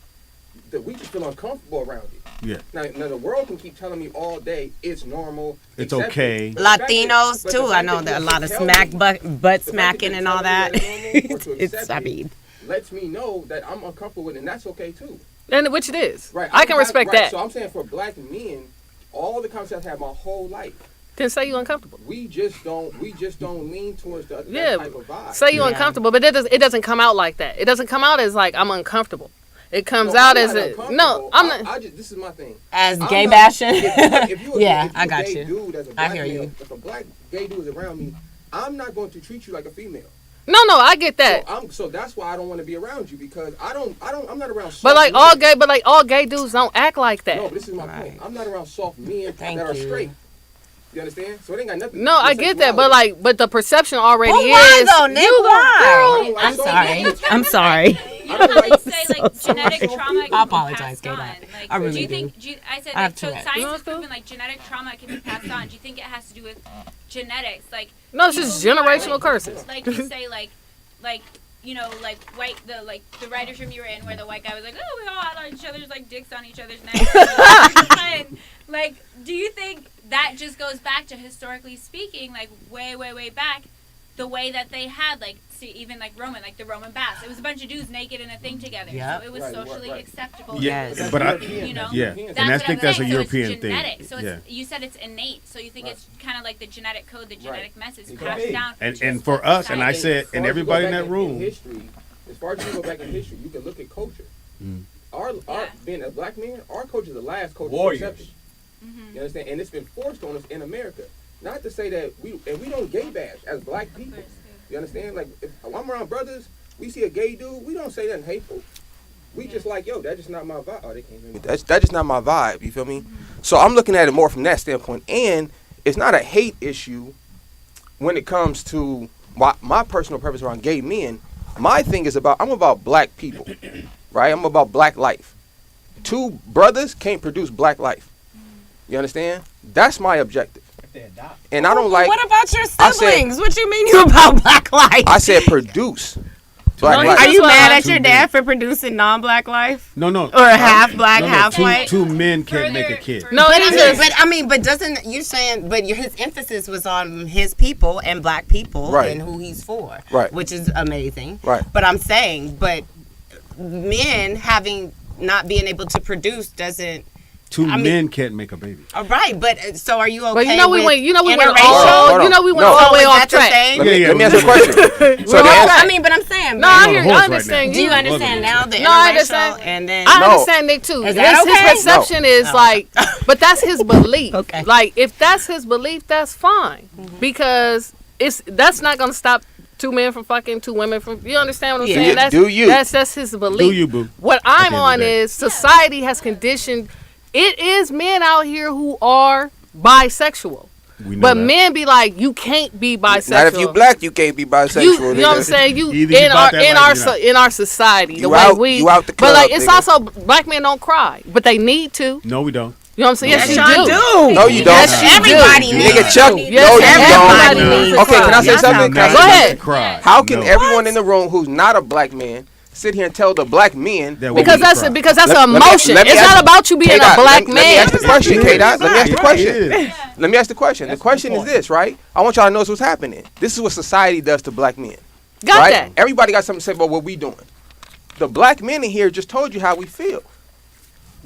That we just feel uncomfortable around it. Yeah. Now the world can keep telling me all day it's normal. It's accepted. okay. But the fact Latinos that- too. but the I fact know that that a you lot of tell smack me- butt the fact that smacking you're and all telling that. me that it's normal or to It's. accept I it mean, lets me know that I'm uncomfortable with it, and that's okay too. And which it is. Right. I can respect that. So I'm saying for black men, all the conversations I've had my whole life, Then say you uncomfortable. we just don't lean towards that Yeah, type of vibe. say you Yeah. uncomfortable, but it doesn't come out like that. It doesn't come out as like I'm uncomfortable. It comes No, out I'm as not a uncomfortable. no. I'm not. I just, this is my thing. as I'm gay not- bashing. If you a- Yeah, if I a got gay you. Dude, as a I black hear male, you. If a black gay dude is around me, I'm not going to treat you like a female. No, I get that. So that's why I don't want to be around you, because I'm not around. But soft like men. all gay dudes don't act like that. No, but this is my point. I'm not around soft men Thank that are you. straight. You understand? So it ain't got nothing. No, to do I with get that, but sexuality. but the perception already Well, is. why though, Nick? You Why? girl, I'm sorry. I'm sorry. You know how they say like genetic trauma can I be apologize, passed Gay on. Dad. Like, I really do you do. think? I said I have like, so Tourette's. science You has want to? proven like genetic trauma can be passed on. Do you think it has to do with genetics? Like No, it's just people who are, generational curses. Like you say like you know like the writers room you were in where the white guy was like, oh, we all had on each other's like dicks on each other's necks. And, like, do you think that just goes back to historically speaking, like way back, the way that they had like even like the Roman baths. It was a bunch of dudes naked in a thing together. Yep. So it was socially acceptable. Yeah, Yes. but I, You know, yeah, that's and I what think I'm that's a saying. European so it's genetic. thing. So it's, Yeah, you said it's innate. So you think it's kind of like the genetic code, the genetic message It passed could be. down. and for us, and I said, and everybody in that room. History, as far as you go back in history, you can look at culture. Mm. Our Yeah. being a black man, our culture is the last culture Warriors. accepted. Mm-hmm. You understand? And it's been forced on us in America. Not to say that we don't gay bash as black people. You understand? Like if I'm around brothers, we see a gay dude, we don't say nothing hateful. We just like, yo, that's just not my vibe. Oh, they can't hear me. That's just not my vibe. You feel me? So I'm looking at it more from that standpoint, and it's not a hate issue when it comes to my personal preference around gay men. My thing is I'm about black people, right? I'm about black life. Two brothers can't produce black life. You understand? That's my objective. And I don't like. What about your I said- siblings? What you mean you about black life? I said produce black No, he life. Are just you want mad like at your two dad men. for producing non-black life? No, Or half black, no, no, half two, white? two men can't make a kid. No, But it I is mean, just. but doesn't you saying? But his emphasis was on his people and black people Right. and who he's for, Right. Which is amazing, Right. But I'm saying, but men having not being able to produce doesn't. Two I mean- men can't make a baby. All right, but so are you okay? But you know we with went. You know we went interracial? all. Hold on. You know we went No. all the So way is off that the track. same? Let me ask you a question. So We're the off answer, track. I mean, but I'm saying, No, but I on hear. a I horse right understand now. do you you. understand now the No, I interracial understand. and then? I No. understand Nick too. Is that His okay? perception is No. like, but that's his belief. Okay. Like if that's his belief, that's fine because that's not gonna stop two men from fucking two women from. You understand what I'm Yeah. saying? Do you- That's, do you? That's his belief. Do you, boo? What At I'm the end of on the day. is society has conditioned. It is men out here who are bisexual. We know But that. men be like, you can't be bisexual. not if you black, you can't be bisexual. You know what I'm nigga. saying? You Either you in bought our that in life our or you're not. in our society, the You way out- we. you out the but like club, it's nigga. also black men don't cry, but they need to. No, we don't. You know what I'm saying? Yes, Yes, you y'all do. do. No, you don't. Yes, you Everybody do. needs Nigga, Chuck. to. Yes, no, you everybody don't. needs to Okay, can I say cry. something? Y'all Can I Go say ahead. something? Cry. How can No. everyone in the room who's not a black man sit here and tell the black men That we Because need to that's cry. because that's Let- an let me- emotion. let me It's ask- not about you being K-Dot, a black let me man. ask the question, K-Dot. Let me ask the question. It is. Let me ask the question. The question is this, right? I want y'all to know what's happening. This is what society does to black men. Got right? that? Everybody got something to say about what we doing. The black men in here just told you how we feel.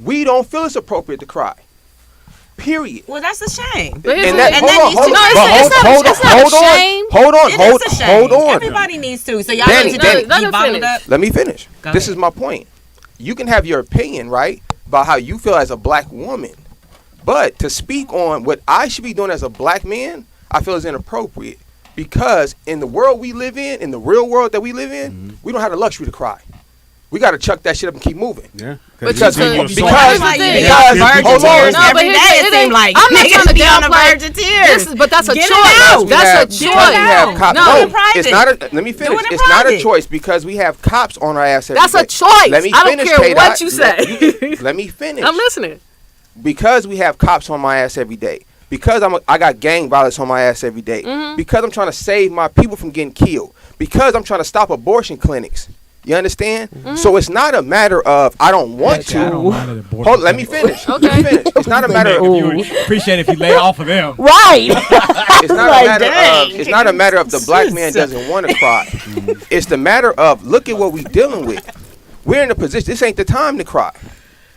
We don't feel it's appropriate to cry. Period. Well, that's a shame. But here's And the- that, and hold that on, needs hold to- on, No, it's but not- it's not- hold it's on, not a hold on, shame. hold on, It hold is a shame. on. Everybody needs to. So y'all Danny, need to Danny. be bottled Finish. up. Let me finish. Go This ahead. is my point. You can have your opinion, right, about how you feel as a black woman. But to speak on what I should be doing as a black man, I feel is inappropriate. Because in the world we live in the real world that we live in, we don't have the luxury to cry. We got to chuck that shit up and keep moving. Yeah. Because you Because hold on, I'm not trying to be on the downplay. verge of tears. But that's a Get it choice. out. That's a because we have choice. cops. No. Do it private. It's not a. Let me finish. it It's not a private. choice because we have cops on our ass every That's day. a choice. Let me I don't finish, care K-Dot. what you say. Let me finish. I'm listening. Because we have cops on my ass every day. Because I got gang violence on my ass every day. Mm-hmm. Because I'm trying to save my people from getting killed. Because I'm trying to stop abortion clinics. You understand? Mm-hmm. So it's not a matter of I don't want to. Hold, let me finish. Let me finish. It's not a matter of. Appreciate if you lay off of them. Right. It's not a matter of. It's not a matter of the black man doesn't want to cry. It's the matter of look at what we dealing with. We're in a position. This ain't the time to cry.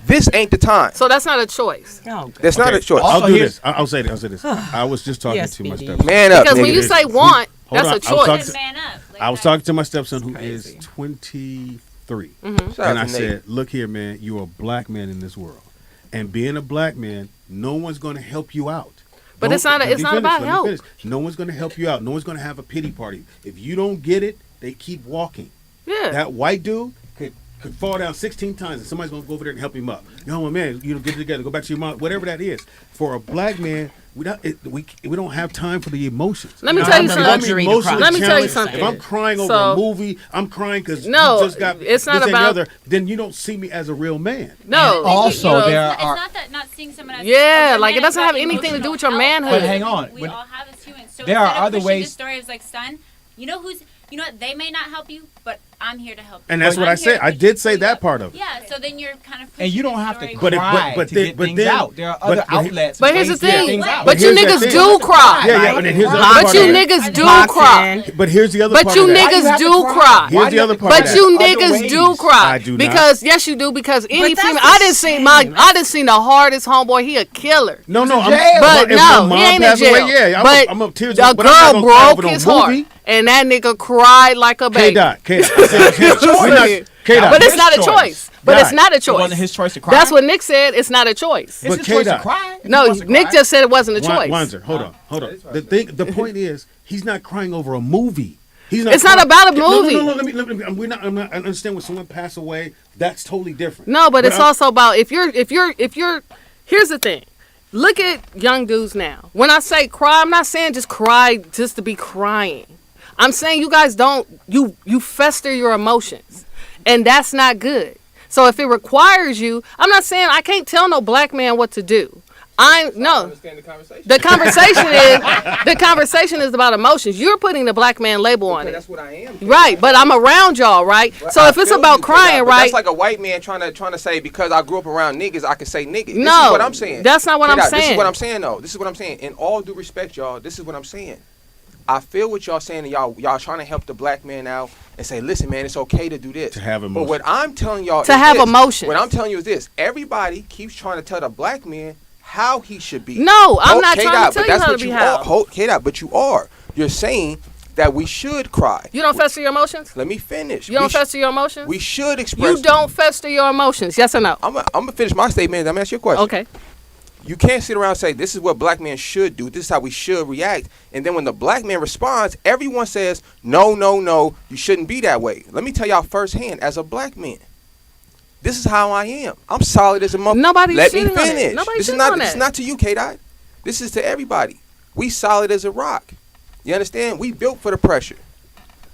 This ain't the time. So that's not a choice. That's not a choice. I'll do this. I'll say this. I was just talking Yes, to my Speedy. stepson. Man up. Because when nigga. you say want, Hold that's on. a choice. Man up. Like I was that. talking to my stepson who is 23. Shout out And I to Nate. said, look here, man, you're a black man in this world. And being a black man, no one's going to help you out. But it's not let me about let me help. finish. No one's going to help you out. No one's going to have a pity party. If you don't get it, they keep walking. Yeah. That white dude could fall down 16 times and somebody's going to go over there and help him up. Yo, man, get it together. Go back to your mom. Whatever that is. For a black man, we don't have time for the emotions. Let me tell you If something. I'm emotionally Let me tell you challenged, something. If I'm crying over So- a movie, I'm crying because No, you just got it's not this and the about- other, then you don't see me as a real man. No. Also, you know, there It's are. not that not seeing someone as Yeah, a like, it man, doesn't it's have about anything to do with your emotional manhood. But hang on. We When- all have as humans. So there are instead of other pushing ways- the story of like, son, you know what? They may not help you, but I'm here to help you. And that's what I I'm here said. to I push did you say through that it. part of it. Yeah, so then you're kind of. And you pushing don't the have to story. But cry to get things then- out. There are other but he- outlets. But and here's the ways to get thing. things out. But you here's the niggas thing. do cry. Yeah, and then here's the other But part you of that. niggas do cry. But here's the other But part you of that. niggas have to do cry? cry. Here's the other part of But that. you Other niggas do ways. cry. I do not. Because yes, you do. Because any that's female, the I didn't see the hardest homeboy. He a killer. No, I'm, But if no, my he mom ain't in passed jail. away, yeah, but I'm up tears. the but I'm not girl gonna cry broke over his no heart, movie. and that nigga cried like a baby. K-Dot. But But it's not a choice. choice. But it's not a It wasn't choice. his choice to cry. That's what Nick said. It's not a choice. It's But his choice to K-Dot. cry. If he No, wants to Nick cry. just said it wasn't a choice. Wanzer, hold on. The point is, he's not crying over a movie. He's It's not about a No, movie. Let me. I'm not. I understand when someone passed away. That's totally different. No, but it's I'm- also about if you're. Here's the thing. Look at young dudes now. When I say cry, I'm not saying just cry just to be crying. I'm saying you guys don't. You fester your emotions, and that's not good. So if it requires you, I'm not saying I can't tell no black man what to do. No. Understand the conversation. The conversation is about emotions. You're putting the black man label on Okay, it. that's what I am. Right, but I'm around y'all, right? So I if it's feel about you, crying, K-Dot, but right? That's like a white man trying to say because I grew up around niggas, I can say niggas. This No, is what I'm saying. that's not what I'm K-Dot, This saying. is what I'm saying, though. This is what I'm saying. In all due respect, y'all, this is what I'm saying. I feel what y'all saying, and y'all trying to help the black man out and say, listen, man, it's okay to do this. To have But emotions. what I'm telling y'all To is have this. emotions. What I'm telling you is this. Everybody keeps trying to tell the black man how he should be. No, I'm not K-Dot, trying to tell but you that's how what to be you how. are. K-Dot, but you are. You're saying that we should cry. You don't fester your emotions? Let me finish. You don't fester your emotions? We should express. You don't fester your emotions, yes or no? I'm gonna finish my statement. I'm gonna ask you a question. Okay. You can't sit around and say this is what black men should do. This is how we should react. And then when the black man responds, everyone says, no, you shouldn't be that way. Let me tell y'all firsthand, as a black man, this is how I am. I'm solid as a mother. Nobody's Let me shitting on it. finish. Nobody's This is shitting not. on This that. is not to you, K-Dot. This is to everybody. We solid as a rock. You understand? We built for the pressure.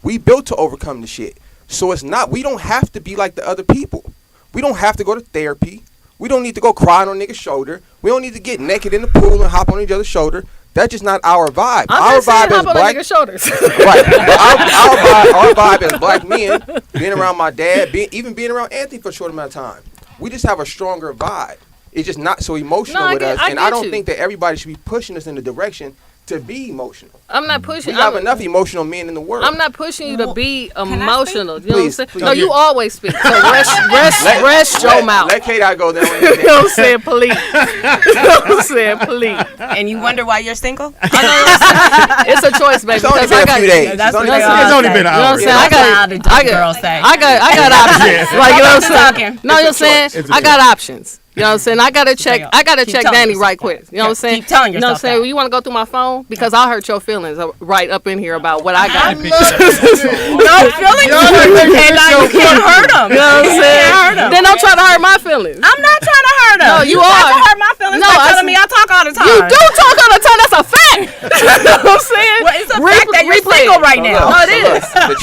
We built to overcome the shit. So it's not. We don't have to be like the other people. We don't have to go to therapy. We don't need to go cry on nigga's shoulder. We don't need to get naked in the pool and hop on each other's shoulder. That's just not our vibe. I'm Our just saying vibe hop as on black. niggas' shoulders. Right. Our vibe as black men, being around my dad, even being around Anthony for a short amount of time, we just have a stronger vibe. It's just not so emotional No, I with get- us. I And get I don't you. think that everybody should be pushing us in the direction to be emotional. I'm not pushing. We have enough emotional men in the world. I'm not pushing you to be emotional. You know Please, what I'm saying? please. No, you always speak. So rest your mouth. Let K-Dot go there. You know what I'm saying? Please. You know what I'm saying? Please. And you wonder why you're single? It's a choice, baby. It's only because been I a got, few days. Yeah, that's It's what only they been- all It's only say. been an You know what hour. I'm saying? I got options. Like, you know what I'm saying? talking. No, you know what I'm saying? It's a I got options. You know what I'm saying? I gotta check Keep telling Danny yourself right that. quick. You know what I'm saying? Keep telling You know what I'm yourself saying? that. You want to go through my phone because I hurt your feelings right up in here about what I got. You know no feelings. You can't hurt them. You know what I'm saying? Then don't try to hurt my feelings. I'm not trying to hurt them. No, you try are. to hurt my feelings. No, by telling me I talk all the time. You do talk all the time. That's a fact. You know what I'm saying? Well, it's a fact that you're single right now. No, it is. The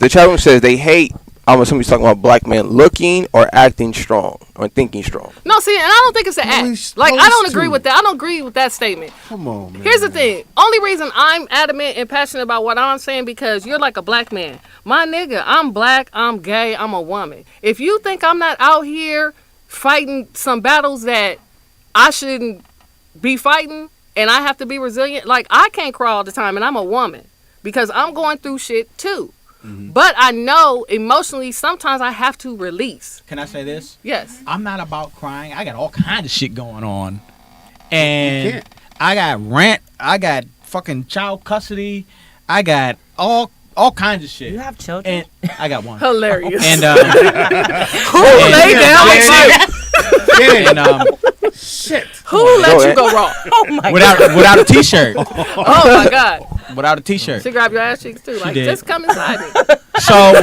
chat room says they hate. Somebody's talking about black men looking or acting strong or thinking strong. No, see, and I don't think it's an act. Like, I don't agree with that. I don't agree with that statement. Come on, man. Here's the thing. Only reason I'm adamant and passionate about what I'm saying because you're like a black man. My nigga, I'm black, I'm gay, I'm a woman. If you think I'm not out here fighting some battles that I shouldn't be fighting and I have to be resilient, like, I can't cry all the time and I'm a woman because I'm going through shit too. But I know emotionally sometimes I have to release. Can I say this? Yes. I'm not about crying. I got all kinds of shit going on. And I got rent. I got fucking child custody. I got all kinds of shit. You have children? And I got one. Hilarious. And who laid down with you? Shit. Who let you go wrong? Oh my without a t-shirt. Oh my God. Without a t-shirt. She grabbed your ass cheeks too. Like, did. just come inside me. So,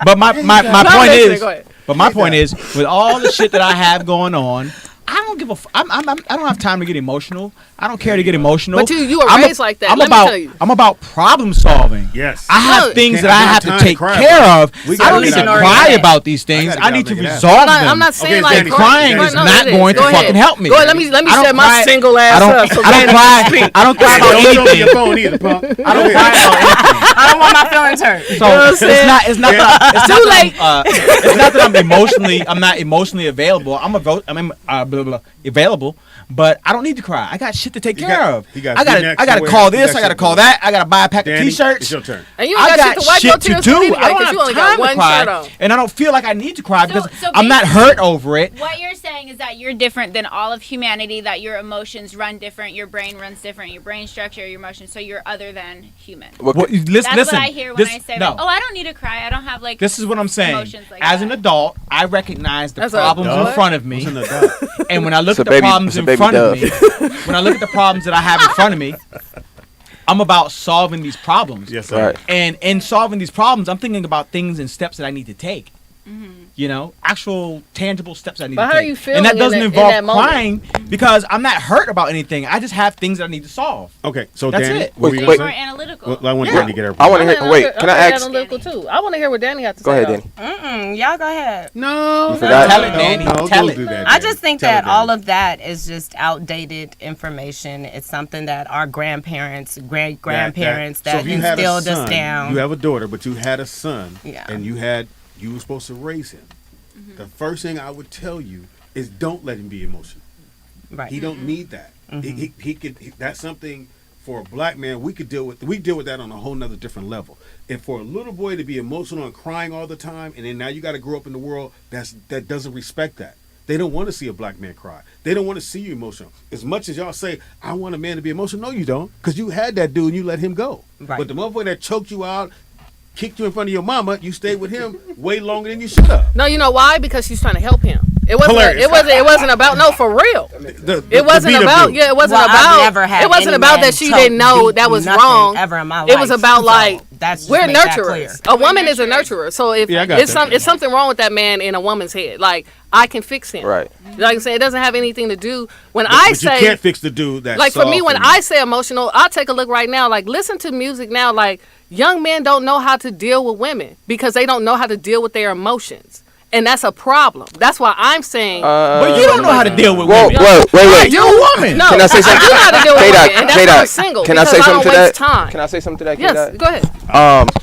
but my point is, go ahead. but my point is, with all the shit that I have going on, I don't give a. I don't have time to get emotional. I don't care to get emotional. But you were raised like that. Let me tell you. I'm about problem solving. Yes. I have things that I have to take care of. I don't need to cry about these things. I need to resolve them. I'm not saying like crying is not going to fucking help me. Go ahead. Let me set my single ass up. I don't cry about anything. Don't show me your phone either, punk. I don't cry about anything. I don't want my feelings hurt. So it's not that I'm not emotionally available. I'm available, but I don't need to cry. I got shit to take care of. I gotta call this. I gotta call that. I gotta buy a pack of t-shirts. It's your turn. And you got shit to wipe your tears with anyway, I don't because you only have got time to one shirt on. cry, and I don't feel like I need to cry because So I'm not hurt over it. What you're saying is that you're different than all of humanity, that your emotions run different, your brain runs different, your brain structure, your emotions, so you're other than human. Listen, That's what I hear when I say, no. like, oh, I don't need to cry. I don't have, like, This is what I'm saying. emotions like As that. an adult, I recognize the That's a problems in adult? front of me, What's an adult? and when I look It's at a the baby- problems it's a in baby front of dove. me, when I look at the problems that I have in front of me, I'm about solving these problems. Yes, sir. Right. And in solving these problems, I'm thinking about things and steps that I need to take. You know, actual tangible steps I need But to how take. are you feeling and that in doesn't that- in involve that moment? crying because I'm not hurt about anything. I just have things that I need to solve. Okay, so That's Danny, it. what were you So gonna you're more say? analytical. Well, I want Yeah. Danny to get her. I want to hear. Wait, can I ask? Analytical too. I want to hear what Danny had to Go say. ahead, though. Danny. Y'all go ahead. No, You forgot? Tell it, Danny. No, Tell don't it. do that. I Danny. just think Tell that it, all Danny. of that is just outdated information. It's something that our grandparents, great grandparents so that if you had a instilled us son, down. You have a daughter, but you had a son, Yeah. and you were supposed to raise him. The first thing I would tell you is don't let him be emotional. Right. He don't need that. He could. That's something for a black man we could deal with. We deal with that on a whole nother different level. And for a little boy to be emotional and crying all the time, and then now you got to grow up in the world that doesn't respect that. They don't want to see a black man cry. They don't want to see you emotional. As much as y'all say, I want a man to be emotional, no, you don't, because you had that dude and you let him go. Right. But the motherfucker that choked you out, kicked you in front of your mama, you stayed with him way longer than you should have. No, you know why? Because she's trying to help him. It wasn't. Hilarious. It wasn't about. No, for real. The It wasn't beat up about. dude. Yeah, it wasn't Well, I've about. never had It wasn't any about man that she choke, didn't know beat that was nothing wrong. ever in my It was life. about So, like that's just we're make that clear. nurturers. A woman is a nurturer. So if Yeah, I got it's that. it's something wrong with that man in a woman's head, like I can fix him. Right. Like I say, it doesn't have anything to do when But I you say. can't fix the dude that's Like for me, soft when and- I say emotional, I take a look right now. Like listen to music now. Like young men don't know how to deal with women because they don't know how to deal with their emotions, and that's a problem. That's why I'm saying. But you don't know how to deal with Whoa, women. wait. You You're a woman. No, Can I say something? do know how to deal with K-Dot, women, and that's why I'm single. Can I say because something to don't that? waste time. Can I say something to that? Yes, K-Dot? go ahead.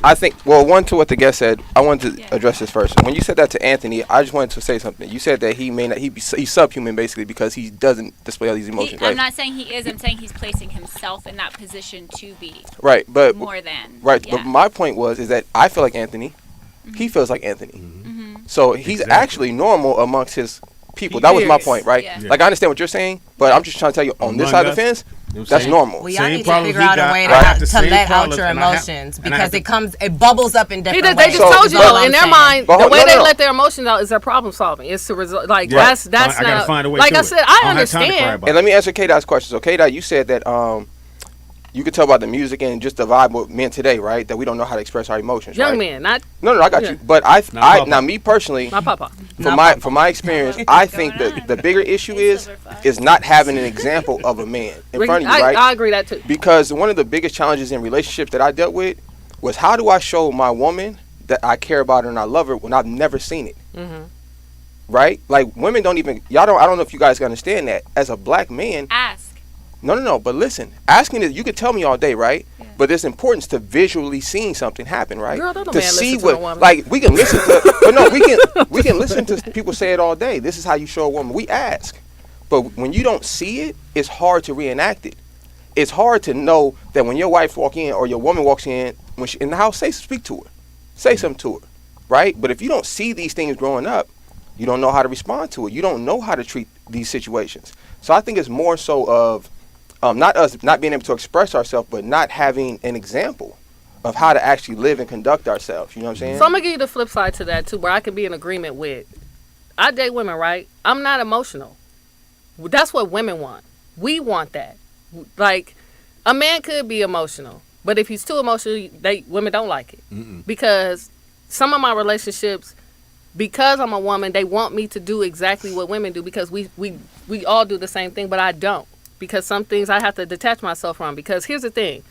I think, well, one to what the guest said, I wanted to address this first. When you said that to Anthony, I just wanted to say something. You said that he's subhuman basically because he doesn't display all these emotions, right? I'm not saying he is. I'm saying he's placing himself in that position to be Right, but more than. right, Yeah. but my point is that I feel like Anthony, he feels like Anthony, so he's Exactly. actually normal amongst his people. He That was my is. point, right? Yeah. Like I understand what you're saying, but I'm just trying to tell you on this Among side of the us, fence, you know what I'm that's saying? normal. Well, y'all Same need to problem figure he out a got. way I have the to same let out problems, your and I have- emotions and I have because to- it bubbles up in different They ways. just So- told you but- though, in their mind, But the hold- way no, they no. let their emotions out is their problem solving. It's to result. Like Yeah. that's I gotta not. find a way like to I it. said, I I don't have time to cry understand. about And let me answer K-Dot's question. So K-Dot, you said that you could tell about the music and just the vibe with men today, right? That we don't know how to express our emotions. Young right? men, not No, I got Yeah. you. But now me personally, my papa. from my experience, I think that the bigger issue is not having an example of a man in front of you, right? I agree that too. Because one of the biggest challenges in relationships that I dealt with was how do I show my woman that I care about her and I love her when I've never seen it. Right? Like women don't even I don't know if you guys can understand that. As a black man, Ask. No. But listen, asking is you can tell me all day, right? Yeah. But there's importance to visually seeing something happen, right? Girl, don't no to man see listen what, to a woman. like we can listen to, but no, we can listen to people say it all day. This is how you show a woman. We ask, but when you don't see it, it's hard to reenact it. It's hard to know that when your wife walk in or your woman walks in when she in the house, speak to her, say something to her, right? But if you don't see these things growing up, you don't know how to respond to it. You don't know how to treat these situations. So I think it's more so of not us not being able to express ourselves, but not having an example of how to actually live and conduct ourselves. You know what I'm saying? So I'm gonna give you the flip side to that too, where I can be in agreement with. I date women, right? I'm not emotional. That's what women want. We want that. Like a man could be emotional, but if he's too emotional, women don't like it. Because some of my relationships, because I'm a woman, they want me to do exactly what women do because we all do the same thing, but I don't. Because some things I have to detach myself from. Because here's the thing.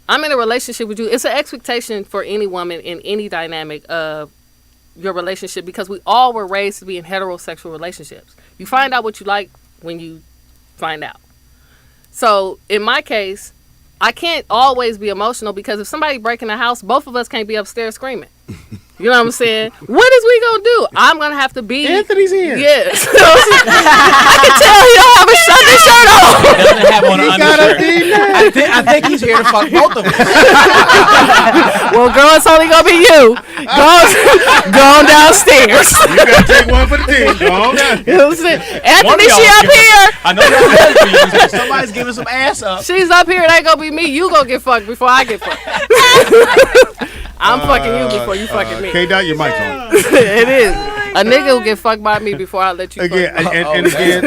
I'm in a relationship with you. It's an expectation for any woman in any dynamic of your relationship because we all were raised to be in heterosexual relationships. You find out what you like when you find out. So in my case, I can't always be emotional because if somebody breaking the house, both of us can't be upstairs screaming. You know what I'm saying? What is we gonna do? I'm gonna have to be. Anthony's here. Yes. I can tell he don't have a shirt on. He doesn't have on an undershirt. I think he's here to fuck both of us. Well, girl, it's only gonna be you. Go on downstairs. You gotta take one for the team. Go on down. You know what I'm saying? Anthony, she up here. I know y'all. Somebody's giving some ass up. She's up here. It ain't gonna be me. You gonna get fucked before I get fucked. I'm fucking you before you fucking me. K-Dot, your mic's on. It is. A nigga will get fucked by me before I let you Again, fuck me. and again,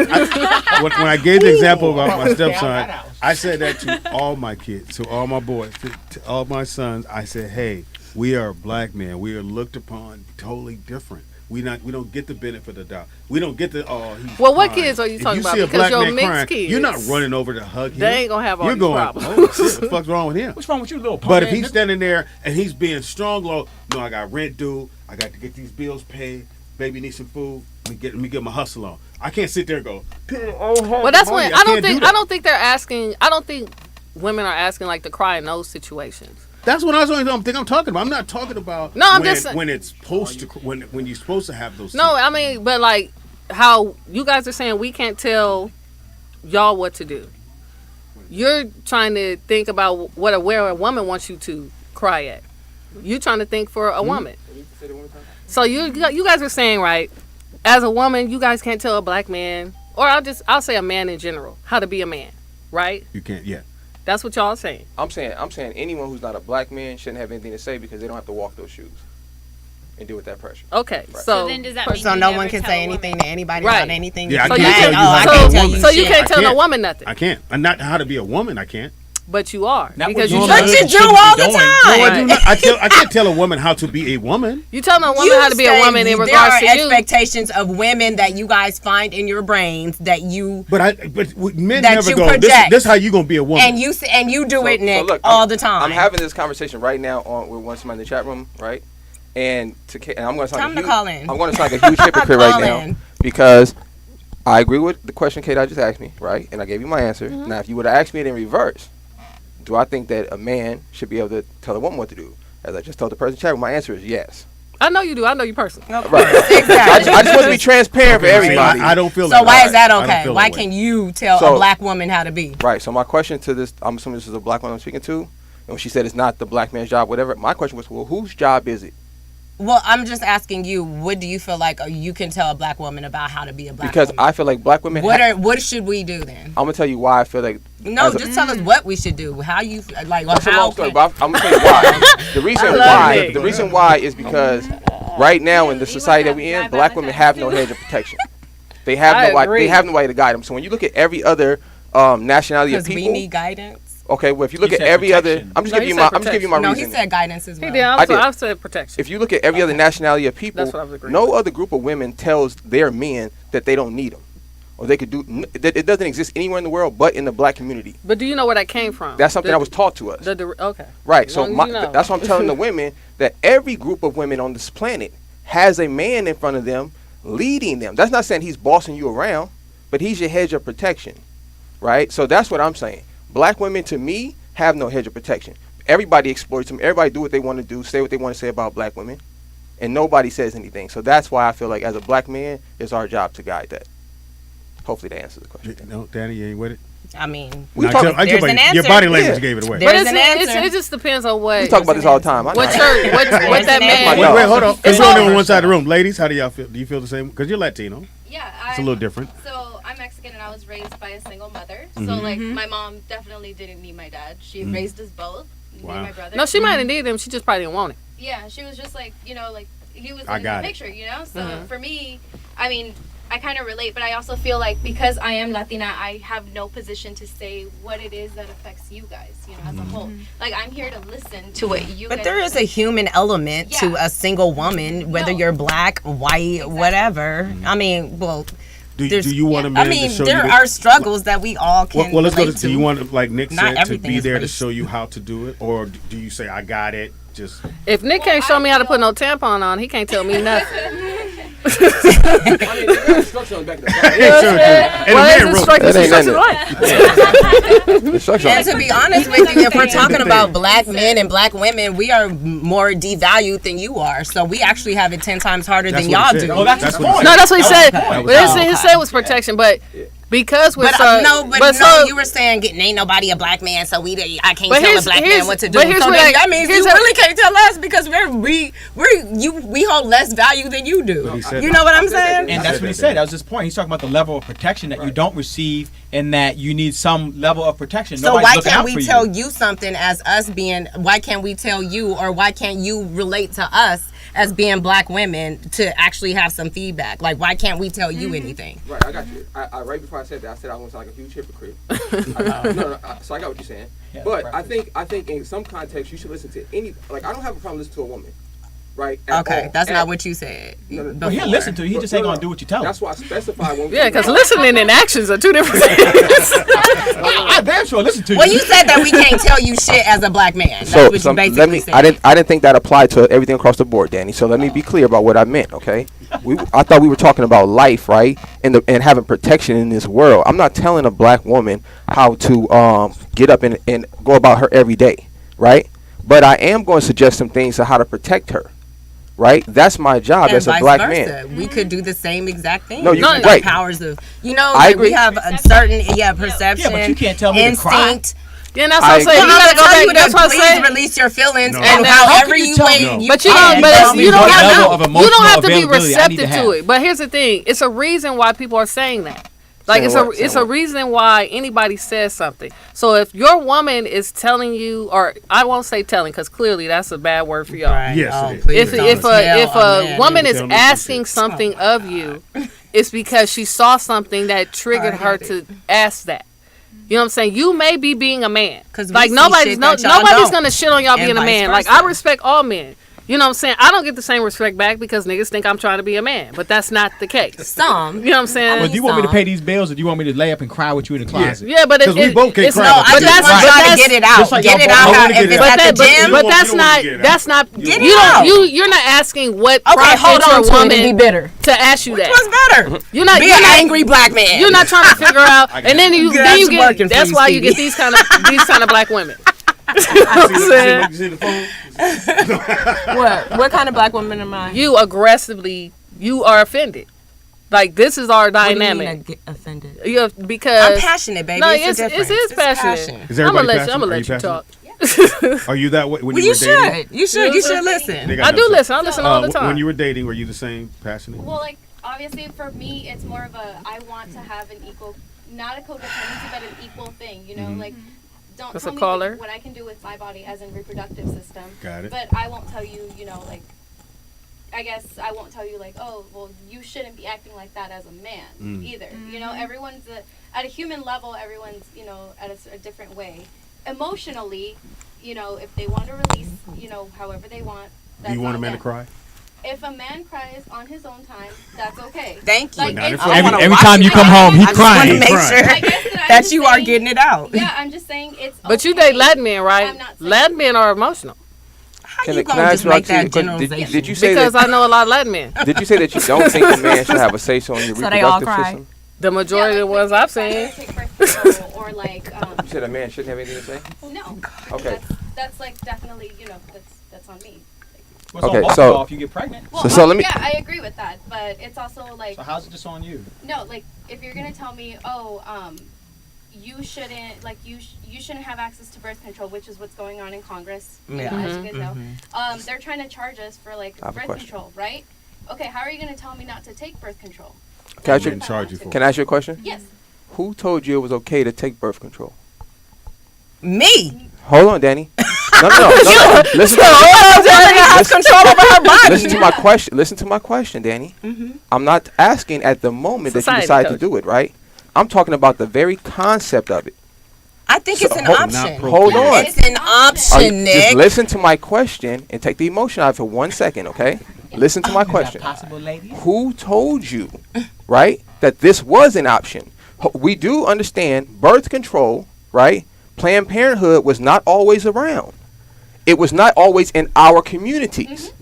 when I gave the example about my stepson, I said that to all my kids, to all my boys, to all my sons. I said, hey, we are black men. We are looked upon totally different. We don't get the benefit of the doubt. We don't get the he's Well, what crying. kids are you If talking you about? see a Because black your man mixed crying, kids, you're not running over to hug him. they ain't gonna have all You're these going, problems. oh shit, what the fuck's wrong with him? What's wrong with you, little punk? But if he's standing there and he's being strong, low, no, I got rent due. I got to get these bills paid. Baby needs some food. Let me get my hustle on. I can't sit there and go. Well, that's when I don't think they're asking. I don't think women are asking like to cry in those situations. That's what I'm talking about. I'm not talking about. No, I'm when, just when it's supposed to when you're supposed to have those. No, things. I mean, but like how you guys are saying we can't tell y'all what to do. You're trying to think about where a woman wants you to cry at. You're trying to think for a woman. So you guys are saying, right, as a woman, you guys can't tell a black man, or I'll say a man in general, how to be a man, right? You can't. Yeah. That's what y'all are saying. I'm saying anyone who's not a black man shouldn't have anything to say because they don't have to walk those shoes and deal with that pressure. Okay, Right. So then does that mean So you no never one can tell say a woman? anything to anybody Right. about anything. Yeah, I So can't you tell can't. you oh, I how to can't be a tell you woman. So you shit. can't tell no can't. woman nothing, I can't. I'm not how to be a woman. I can't. but you are Not because what you. you But should you be do all the doing. time. No, I do not. I can't tell a woman how to be a woman. You telling a woman You how to be a say woman in there regards are to you. expectations of women that you guys find in your brains that you But men That never you go. project. This how you gonna be a woman. and you do it, Nick, look, all the time. I'm having this conversation right now with one somebody in the chat room, right? And I'm going to Tell sound him to call in. I'm going to sound like a huge hypocrite right Call now in. because I agree with the question Kate I just asked me, right? And I gave you my answer. Mm-hmm. Now, if you would have asked me it in reverse, do I think that a man should be able to tell a woman what to do? As I just told the person in the chat room, my answer is yes. I know you do. I know you personally. Of Right. course, exactly. I just want to be transparent for everybody. I don't feel So that why way. is that I don't okay? feel Why that way. can you tell So- a black woman how to be? Right. So my question to this, I'm assuming this is a black woman I'm speaking to, and when she said it's not the black man's job, whatever, my question was, well, whose job is it? Well, I'm just asking you. What do you feel like you can tell a black woman about how to be a black Because woman? I feel like black women. What should we do then? I'm gonna tell you why I feel like. No, as a- just tell us what we should do. How you like? That's a How long story, can, but I'm gonna tell you why. The reason love why, it. the reason why is because right now in the society that we in, black women have no hedge of protection. They have I nobody. agree. They have nobody to guide them. So when you look at every other nationality of because people, we need guidance. Okay, well, if you look He at said every other, protection. I'm just No, giving he you my, said I'm just giving you my No, reason. he said guidance as He well. did. I did. I've said protection. If you look at every other nationality of people, That's what I was agreeing no with. other group of women tells their men that they don't need them, or they could do. That it doesn't exist anywhere in the world but in the black community. But do you know where that came from? That's something that was taught to us. Okay. Right. As So long as you know. that's what I'm telling the women, that every group of women on this planet has a man in front of them leading them. That's not saying he's bossing you around, but he's your hedge of protection. Right? So that's what I'm saying. Black women, to me, have no hedge of protection. Everybody exploits them. Everybody do what they want to do, say what they want to say about black women, and nobody says anything. So that's why I feel like as a black man, it's our job to guide that. Hopefully that answers the question. No, Danny, you ain't with it? I mean, No, I tell there's you, an answer. your body language Yeah. gave it away. There's But an answer. it just depends on what. We talk about this all the time. I know. What church? What that There's an man? answer. Wait, hold on. It's It's only over. on one side of the room. Ladies, how do y'all feel? Do you feel the same? Because you're Latino. Yeah, It's a little different. So I'm Mexican and I was raised by a single mother. So Mhm. like my mom definitely didn't need my dad. She raised us both. Me Wow. and my brother. No, she might have needed him. She just probably didn't want it. Yeah, she was just like, you know, like he was I in got the it. picture, you know? So for me, I mean, I kind of relate, but I also feel like because I am Latina, I have no position to say what it is that affects you guys, you know, as a whole. Like I'm here to listen to what you But guys there is a human element to Yeah. a single woman, whether No. you're black, white, whatever. I mean, well, Do there's. you want a man I mean, to show there you? are struggles that we all can. Well, let's go to. relate Do you want, like Nick Not said, to everything be is there to race. show you how to do it, or do you say, "I got it"? Just If Nick can't show me how to put no tampon on, he can't tell me nothing. I mean, there's instructions back there. and Well, the it's man wrote instructions. That ain't Instructions what? Instructions. And to be honest with you, if we're talking about black men and black women, we are more devalued than you are. So we actually have it 10 times harder That's than what y'all he said. do. Well, that's his what he point. No, that's what he said. That was But all. his said was protection, but because we're But so no, you were saying getting ain't nobody a black man, so I can't But tell a here's- black here's- man what to do. but here's So what then I- that means here's you what- really can't tell us because we hold less value than you do. he said You that. know what I'm saying? And that's what he said. That was his point. He's talking about the level of protection that you don't receive, and that you need some level of protection. So Nobody's why looking can't out we for tell you. you something as us being? Why can't we tell you, or why can't you relate to us as being black women to actually have some feedback? Like, why can't we tell you anything? Right, I got you. I right before I said that, I said I was like a huge hypocrite. So I got what you're saying. Yeah, But right. I think in some context you should listen to any. Like I don't have a problem listening to a woman, right? at Okay, all. that's At- not what you said. No, Well, he'll before. listen to you. He just ain't gonna do what you tell him. That's why I specify when. Yeah, because listening and actions are two different things. I damn sure listen to you. Well, you said that we can't tell you shit as a black man. That's So, what so you basically let me. said. I didn't think that applied to everything across the board, Danny. So let me be clear about what I meant. Okay, I thought we were talking about life, right? And having protection in this world. I'm not telling a black woman how to get up and go about her every day, right? But I am going to suggest some things on how to protect her, right? That's my job and as a vice black versa. man. We could do the same exact thing. No, you- Like right. powers of, I like agree. we have a certain, perception, Yeah, but you can't tell me to cry. instinct. Yeah, and that's what I'm I saying. Well, You I'm gotta gonna go tell you back. to That's what I'm please saying. release your feelings No. and And how however can you you tell way me? No. you But you can. don't. But tell it's, me you don't what have level of to. You emotional don't have to be availability I need to receptive to have. it. But here's the thing: it's a reason why people are saying that. Like Saying it's what? Saying it's a what? reason why anybody says something. So if your woman is telling you, or I won't say telling, because clearly that's a bad word for y'all. Right. Yes, Oh, it is. please If don't if tell a man. woman is Tell me some asking shit. something of you, it's because she saw something that triggered her to ask that. You know what I'm saying? You may be being a man. 'Cause we Like see nobody's shit that y'all nobody's don't. gonna shit on y'all And being a vice man. Like versa. I respect all men. You know what I'm saying? I don't get the same respect back because niggas think I'm trying to be a man, but that's not the case. Some. You know what I'm saying? Well, do you want me to pay these bills, or do you want me to lay up and cry with you in the closet? Yeah, but 'Cause we both can't it's cry not. about I But this. just that's want but y'all to that's get it out. just like Get it y'all out. both How- wanna If get it's it but at that the gym. but You that's don't wanna not get it out. that's not Get you it don't out. you're not asking what Okay, hold prompted on your to it and be woman bitter. to ask you that. What's better? You're not Be you're an not, angry black man. You're not trying to figure out, and then you That's get working for that's you, why you get Speedy. these kind of black women. You know what I'm saying? You see the phone? What kind of black woman am I? You aggressively you are offended. Like this is our What do you mean dynamic. I get offended? Because I'm passionate, baby. No, it's a it difference. is It's passionate. Is I'm everybody gonna passionate? let you talk. Are you that way when Well, you you were dating? should. You should. You should listen. They got I no do sense. listen. I listen all the time. When you were dating, were you the same passionate? Well, like obviously for me, it's more of a I want to have an equal, not a codependency, but an equal thing. You know, Mm-hmm. like don't That's tell a me caller. what I can do with my body as in reproductive system. Got it. But I won't tell you. You know, like I guess I won't tell you like, oh, well, you shouldn't be acting like that as a man either. You know, everyone's at a human level. Everyone's at a different way. emotionally, you know, if they want to release, you know, however they want. Do you want a on man to them. cry? If a man cries on his own time, that's okay. Thank you. Like, But not in it's- front of Every you. time you come home, he I just want crying. to make Crying. sure I guess that I'm that just you are saying- getting it out. Yeah, I'm just saying it's. But you okay. date Latin men, I'm right? not saying- Latin men are emotional. How Can you I gonna ask just you make actually a that question? generalization? Did you say Because that? I know a lot of Latin men. Did you say that you don't think the man should have a say so in your So they all reproductive cry? system? The majority of the ones I've seen. Take birth control or like You said a man shouldn't have anything to say. no. Okay. That's like definitely, you know, that's on me. Well, it's Okay, on both so- y'all if you get pregnant. Well, So let me- yeah, I agree with that, but it's also like So how's it just on you? no, like if you're gonna tell me, oh, you shouldn't like you shouldn't have access to birth control, which is what's going on in Congress. You know, as you guys know, they're trying to charge us for like I have a birth question. control, right? Okay, how are you gonna tell me not to take birth control? Can I I ask you- wouldn't charge you for Can I ask you a question? Yes. Who told you it was okay to take birth control? Me. Hold on, Danny. No. Listen to has control over her body. Listen to my question. Listen to my question, Danny. I'm not asking at the moment that you Society decide to coach. do it, right? I'm talking about the very concept of it. I think it's an hold- option. Hold on. It's an option, Are you- Nick. Just listen to my question and take the emotion out for 1 second, okay? Listen to my question. Possible ladies. Who told you, right, that this was an option? We do understand birth control, right? Planned Parenthood was not always around. It was not always in our communities.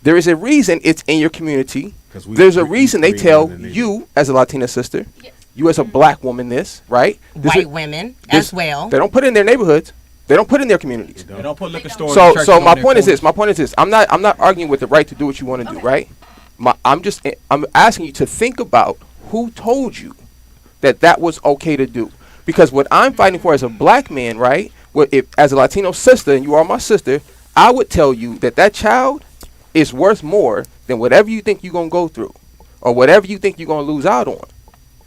There is a reason it's in your community. 'Cause we- There's a we reason they created tell it in the- you as a Latina sister, Yes. you as a black woman this, right? This White is- women this- as well. They don't put it in their neighborhoods. They don't put it in their communities. They don't put liquor stores. So and churches so on my their point is corners. this. My point is this. I'm not arguing with the right to do what you want to do, right? I'm asking you to think about who told you that that was okay to do. Because what I'm fighting for as a black man, right? If as a Latino sister and you are my sister, I would tell you that that child is worth more than whatever you think you're going to go through or whatever you think you're going to lose out on,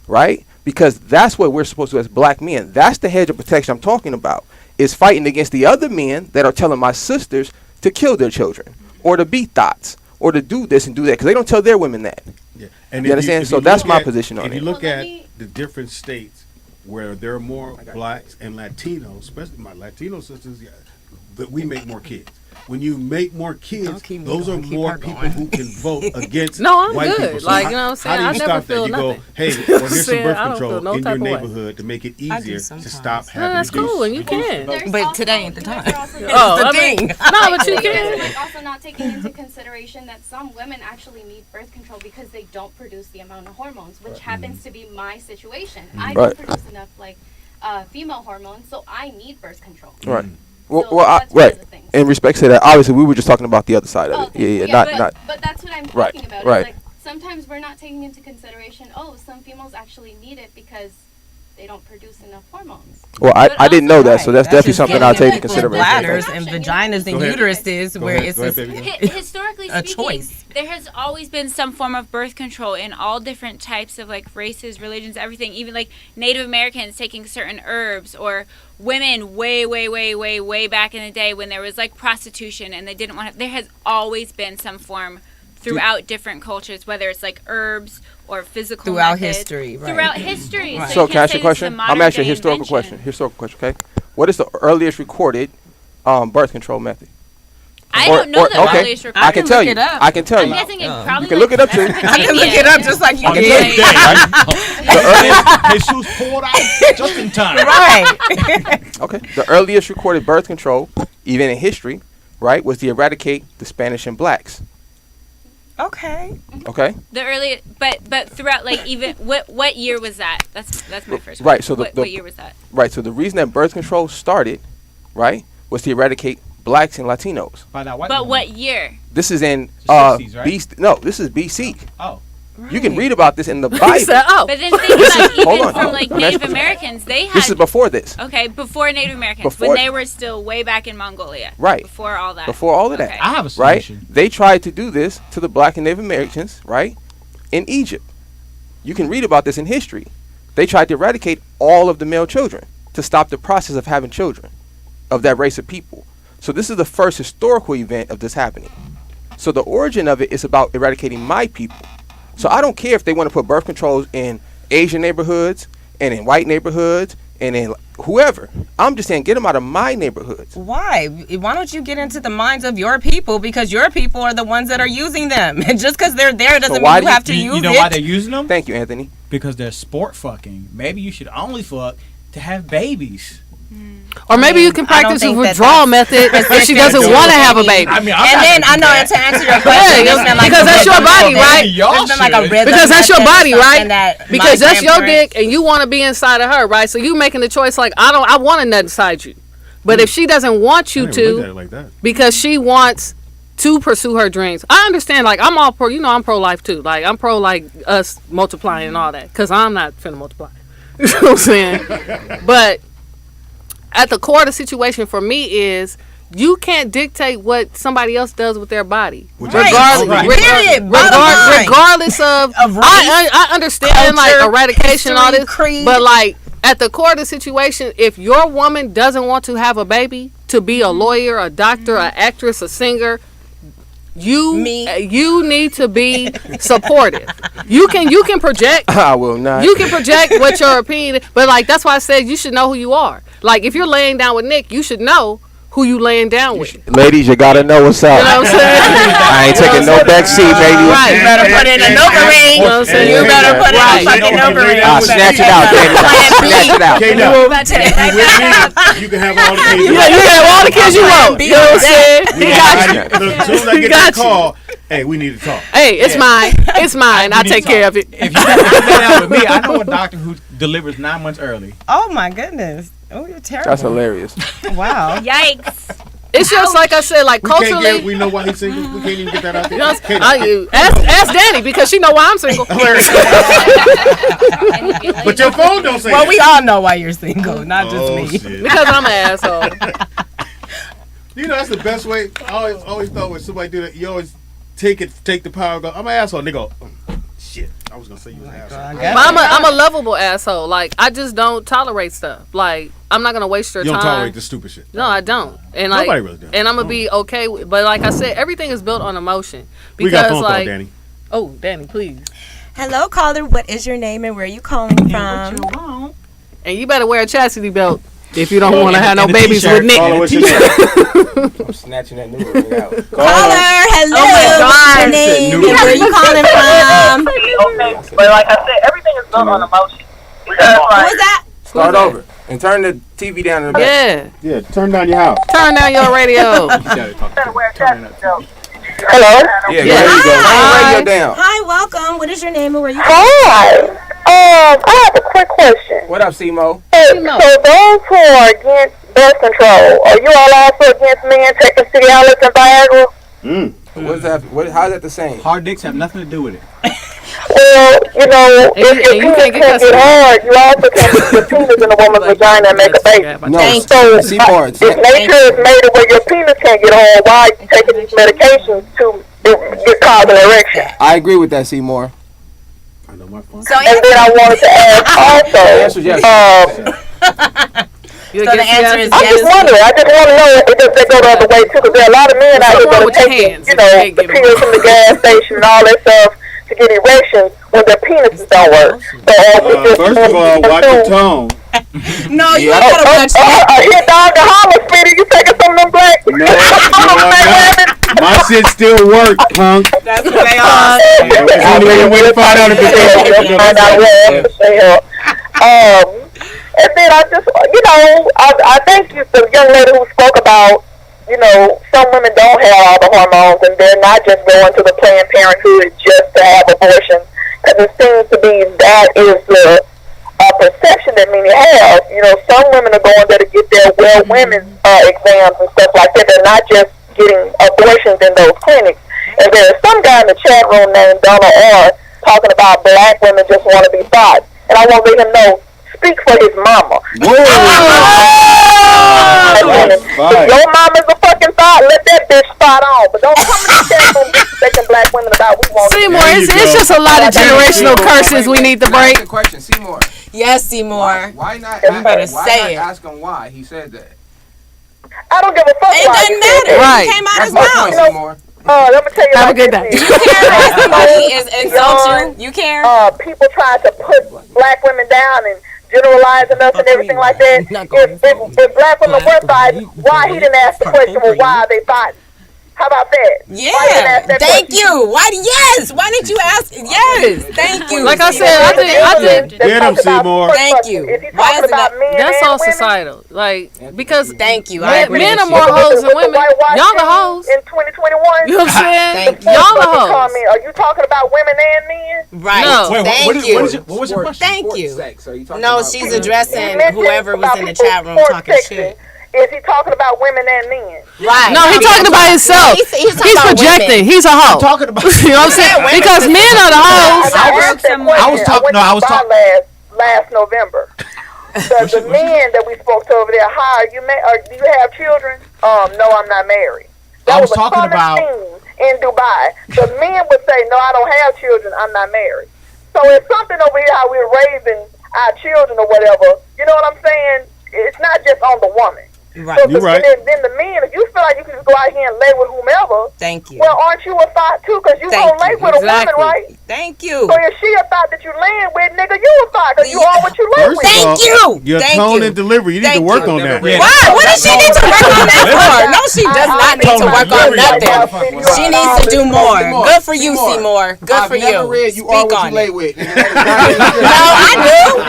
right? Because that's what we're supposed to do as black men. That's the hedge of protection I'm talking about, is fighting against the other men that are telling my sisters to kill their children or to be thoughts or to do this and do that because they don't tell their women that. Yeah. And You if understand? if So you that's look my at- position on If you it. look Well, let at me- the different states where there are more blacks and Latinos, especially my Latino sisters, yeah, but we make more kids. When you make more kids, Don't keep me those are going. Keep more her people going. who can vote against No, I'm white good. people. So Like, how- you know what I'm saying? How do I you never stop that? feel You go, nothing. hey, well, here's some Saying, birth I don't control feel no in your type of way. neighborhood to make it easier to sometimes. stop No, having that's these. cool, and you can. There's But also- today ain't the you guys time. are also- Oh, the I mean, thing. no, but you You guys are, can. like, also not taking into consideration that some women actually need birth control because they don't produce the amount of hormones, which happens to be my situation. I Right. don't produce enough like female hormones, so I need birth control. Right. So Well, that's one right. of the things. In respect to that, obviously we were just talking about the other side of it. Okay, Yeah, but, not. But that's what I'm Right, talking about. right. Is like sometimes we're not taking into consideration. Oh, some females actually need it because they don't produce enough hormones. Well, But I didn't know also- that, so that's definitely just something giving I'll take into people consideration. bladders Right. and vaginas and Go ahead. uteruses Go where ahead, it's go ahead, just- baby. Historically a speaking, choice. there has always been some form of birth control in all different types of like races, religions, everything. Even like Native Americans taking certain herbs, or women way back in the day when there was like prostitution and they didn't want to. There has always been some form throughout different cultures, whether it's like herbs or physical Throughout methods. history, right. Throughout history. Right. So you can I ask say you a this is question? modern I'm asking a day historical invention. question. Historical question, okay? What is the earliest recorded birth control method? I Or- don't know or- the okay. earliest recorded. I can tell look you. it up. I can tell I'm you. guessing it probably You can look it up too. I can look it up just like you I can tell did. you. The earliest, Jesus pulled out just in time. Right. okay. The earliest recorded birth control, even in history, right, was to eradicate the Spanish and blacks. Okay. Okay. The earliest, but throughout like even what year was that? That's my first. Right, question. so the- what year was that? Right. So the reason that birth control started, right, was to eradicate blacks and Latinos. By that white But woman. what year? This is in The 60s, right? No, this is BC. Oh. You can read about this in the He Bible. said, oh. But then think about hold even on, from like I'm Native asking- Americans, they had This is before this. okay before Native Americans Before- when they were still way back in Mongolia. Right. Before all that. Before all of that. Okay. I have a Right? solution. They tried to do this to the black and Native Americans, right, in Egypt. You can read about this in history. They tried to eradicate all of the male children to stop the process of having children of that race of people. So this is the first historical event of this happening. So the origin of it is about eradicating my people. So I don't care if they want to put birth controls in Asian neighborhoods and in white neighborhoods and in whoever. I'm just saying, get them out of my neighborhoods. Why? Why don't you get into the minds of your people? Because your people are the ones that are using them. And just because they're there doesn't mean you have to use it. You know why they're using them? Thank you, Anthony. Because they're sport fucking. Maybe you should only fuck to have babies. Or maybe you can practice a withdrawal method if she doesn't want to have a baby. I mean, and then I know to answer your question, because that's your body, right? Because that's your body, right? Because that's your dick, and you want to be inside of her, right? So you making the choice like I want to nut inside you, but if she doesn't want you to, because she wants to pursue her dreams, I understand. Like I'm all pro, I'm pro life too. Like I'm pro like us multiplying and all that, because I'm not finna multiply. You know what I'm saying? But at the core of the situation for me is you can't dictate what somebody else does with their body. Regardless of I understand culture, like eradication and all this, but like at the core of the situation, if your woman doesn't want to have a baby, to be a lawyer, a doctor, an actress, a singer, you need to be supportive. You can project. I will not. You can project what your opinion is, but like that's why I said you should know who you are. Like if you're laying down with Nick, you should know who you laying down with. Ladies, you gotta know what's up. You know what I'm saying? I ain't taking no back seat, baby. Right. You better put in a number ring. You better put in a fucking number ring. Snatch it out, baby. Snatch it out. You can have all the kids. You can have all the kids you want. You know what I'm saying? He got you. As soon as I get that call, hey, we need to talk. Hey, it's mine. It's mine. I'll take care of it. If you get out with me, I know a doctor who delivers 9 months early. Oh my goodness. Oh, you're terrible. That's hilarious. Wow. Yikes. It's just like I said, like culturally. We know why he's single. We can't even get that out there. Ask Danny because she know why I'm single. But your phone don't say. Well, we all know why you're single, not just me. Shit. Because I'm an asshole. You know that's the best way. I always thought when somebody do that, you always take the power. And go, I'm an asshole. And they go, shit. I was gonna say you was an asshole. I'm a lovable asshole. Like I just don't tolerate stuff. Like I'm not gonna waste your time. You don't tolerate the stupid shit. No, I don't. And like, nobody really does. And I'm gonna be okay. But like I said, everything is built on emotion. Because we got a phone like, call, Danny. Oh, Danny, please. Hello, caller. What is your name and where are you calling from? And you better wear a chastity belt if you don't want to have no babies with Nick. I'm snatching that new ring out. Caller, hello. Oh my God. What's your name and where are you calling from? Okay, but like I said, everything is built on emotion. Who is that? Start over and turn the TV down in the back. Yeah, turn down your house. Turn down your radio. Hello? Yeah, there you go. Turn the radio down. Hi, welcome. What is your name and where are you Hi. I have a quick question. What up, Simo? So those who are against birth control, are you all also against men taking Cialis and Viagra? What's that? How's that the same? Hard dicks have nothing to do with it. Well, you know, if your penis can't get hard, you also can't put your penis in a woman's vagina and make a baby. No, so if nature is made it where your penis can't get hard, why are you taking these medications to cause an erection? I agree with that, Seymour. And then I wanted to ask also, So the answer is I'm just wondering. I just want to know if they go the other way too, because there are a lot of men out here that are taking, the pills from the gas station and all that stuff to get erections when their penises don't work. So, first of all, watch your tone. No, you gotta watch that. Hit dog the holler, Speedy. You taking some of them black? No, my shit still works, punk. That's what they are. It's only way to find out if and then I just, I think the young lady who spoke about, some women don't have all the hormones and they're not just going to the Planned Parenthood just to have abortions. Because it seems to be that is the perception that many have. Some women are going there to get their women's exams and stuff like that. They're not just getting abortions in those clinics. And there's some guy in the chat room named Donald R. talking about black women just want to be thought. And I want to let him know, speak for his mama. If your mama's a fucking thought, let that bitch spot on. But don't come in the chat room disrespecting black women about we want Seymour, it's just a lot of generational curses we need to break. Question, Seymour. Yes, Seymour. Why not? You better say it. Ask him why he said that. I don't give a fuck. It doesn't matter. Right. It came out his That's my mouth. point, Seymour. Let me tell you. Have a good day. Do you care if somebody is insults you? You care? People try to put black women down and generalizing us and everything like that. If Black women were fighting, why he didn't ask the question, well, why are they fighting? How about that? Yeah, thank you. Why did you ask? Yes, thank you. Like I said, I think Get him, Seymour. Thank you. Why is it not? That's all societal. Like, because thank you. I agree men with are you. more hoes than women. Y'all the hoes. In 2021? You know what I'm saying? Thank you. Y'all the hoes. Are you talking about women and men? Right. No. Wait, Thank what is- you. what is it- what was your question? Thank you. Sex. Are you talking No, about she's women? addressing He mentioned whoever was about in the people's chat room sports talking section. shit. Is he talking about women and men? Right. No, he's talking about himself. He's talking He's about projecting. women. He's a hoe. Talking about. You know what I'm saying? Because men are the hoes. I was talking. No, I was talking. Last November. The men that we spoke to over there, hi, do you have children? No, I'm not married. That I was a talking common about. theme in Dubai. The men would say, no, I don't have children. I'm not married. So it's something over here how we're raising our children or whatever. You know what I'm saying? It's not just on the woman. Right. So You're right. then the men, if you feel like you can just go out here and lay with whomever, Thank you. well, aren't you a thought too? Because you Thank gonna lay you. with a woman, Exactly. right? Thank you. So if she a thought that you laying with, nigga, you a thought because you are what you lay First with. of all, Thank you. Your Thank tone you. and delivery. You need to Thank work you. on that. Yeah. Why? What does she need to work on that for? No, she does not need to work on nothing. She needs to do more. Good for you, Seymour. Good for you. I've never read you are Speak what on you lay it. with. No, I do.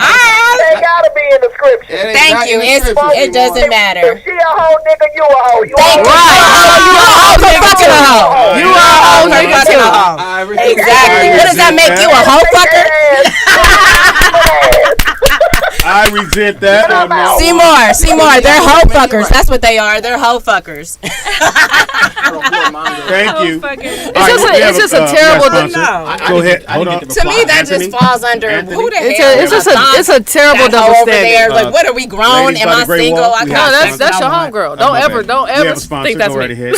They gotta be in the scripture. Thank you. It doesn't matter. If she a hoe, nigga, you a hoe. You Thank you. Right. You a hoe for fucking a hoe. You a hoe nigga too. Exactly. What does that make you, a hoe fucker? I resent that. on my- Seymour, they're hoe fuckers. That's what they are. They're hoe fuckers. Thank you. It's just a terrible. Go ahead. Hold on. To me, that just falls under who the hell? It's a terrible that hoe double over there. standard. Like, what are we grown? Ladies Am by I the Great single? Wall, I we can't. have No, sponsors. that's your homegirl. Don't My ever bad. We have a sponsor. think that's Go right me. ahead.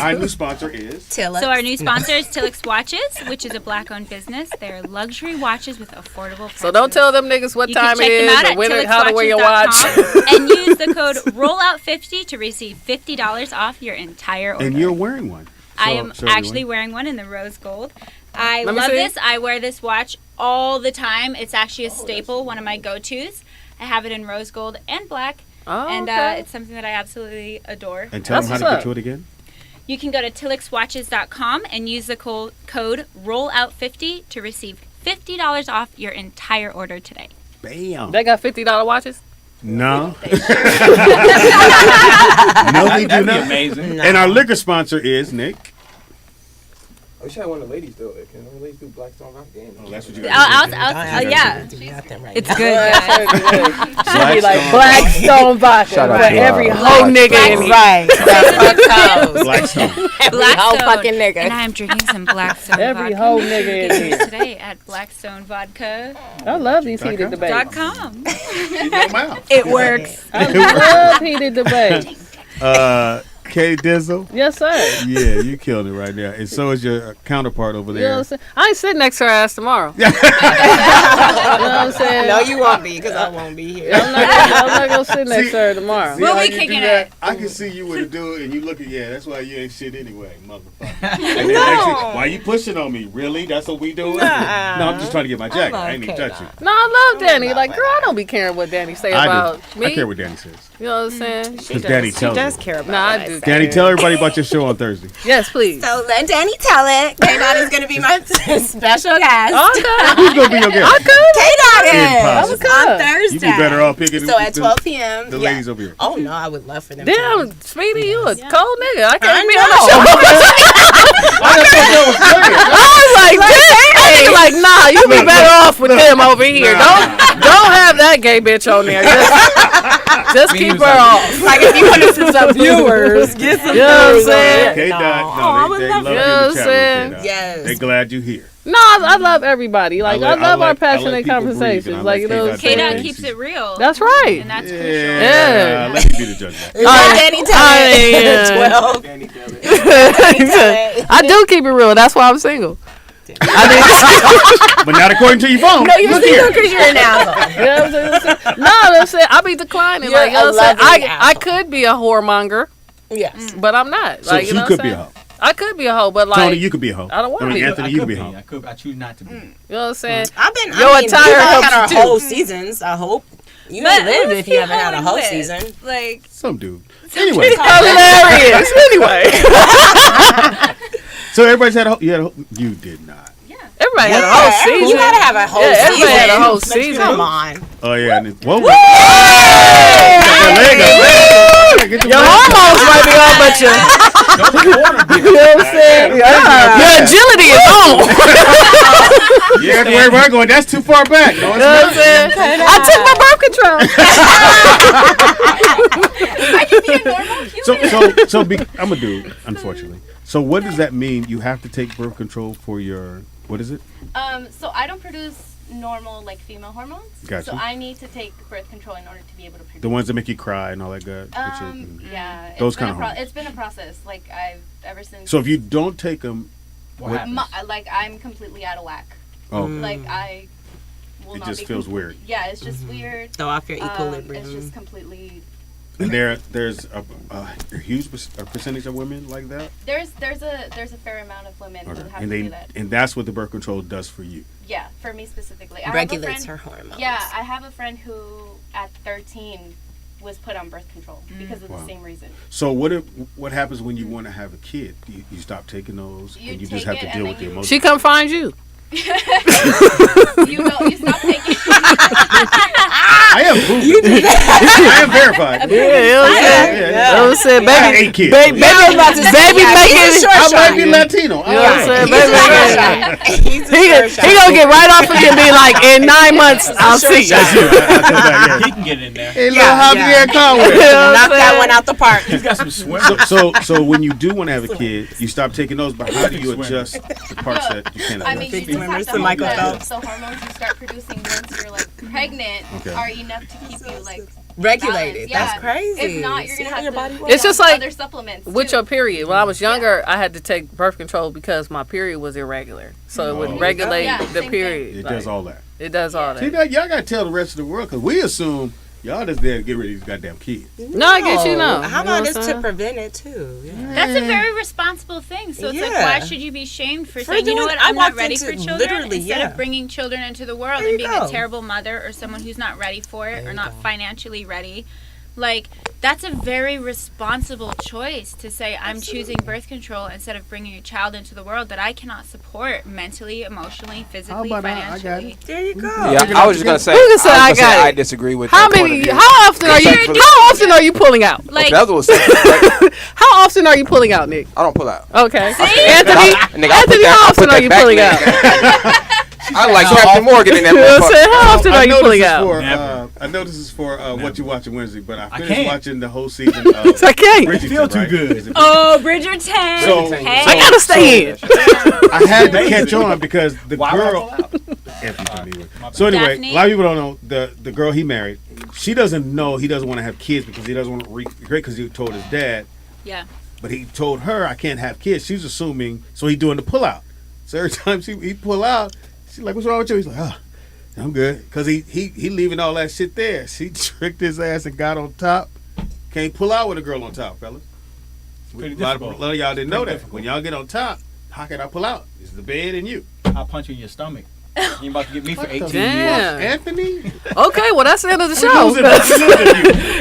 Our new sponsor is Tillix. So our new sponsor is Tillix Watches, which is a black-owned business. They're luxury watches with affordable prices. So don't tell them niggas what You time can check it them is out or at when how to wear your watch. tillixwatches.com and use the code ROLLOUT50 to receive $50 off your entire order. and you're wearing one. I So- am show actually everyone. wearing one in the rose gold. I Let me love see. this. I wear this watch all the time. It's actually a staple, one of my go-tos. I have it in rose gold and black, Oh, and okay. it's something that I absolutely adore. And tell That's them how to what's get up. to it again. You can go to tillixwatches.com and use the code ROLLOUT50 to receive $50 off your entire order today. Bam. They got $50 watches. No. No, they do That'd be not. amazing. And our liquor sponsor is Nick. I wish I had one of the ladies do it. Can the ladies do Blackstone Rock Game? Oh, that's what you Yeah. It's good, guys. Should be like Blackstone vodka Shout out for to, every hoe nigga in here. Right. Blackstone. Hoe fucking nigga. And I'm drinking some Blackstone Every vodka. hoe nigga in here. Today at blackstonevodka.com. I love these heated debates. In your mouth. It works. I love heated debates. K Dizzle. Yes, sir. Yeah, you killed it right now. And so is your counterpart over You know what there. I'm saying? I ain't sitting next to her ass tomorrow. You know what I'm saying? No, you won't be, because I won't be here. I'm not going to sit next to her tomorrow. See We'll how be you do kicking that? it. I can see you with a dude and you look at, yeah, that's why you ain't shit anyway, motherfucker. And then next thing, why you pushing on me? Really? That's what we doing? No, I'm just trying to get my jacket. I ain't even touch you. No, I love Danny. Like, girl, I don't be caring what Danny say I about do. me. I care what Danny says. You know what I'm saying? Because Danny tells me. care about Nah, I do. Danny, tell everybody about your show on Thursday. Yes, please. So let Danny tell it. K-Dot is going to be my special guest. Okay. Who's going to be your guest? K-Dot Impossible. is on Thursday. You'd be better off picking So at 12 p.m. the yeah. ladies over here. Oh, no, I would love for them Damn, to. Speedy, you a cold nigga. I I can't be know. on the show. I was like, damn. I think like, nah, you be better off with them over here. Don't have that gay bitch on there. Just keep her off. Like, if you want to see some viewers, get some You know what I'm viewers. saying? K-Dot, no, they love you in the chat room, K-Dot. Yes. They glad you here. No, I love everybody. Like, I love our I passionate let people breathe, conversations. and I Like, you let know what I'm K-Dot saying? K-Dot keeps it real. That's right. And that's crucial. Yeah. Let me be the judge of that. Let Danny tell it. 12. Danny tell it. I do keep it real. That's why I'm single. But not according to your phone. No, you're Look single here. because you're an asshole. You know what I'm saying? No, I'm saying I be declining. You're Like, you know a what I'm saying? loving I asshole. could be a whoremonger, Yes. but I'm not. So like, you she know could what be I'm a saying? hoe. I could be a hoe, but like Tony, you could be a hoe. I don't want to I mean, be. Anthony, you could be a hoe. I choose not to be. You know what I'm saying? I've been. Your attire I've helps had you our too. whole seasons. I hope you But ain't lived who's if you he haven't had a hoeing whole with? season. Like, Some dude. Anyway, Hilarious. Anyway, so everybody's had a hoe. You did not. everybody had a whole season. You gotta have a whole season. Everybody had a whole season. Come on. Oh yeah. And whoa. Your hormones might be on, but you know what I'm saying? Your agility is on. You have to worry about going. That's too far back. No, it's You know what I'm not. saying? I took my birth control. I'm a dude, unfortunately. So what does that mean? You have to take birth control for your, what is it? So I don't produce normal like female hormones. Gotcha. So I need to take birth control in order to be able to produce. The ones that make you cry and all that good. Yeah. Those kind of It's been a process. Like I've ever since. So if you don't take them, like I'm completely out of whack. Oh. Like I. Will It not just be feels complete- weird. Yeah, it's just weird. Throw off your equilibrium. It's just completely. and there's a huge percentage of women like that. There's a fair amount of women who have And to do that. and that's what the birth control does for you. Yeah, for me specifically. I Regulates have a friend, her hormones. Yeah, I have a friend who at 13 was put on birth control because of Wow. the same reason. So what happens when you want to have a kid? You stop taking those, and you just have to deal with the emotions. She come find you. You stop taking. I am proven. I am verified. Yeah, you know what I'm saying? You know what I'm saying? I got Baby, 8 kids. baby, baby making I might be Latino. You know what I'm saying? Baby making he gonna get right off of you and be like, in 9 months, I'll see you. He can get in there. Hey, little Javier Conway. Knock that one out the park. He's got some swim. So when you do want to have a kid, you stop taking those, but how do you adjust the parts that you can't I adjust? mean, you just have to hope that the hormones you start producing once you're like pregnant are enough to keep you like regulated. balanced. Yeah. That's crazy. If not, you're See gonna how have your to. body put It's just on like other supplements with too. your period. When I was younger, I had to take birth control because my period was irregular, so it would regulate the period. It Like, does all that. It does all that. See, now, y'all got to tell the rest of the world because we assume y'all just there to get rid of these goddamn kids. No, I get you know. How You know about what this I'm to saying? prevent it too? Yeah. That's a very responsible thing. So it's like, Yeah. why should you be shamed for For saying, you know doing- what, I I'm not walked ready into for children, literally, instead yeah. of bringing children into the world There and you being go. a terrible mother or someone who's not ready for it or not financially ready. Like, that's a very responsible choice to say, I'm choosing birth control instead of bringing a child into the world that I cannot support mentally, emotionally, physically, about I got financially. it. There you go. Yeah, I was just gonna say. Who can say I was got gonna say it? I disagree with How that point many? of view. How often are you? Respect for the- How often are you pulling out? Like, That was right? How often are you pulling out, Nick? I don't pull out. Okay, Okay. Anthony. Nigga, I'll put Anthony, that- how I'll often put are that you back pulling there. out? I like Captain Morgan in that You know what I'm saying? motherfucker. How often are you pulling this is out? for, Never. I know this is for what you watching Wednesday, but I finished can't. watching the whole season of I can't. Bridgerton, Feel too right? good. Is it Oh, Bridgerton. So- Hey. I gotta stay in. I had to catch on because the Why would I girl. pull out? So anyway, Daphne? a lot of people don't know the girl he married. She doesn't know he doesn't want to have kids because he doesn't want to regret because he told his dad. Yeah. But he told her I can't have kids. She's assuming, so he's doing the pull out. So every time he pull out, she's like, "What's wrong with you?" He's like, "Oh, I'm good," because he leaving all that shit there. She tricked his ass and got on top. Can't pull out with a girl on top, fellas. A Pretty lot difficult. of y'all didn't know Pretty that. difficult. When y'all get on top, how can I pull out? It's the bed and you. I'll punch you in your stomach. You about to get me for 18 Damn. years. Anthony. Okay, well that's the end of the Who show. losing? Who losing you?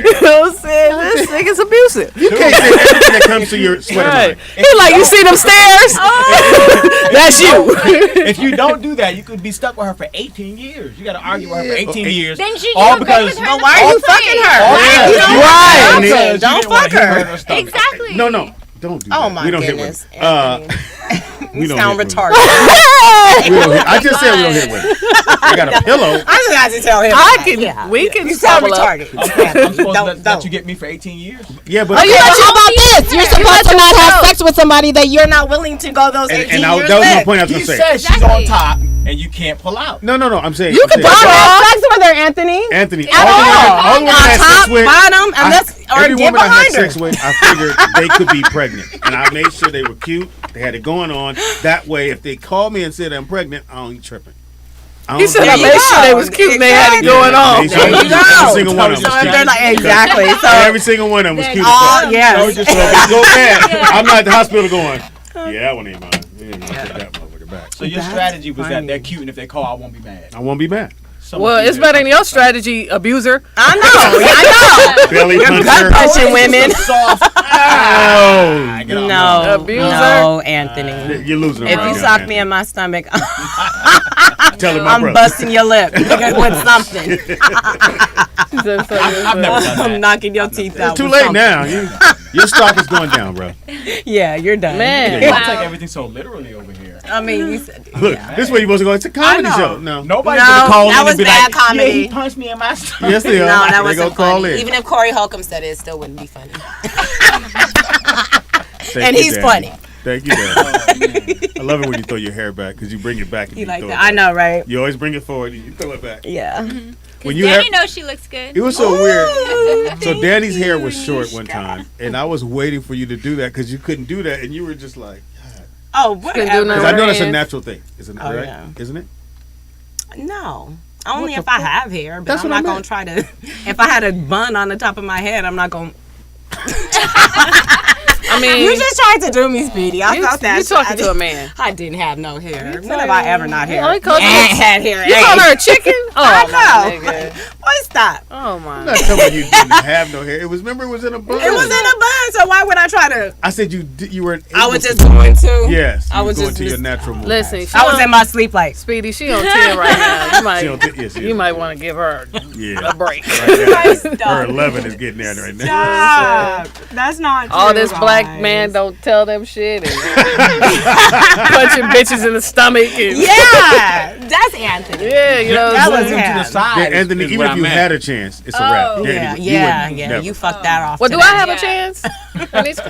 You know what I'm saying? This nigga's abusive. You can't say everything that comes to your sweater. Right. line. He like, you see them stairs? That's you. If you don't do that, you could be stuck with her for 18 years. You got to argue with her for 18 years. Then she all you go because with her But in why are you fucking her? Yeah. You don't Right. fuck her. Right. Don't fuck her. Exactly. No. Don't do that. Oh my we don't goodness. hit women. We don't sound hit women. retarded. We don't hit, I just said we don't hit women. I got a pillow. I just got to tell him. I that. can, Yeah. we can You sound double up. retarded. I'm supposed to let Don't. you get me for 18 years? Yeah, but Okay, well, how about this? You're supposed to not have sex with somebody that you're not willing to go those 18 years that was my with. point I was He gonna say. says she's on top and you can't pull out. No. I'm saying You I'm can saying- don't have sex with her, Anthony. Anthony. At All the women I had top, sex with, bottom, unless or every get woman I had behind her. sex with, I figured they could be pregnant, and I made sure they were cute. They had it going on. That way, if they called me and said I'm pregnant, I don't tripping. He said I made sure they was cute and they had it going on. There you go. Every single one of them So was if they're cute. like, exactly. So Every single one of them was cute. oh So yes. if it go bad, I'm not at the hospital going, Yeah, that one ain't mine. Yeah, take that motherfucker back. So your strategy was that they're cute, and if they call, I won't be mad. I won't be mad. Well, it's better than your strategy, abuser. I know. Belly You're puncher. gut punching women. No. No, Abuser. no, Anthony. You're losing. If right you now, sock man. me in my stomach, Tell him my I'm brother. busting your lip with something. I've never done that. I'm knocking your teeth out. It's too with late something. now. Your stock is going down, bro. Yeah, you're done. Man. You take everything so literally over here. I mean, you said. Look, this way you supposed to go. It's a comedy I know. show. No. Nobody's No, gonna call that in was and be bad like, comedy. Yeah, he punched me in my stomach. Yes, they are. No, that They wasn't gonna call funny. in. Even if Corey Holcomb said it, it still wouldn't be funny. Thank And you, he's Daddy. funny. Thank you, Daddy. I love it when you throw your hair back because you bring it back and You you like throw that? it back. I know, right? You always bring it forward and you throw it back. Yeah. When you Danny have, knows she looks good. it was so weird. So Danny's hair was short one time, and I was waiting for you to do that because you couldn't do that, and you were just like, Oh, do whatever. because I know that's a natural thing, isn't it? Oh, Right? yeah. Isn't it? No. Only What if the I fuck? have hair, but That's I'm what I not going meant. to try to. If I had a bun on the top of my head, I'm not going to. I mean, You just tried to do me, Speedy. I felt that. you talking to a man. I didn't have no hair. When have I ever not hair? Oh, he called you- had hair. You called her a chicken? Oh, I my know. nigga. Boy, stop. Oh, I'm my. not telling you didn't have no hair. It was remember it was in a bun. It was in a bun, so why would I try to? I said you weren't. I able was to just do it. going to. Yes, I you was going just to your mis- natural move. Listen, I was in my sleep like. Speedy, she on 10 right now. You might, She on t- yes, you yes. might want to give her Yeah. a break. Right now. Stop. Her 11 is getting there right now. Stop. That's not true. All this black guys. man don't tell them shit and punching bitches in the stomach. And Yeah, that's Anthony. yeah, you know. That what I'm was saying? him. To the side. Yeah, Anthony, is even what if I you meant. had a chance, it's a wrap. Danny, Yeah, you yeah, wouldn't, yeah. never. You fucked that off. Well, do today. I have a Yeah. chance? At least-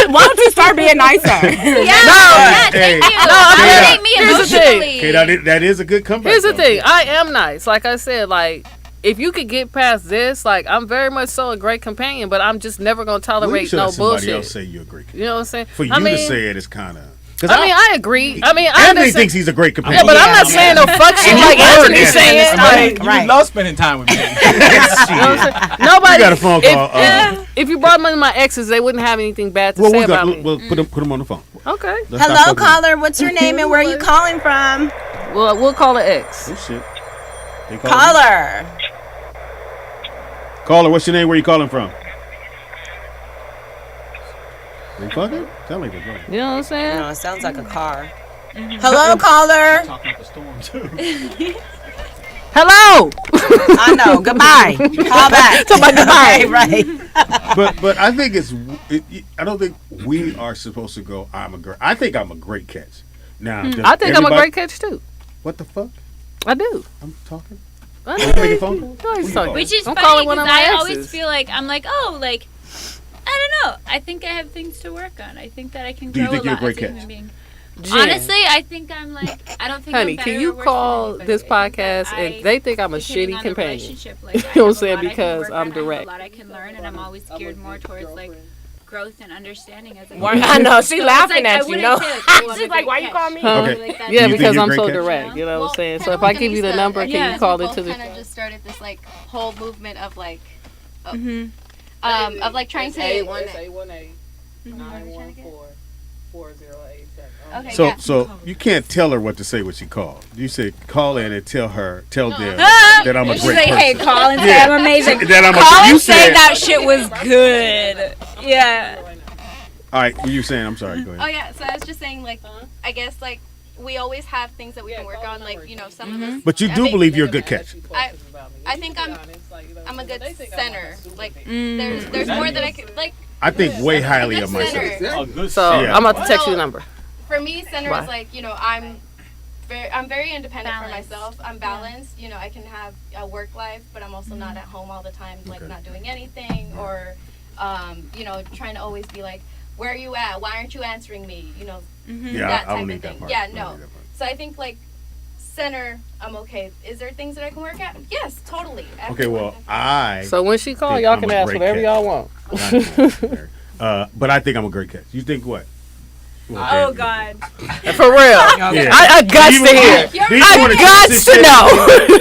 Why don't you start being nicer? Yeah, Hey, yeah, thank you. no, I'm Validate not. me Here's the thing. emotionally. Okay, that is a good comeback. Here's the though. thing. I am nice. Like I said, like if you could get past this, like I'm very much so a great companion, but I'm just never gonna Well, you tolerate should no let somebody bullshit. else say you're a great companion. You know what I'm saying? For you I mean, to say it is kind of. I mean, I agree. I mean, I Anthony understand. thinks he's a great Yeah, companion. but I'm not saying no fuck shit like Anthony's saying. Like, You love spending time with me. you know what I'm saying? Nobody. You got a phone call. If you brought money to my exes, they wouldn't have anything bad to Well, say we got. about me. We'll put him on the phone. Okay. Let's stop Hello, fucking- caller. What's your name and where are you calling from? Well, we'll call it X. Oh shit. They call Caller. me. Caller, what's your name? Where you calling from? They fucking? Sound like they're fucking. You know what I'm saying? No, it sounds like a car. Hello, caller. Talking up a storm too. Hello. I know. Goodbye. Call back. Talk about goodbye. Right. But I think I don't think we are supposed to go. I think I'm a great catch. Now does I think I'm a everybody- great catch too. What the fuck? I do. I'm talking. I You making a phone call? No, he's talking. Which is I'm funny calling one of because my I exes. always feel like I'm like, oh, like I don't know. I think I have things to work on. I think that I can Do you grow think a you're lot a great as a catch? human being. Jen, Honestly, I think I'm like I don't think honey, I'm better can you or worse call than this anybody. I think that podcast I, and they think I'm a depending shitty on the companion? relationship, like, You I know what I'm have a saying? lot I can Because work I'm on, I have direct. a lot I can learn, and I'm always geared more towards like growth and understanding as a I know. She's So it's laughing like, I at you. wouldn't No. say, like, oh, I'm She's a like, great why you catch. call me? Huh? Like that. Do Yeah, you think because you're a I'm great so catch? direct. You know what I'm saying? So Kinda if I like give you the Anissa, number, I can think you call we into both the? kind of just started this like whole movement of like Mm-hmm. of like trying to It's A1A 914 4087. Okay, So yeah. so you can't tell her what to say when she called. You say call in and tell them that I'm a She's great like, person. hey, call and say Yeah. I'm amazing. That I'm a- Call you and say said- that shit was good. Yeah. All right, what you saying? I'm sorry. Go Oh ahead. yeah, so I was just saying like I guess like we always have things that we can work on, like, you know, some of us. But you I do think- believe you're a good catch. I think I'm a good center. Like Mm. there's more that I could like. I think way highly of Center. myself. A good So Yeah. I'm about to text you the So- number. For me, center Why? is like, you know, I'm very independent for Balanced. myself. I'm balanced. You know, I can have a work life, but I'm also not at home all the time, like Okay. not doing anything or, you know, trying to always be like, where are you at? Why aren't you answering me? You know, Yeah, that I type don't of need that thing. part. Yeah, I don't no. need that part. So I think like center, I'm okay. Is there things that I can work at? Yes, totally. Okay, well, I. So when she call, think y'all I'm can a ask great whatever catch. y'all want. But I think I'm a great catch. You think what? Oh God. For real. Yeah. I got Do you to want- hear. do you I want a got chance to sit know. down?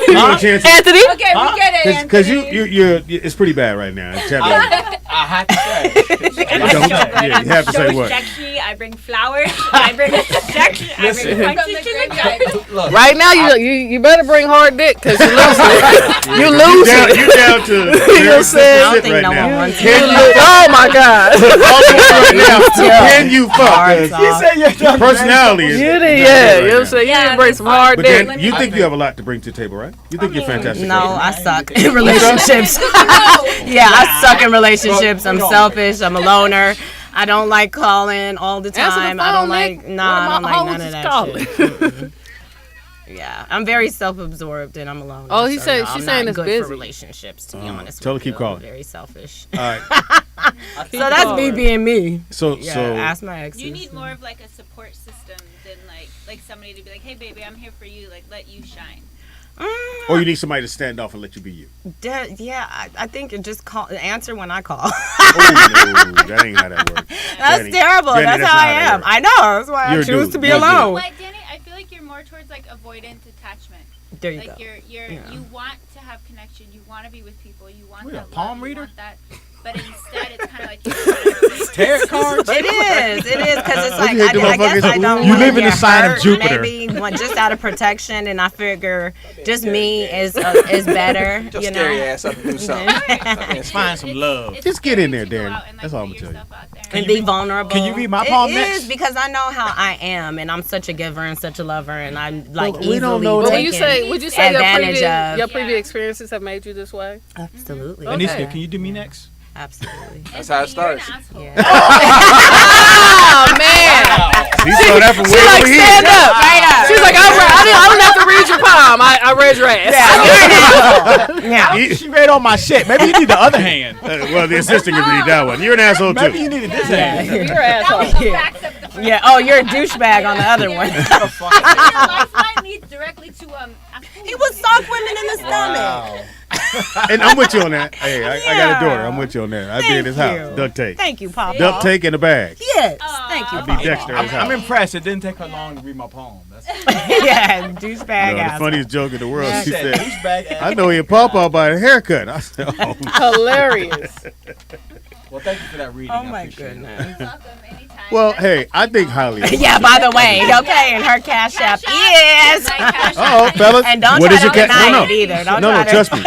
You want a chance to- Anthony? Okay, we get it. Because you're it's pretty bad right now. It's happening. I have to say. Yeah, you have to say what? I bring flowers. I bring section. I bring punches to the gut. Look, Right now, you better bring hard dick because you lose it. You lose it. You down to You know what I'm saying? I don't think no one wants Can to. you? Oh my God. Right now, can you fuck? Hard 'Cause you said your personality is. You is did, not yeah. good You know what I'm right saying? You Yeah, need to bring some hard But dick. then you think you have a lot to bring to the table, right? You think you're fantastic. No, right? I suck in relationships. Yeah, I suck in relationships. I'm selfish. I'm a loner. I don't like calling all the Answer the time. I phone, don't Nick. like. Nah, I don't What like am I none of always that calling? shit. Mm-mm. Yeah, I'm very self-absorbed and I'm alone. Oh, he so said- no, she's I'm saying not it's good busy. for relationships. To be honest, Tell her with keep you. calling. I'm very selfish. All right. So that's me being me. So Yeah, so ask my exes. You need more of like a support system than like somebody to be like, hey baby, I'm here for you. Like let you shine. or you need somebody to stand off and let you be you. Yeah, I think it just answer when I call. Oh no, that ain't how that works. That's Danny. terrible. Danny, that's not how I that am. works. I know. That's why You're I a choose dude. to be You're a dude. alone. But Danny, I feel like you're more towards like avoidant attachment. There you like go. you're Yeah. you want to have connection, you want to be with people, you want What, that a palm love, reader? You want that, but instead it's kind of like you're tarot cards. It is because it's Don't like you hate them I guess motherfuckers? I don't. You wanna live in the get sign of hurt, Jupiter. Maybe just out of protection, and I figure just me is better. Just you scare know. your ass up and do something. Let's find some love. Just get in there, to go Darren. out and, like, That's all I'm put gonna tell you. yourself out there. And be vulnerable. Can you read my palm It next? is because I know how I am, and I'm such a giver and such a lover, and I'm like Well, we don't know easily But that. would you say your advantage of. previous experiences have made you this way? Absolutely. Okay. Anisha, can you do me next? Absolutely. That's how it starts. Yeah. Oh man! He saw that from way She's like, over here. stand up. Right up. She's like, I don't have to read your palm. I read your ass. Yeah. She read on my shit. Maybe you need the other hand. Well, the assistant can read that one. You're an asshole Maybe too. you needed this Yeah. hand. You're an asshole. Yeah. Oh, you're a douchebag on the other one. Lifeline leads directly to He would sock women in the stomach. And I'm with you on that. Hey, I got a Yeah. daughter. I'm with you on that. I'd be in his Thank house. you. Duct tape. Thank you, Papa. Duct tape in a bag. Yes. Thank you, I'd be Papa. Dexter in his house. I'm impressed. It didn't take her long to read my poem. That's Yeah, douchebag No, the ass. funniest joke in the world. Yeah. She said, said, douchebag ass. I know your papa by a haircut. I said, oh. Hilarious. Well, thank you for that reading. Oh I my appreciate it. goodness. welcome anytime. Well, hey, I think highly of Yeah, by the way, okay, and her cash app is. Oh, fellas. And don't What try is your to cash? deny No, it either. Don't no, try to trust me.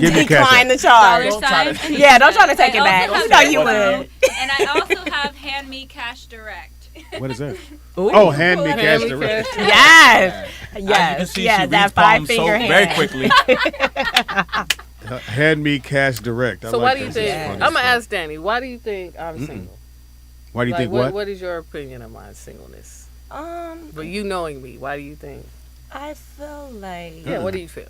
Give me cash decline app. the charge. $sign. Yeah, don't try to take I it back. also You know have you Venmo, would. And I also have Hand Me Cash Direct. What is that? Ooh. Oh, hand me Hand cash me direct. cash. Yes. As you can Yes. see, Yeah, she that reads five poems so finger hand. very quickly. Hand me cash direct. I So like why do you that. think? That's I'm funny. gonna ask Danny. Why do you think I'm single? Why do you Like, think what? What is your opinion of my singleness? Um, But you knowing me, why do you think? I feel like. Yeah. What do you feel?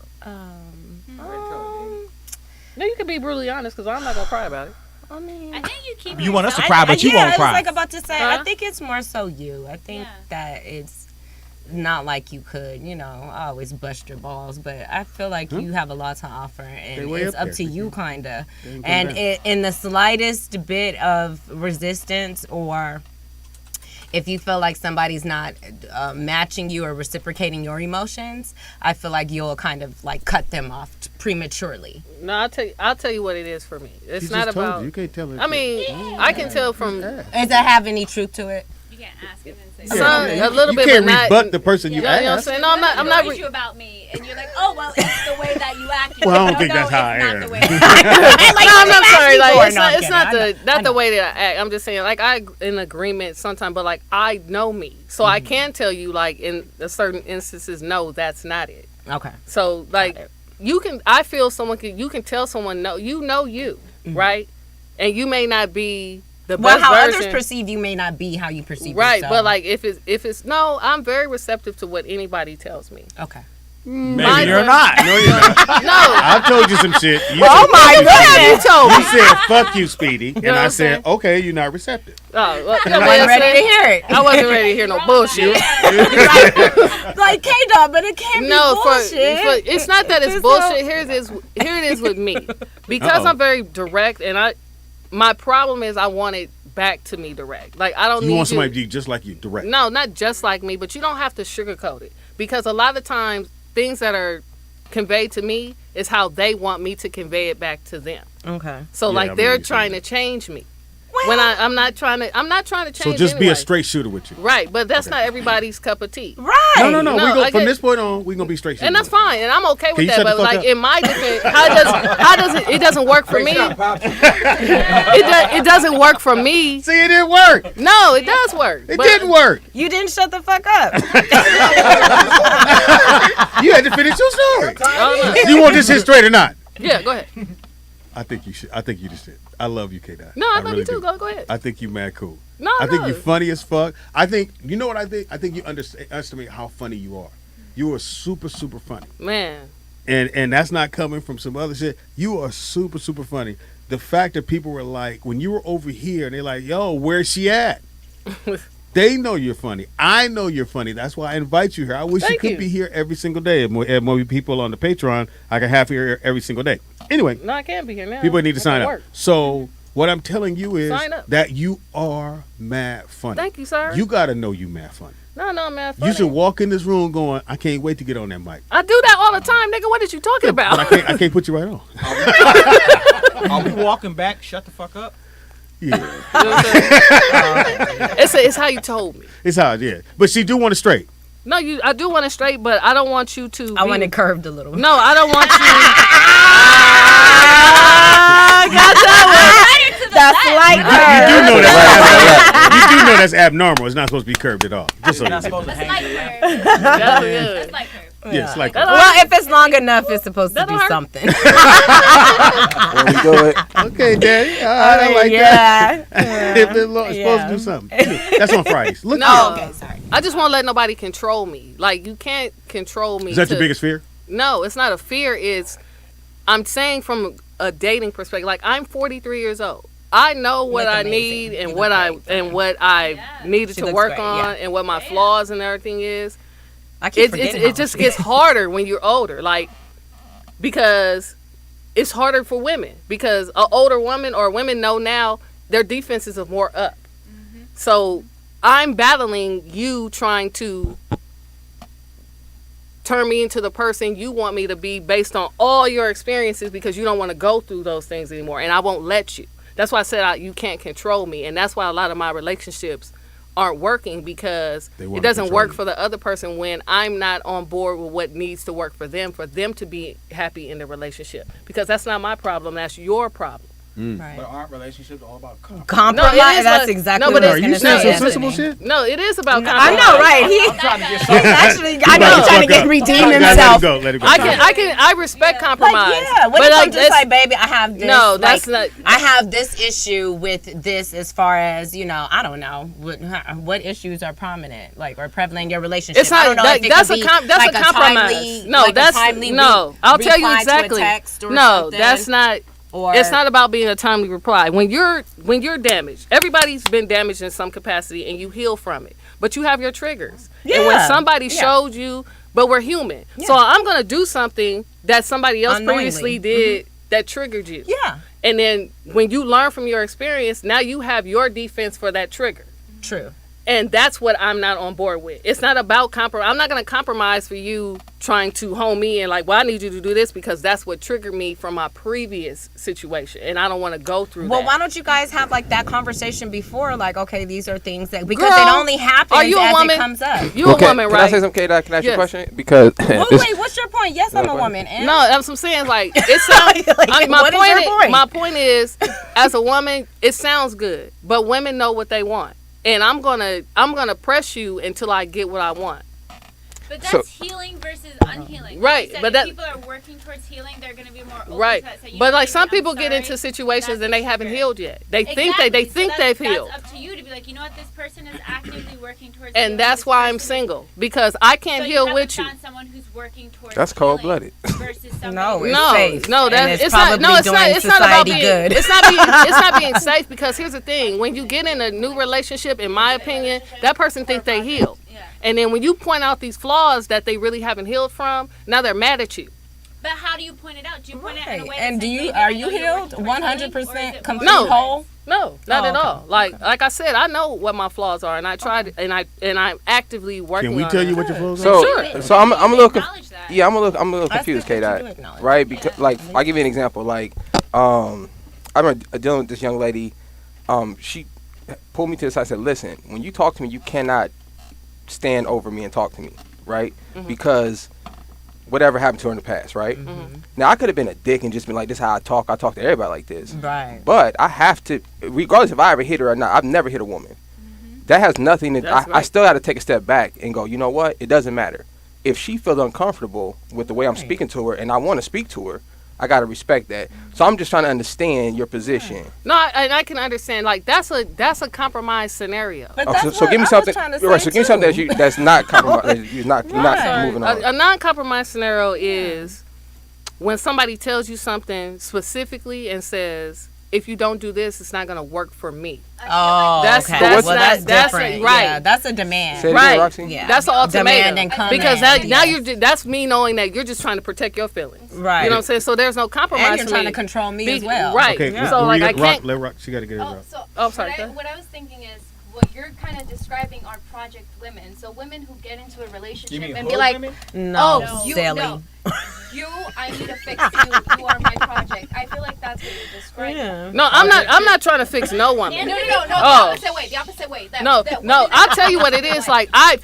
No, you can be brutally honest because I'm not gonna cry about it. I mean, I think you keep. You want us to yourself- cry, but you yeah, won't I was cry. like about to say. Huh? I think it's more so you. I think Yeah. that it's not like you could, I always bust your balls, but I feel like you have a lot to offer, They and way it's up up there. to you, kinda. They ain't come And down. in the slightest bit of resistance, or if you feel like somebody's not matching you or reciprocating your emotions, I feel like you'll kind of like cut them off prematurely. No, I'll tell you what it is for me. It's She not just told about. you. You can't tell it. I mean, I can tell from Does that have any truth to it? You can't ask him and say. some, a little you bit, can't but not. rebut the person you You know what I'm asked. saying? No, I'm not. I'm not. you about me, and you're like, oh well, it's the way that you act. Well, I don't No, think no, that's how I it's not am. the way. No, I'm not sorry. Like, it's No, not, I'm it's not kidding. the not the way that I act. I'm just saying, like, I in agreement sometimes, but like I know me, so I can tell you, like, in a certain instances, no, that's not it. Okay. So like, you can. I feel someone can. You can tell someone no. You know you, right? And you may not be the Well, best how version. others perceive you may not be how you perceive Right, yourself. but like if it's no, I'm very receptive to what anybody tells me. Okay. Maybe you're not. No, you're not. No. I told you some shit. You Oh said, my "Fuck you, goodness. Speedy." You said, fuck you, Speedy. And know what I I'm said, saying? okay, you're not receptive. Oh, well, I wasn't ready to hear it. I wasn't ready to hear no bullshit. Like K-Dog, but it can't No, be for bullshit. it's not that it's It's bullshit. Here it is with me, because Uh-oh. I'm very direct, and my problem is I want it back to me direct. Like I don't You need want somebody to be just like you, direct. No, not just like me, but you don't have to sugarcoat it, because a lot of times things that are conveyed to me It's how they want me to convey it back to them. Okay. So Yeah, like I they're remember you trying to change me. When I'm not trying to change. So just be anyway. a straight shooter with you. Right, but that's not everybody's cup of tea. Right. No. No, We go, I from get- this point on, we're gonna be straight shooters. And that's fine, and I'm okay Can with you that. shut the But fuck like up? in my defense, how does it doesn't work for me? It doesn't work for me. See, it didn't work. No, it does work. It but- didn't work. You didn't shut the fuck up. You had to finish your story. Oh, Do you want this shit straight or not? no. Yeah, go ahead. I think you should. I think you just should. I love you, K-Dot. No, I love really you too. do. Go ahead. I think you mad cool. No, I think no. you funny as fuck. I think, you know what I think? I think you underestimate how funny you are. You are super, super funny. Man. And that's not coming from some other shit. You are super, super funny. The fact that people were like, when you were over here, and they're like, yo, where's she at? They know you're funny. I know you're funny. That's why I invite you here. I wish you Thank could you. be here every single day. If more people on the Patreon, I can have you here every single day. Anyway, No, I can't be here now. people need to That sign don't up. work. So what I'm telling you is Sign up. that you are mad funny. Thank you, sir. You got to know you mad funny. No, man. You should walk in this room going, I can't wait to get on that mic. I do that all the time, nigga. What are you talking about? But I can't put you right on. Are we walking back? Shut the fuck up. Yeah. You know what I'm saying? It's how you told me. It's hard, yeah. But she do want it straight. No, I do want it straight, but I don't want you to. I want it curved a little. No, I don't want you. Got that That's like You do know that's you do know that's abnormal. It's not supposed to be curved at all. Just so You're you not know. supposed to hang your left. one. That's good. That's like her. Yeah, it's like Well, if it's long enough, it's supposed to That be don't hurt. something. When we do it, okay, Daddy. I like that. Yeah. If it's supposed to do something. That's on Fridays. Look, No, Okay, sorry. I just won't let nobody control me. Like you can't control me. is that to- your biggest fear? No, it's not a fear. It's I'm saying from a dating perspective. Like I'm 43 years old. I know what look I amazing. need You and look what great. I Yeah. needed She to looks work great, on yeah. and what my flaws and everything is. I keep It forgetting it how just she- gets harder when you're older. Like because it's harder for women because an older woman or women know now their defenses are more up. So I'm battling you trying to turn me into the person you want me to be based on all your experiences because you don't want to go through those things anymore and I won't let you. That's why I said you can't control me and that's why a lot of my relationships aren't working because They it wanna doesn't control work you. for the other person when I'm not on board with what needs to work for them to be happy in the relationship because that's not my problem, that's your problem. Right. But aren't relationships all about Compromise. No, it is That's like- exactly no, what but I was Are going you to saying say. some sensible Anthony. shit? No, it is about I compromise. know, right? I'm trying to get He's something. actually. I You know about he's trying to fuck up. redeem You gotta himself. Let it go. I respect compromise. Like, yeah. What but if like, I'm just like, baby, I have this. no, that's like, not. I have this issue with this as far as, I don't know, what issues are prominent, like, or prevalent in your relationship. It's not. I don't know That, if it that's could a be that's like a compromise. timely- No, like a that's timely no. I'll tell you reply to a exactly. text or No, something. that's not. Or It's not about being a timely reply. When you're damaged, everybody's been damaged in some capacity, and you heal from it. But you have your triggers. And when Yeah. somebody Yeah. showed you, but we're human, so I'm gonna do something that somebody else Unknowingly. previously did that triggered you. Yeah. And then when you learn from your experience, now you have your defense for that trigger. True. And that's what I'm not on board with. It's not about compromise. I'm not going to compromise for you trying to hone me and like, well, I need you to do this because that's what triggered me from my previous situation. And I don't want to go through Well, that. why don't you guys have like that conversation before? Like, okay, these are things that because Girl, it only happens are you a as woman? it comes up. You a woman, Can I right? say something, K-Dot? Can I ask you a Yes. question? Because Wait, what's your point? Yes, I'm a woman. And No, that's what I'm saying. Like, it sounds. Like, what is your point? My point is, as a woman, it sounds good, but women know what they want, and I'm gonna press you until I get what I want. But that's So- healing versus unhealing. Right, Like you said, but if that- people are working towards healing, they're going to be more open Right, to that. So you but know, like some I'm people get sorry, into situations that's and they a haven't trigger. healed yet. They think Exactly. they've that's, healed. That's up to you to be like, you know what, this person is actively working towards And healing. that's This why I'm person is- single because I can't so heal you with you. Found someone who's working towards That's healing cold-blooded. Versus somebody No, it's No, safe. no, And that's it's not. No, probably it's not. doing It's not about society being. good. It's not being safe because here's the thing: when you get in a new relationship, in my opinion, that person thinks they healed, Yeah. and then when you point out these flaws that they really haven't healed from, now they're mad at you. But how do you point it out? Do you point it out in a way And that's do like, you baby, are I you know you're healed working towards healing, or is 100% it complete more No. whole? No, not at okay. all. Like I said, I know what my flaws are, and I tried, and I'm actively working. Can we on tell it. you what your flaws are? So I'm a little acknowledge that. yeah, I'm a little That's confused, good K. that you Dot, do acknowledge right? Because like I'll give you an example. Like I'm dealing with this young lady. She pulled me to the side and said, "Listen, when you talk to me, you cannot stand over me and talk to me, right? Because whatever happened to her in the past, right? Now I could have been a dick and just been like, this is how I talk to everybody like this. Right. But I have to, regardless if I ever hit her or not, I've never hit a woman. That has nothing to, That's I right. still got to take a step back and go, you know what? It doesn't matter. If she feels uncomfortable with the way I'm speaking to her and I want to speak to her, I got to respect that. So I'm just trying to understand your position. No, I can understand. Like that's a compromise scenario. But Oh, that's so what give me I something. was trying to Right, say so give me something too. that's not compromise. You're not Right. moving on. A non-compromise scenario is when somebody tells you something specifically and says, if you don't do this, it's not going to work for me. Oh, That's- okay. that's well, not- that's that's different. right. Yeah, that's a demand. Say it Right. again, Roxy. Yeah. That's the ultimatum. Demand and command. Because now yes. that's me knowing that you're just trying to protect your feelings. Right. You know what I'm saying? So there's no compromise And you're for trying me. to control me as well. Right. Okay, So like I Rock, can't. let Rock, she got to get it Oh, out. so Oh, sorry, go ahead. what I was thinking is, what you're kind of describing are project women. So women who get into a relationship You mean and hood be like, women? No, oh, you, silly. no, you, I need to fix you. You are my project. I feel like that's what you're describing. Yeah. No, I'm not trying to fix no woman. No. Oh. The opposite way. The opposite way. No, I'll tell you what it is. Like I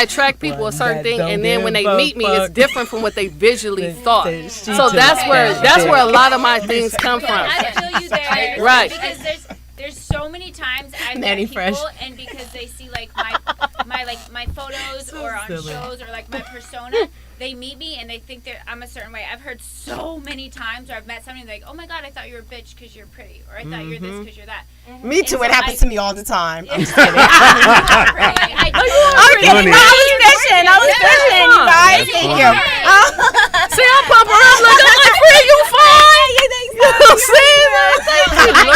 attract people a certain that thing, don't and then when they give a meet me, it's fuck. different from what they visually thought. she So too. that's where a lot of my things come from. I feel you there. Right. Because there's so many times I've Manny met people Fresh. and because they see like my photos or on silly. shows or like my persona, they meet me and they think that I'm a certain way. I've heard so many times where I've met somebody like, oh my god, I thought you were a bitch because you're pretty, or I thought you're this because you're that. Me And too. so It happens to me all the time. I'm just kidding. I I'm kidding. No, I was fishing. I was fishing, you guys. That's Thank fun. you. See, I pump her up like I'm like, Free, you fine? You think You know what I'm saying?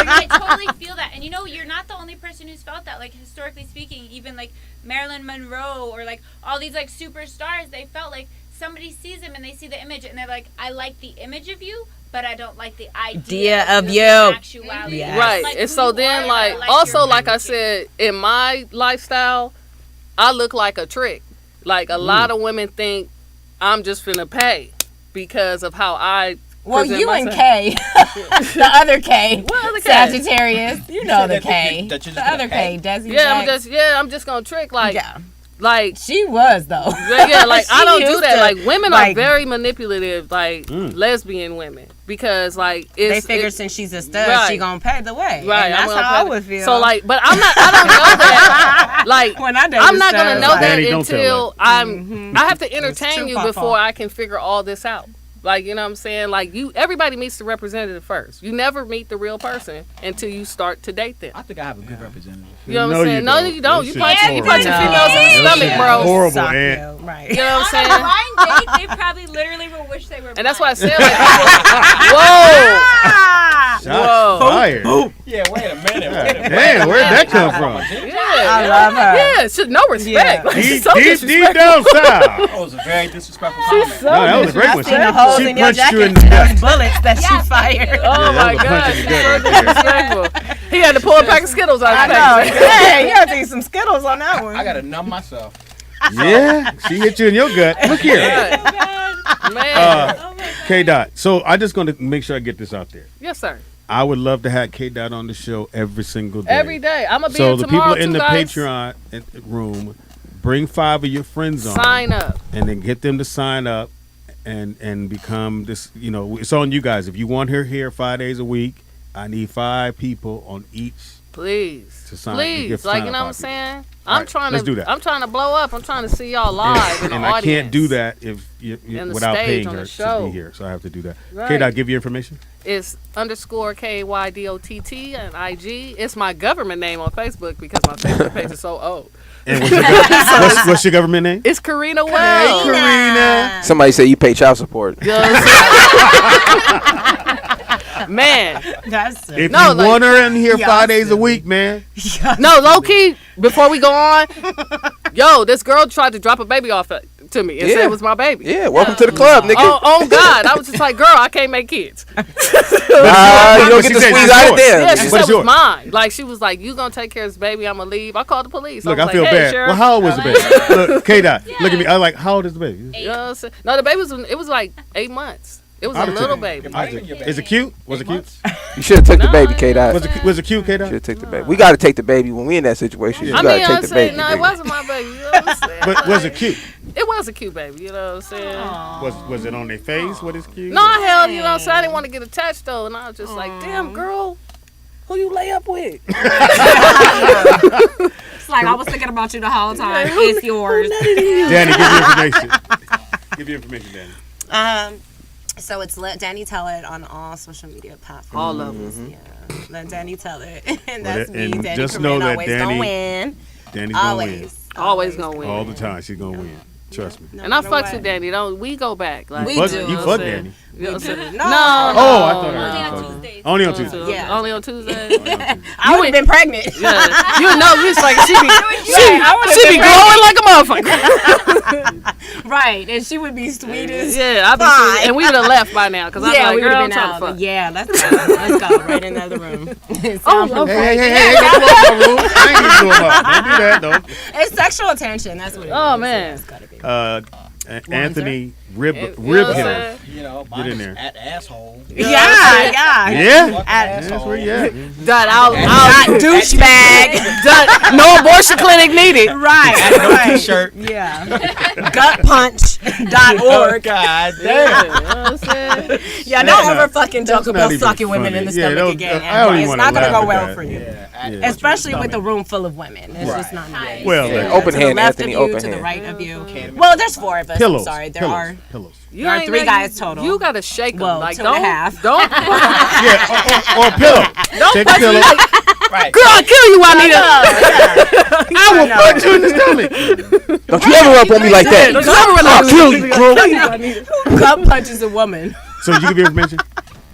I totally feel that. And you know, you're not the only person who's felt that. Like, historically speaking, even like Marilyn Monroe or like all these like superstars, they felt like somebody sees them and they see the image and they're like, I like the image of you, but I don't like the idea of you. Actuality. Yes. Right. Like And who so you then, are, like, your also, like I attitude. said, in my lifestyle, I look like a trick. Like, a lot of women think I'm just finna pay because of how I. Well, present you and myself. K, the other K, What other K? Sagittarius. You know the that K, that you're just the gonna other pay? K, Desi. Yeah, I'm just gonna trick. Like, Yeah. like. She was though. Yeah, like I She don't do used that. to, Like women are like- very manipulative, like lesbian women, because like They it's figure it- since she's a stud, right. she gonna pay the way. Right, And I'm that's gonna how I pay- would feel. So like, but I don't know that. Like when I I'm not gonna know that Danny, don't tell until Mm-hmm. I have to entertain true, you Papa. before I can figure all this out. Like, you know what I'm saying? Like everybody meets the representative first. You never meet the real person until you start to date them. I think I have a good representative. You know what No, I'm saying? you No, don't. you don't. That You shit punch, is you punch horrible. females in the That stomach, shit bro. is horrible, Suck man. you, right. You know what I'm On saying? a blind date, they probably literally will wish they were And that's why I blind. said, like, whoa, Shots Whoa. fired. Yeah, wait a minute. Damn, where'd that come from? yeah, I love her. yeah, it's just no respect. Yeah. Like, Deep, she's so deep, deep disrespectful. down south. That was a very disrespectful comment. So No, that was a great I one. seen the holes She in your punched you in jacket. the Those gut. bullets that she fired. Oh Yeah, my that was a punch God, in she's the gut so right disrespectful. He had to pull a pack of Skittles out I of know. his pack. Hey, you gotta take some Skittles on that one. I gotta numb myself. Yeah, she hit you in your gut. Look here. Man. K Dot. So I just going to make sure I get this out there. Yes, sir. I would love to have K Dot on the show every single day. Every day. I'm going to be So here the tomorrow, people in too, the guys. Patreon room, bring 5 of your friends on. Sign up. And then get them to sign up and become this, you know, it's on you guys. If you want her here 5 days a week, I need 5 people on each. Please. To sign- Please. give Like, sign you up know what I'm copies. saying? All I'm right, trying let's to do that. I'm trying to blow up. I'm trying to see y'all live in the And audience. I can't do that if And the without stage paying on her the to show. be here. So I have to do that. Right. K Dot, give you information. It's _KYDOTT on IG. It's my government name on Facebook because my Facebook page is so old. And what's your government name? It's Karina Wells. Karina. Somebody say you pay child support. You know what I'm saying? Man. That's it. If No, you like- want her in here Yeah, 5 days a week, man. No, low key, before we go on, yo, this girl tried to drop a baby off at to me and said it was my baby. Yeah, welcome to the club, nigga. Oh God, I was just like, girl, I can't make kids. You don't get to squeeze out of there. Yeah, she said it was mine. Like she was like, you gonna take care of this baby? I'm gonna leave. I called the police. Look, I feel like, hey, bad. Sheriff. Well, how old was the baby? Look, K-Dot, look at me. I like, how old is the baby? You know what I'm saying? No, the baby was like 8 months. It was a little baby. Is it cute? Was it cute? You should have took the baby, K-Dot. Was it cute, K-Dot? Should have took the baby. We got to take the baby when we in that situation. You I got mean, to I'm take the baby. saying, no, it wasn't my baby. You know what I'm saying? But was it cute? It was a cute baby. You know what I'm saying? Was it on their face? What is cute? No, I held. You know what I'm saying? I didn't want to get attached though, and I was just like, damn, girl, who you lay up with? It's like I was thinking about you the whole time. It's yours. Danny, give me information. Give you information, Danny. So it's Let Danny Tell It on all social media platforms. All of us. Yeah. Let Danny Tell It. And that's me. And Danny just Corinne know that always Danny- gonna win. Danny's gonna win. Always gonna win. All the time, she's gonna win. Trust me. And I fucks with Danny. Don't we go back? Like, We Fuck- do. You fuck Danny. You know what I'm saying? No. No. Oh, I thought I Only heard on you fuck Tuesdays. Danny. Only on Tuesday. Yeah. Only on Tuesday. I would have been pregnant. Yeah. You know, it's like she be been glowing like a motherfucker. Right, and she would be sweet as Yeah, I be fine. sweet. And we would have left by now because I'm yeah, like, we would girl, have I'm been trying out. to fuck. Yeah, let's go. Let's go. Right in the other room. Oh, Hey, don't blow up my room. I ain't gonna blow 'em up. Don't do that, though. It's sexual attention. That's what it is. Oh man. It's gotta be. Anthony Rib You know what I'm Hill. saying? You know, Get in mine there. is at asshole. Yeah. Yeah? Fucking That's asshole. where you at. Done. I'll Not douchebag. done. No abortion clinic needed. Right. No right. t-shirt. Yeah. Gutpunch.org. God Yeah, damn. you know what I'm saying? Yeah, don't ever fucking joke That's not about even sucking women in the funny. Yeah, stomach don't- again. I don't even It's wanna not gonna laugh go at well that. for you. Yeah. Especially with a room full of women. It's just not nice. Well, Yeah, then. open To the hand, left Anthony, of you, open to the hand. right of you. Well, there's 4 of us. Pillows. I'm sorry. There pillows. are. Pillows. You There are ain't 3 ready. guys total. You gotta shake them. Well, like 2 and a half. Don't. Yeah, or a pillow. Take a punch me pillow. like, Right. girl, I'll kill you, Juanita. I will punch you in the stomach. Don't you ever run up on me like that. Don't you ever run I'll up kill on you, me. bro. Gut punches a woman. So you give me information?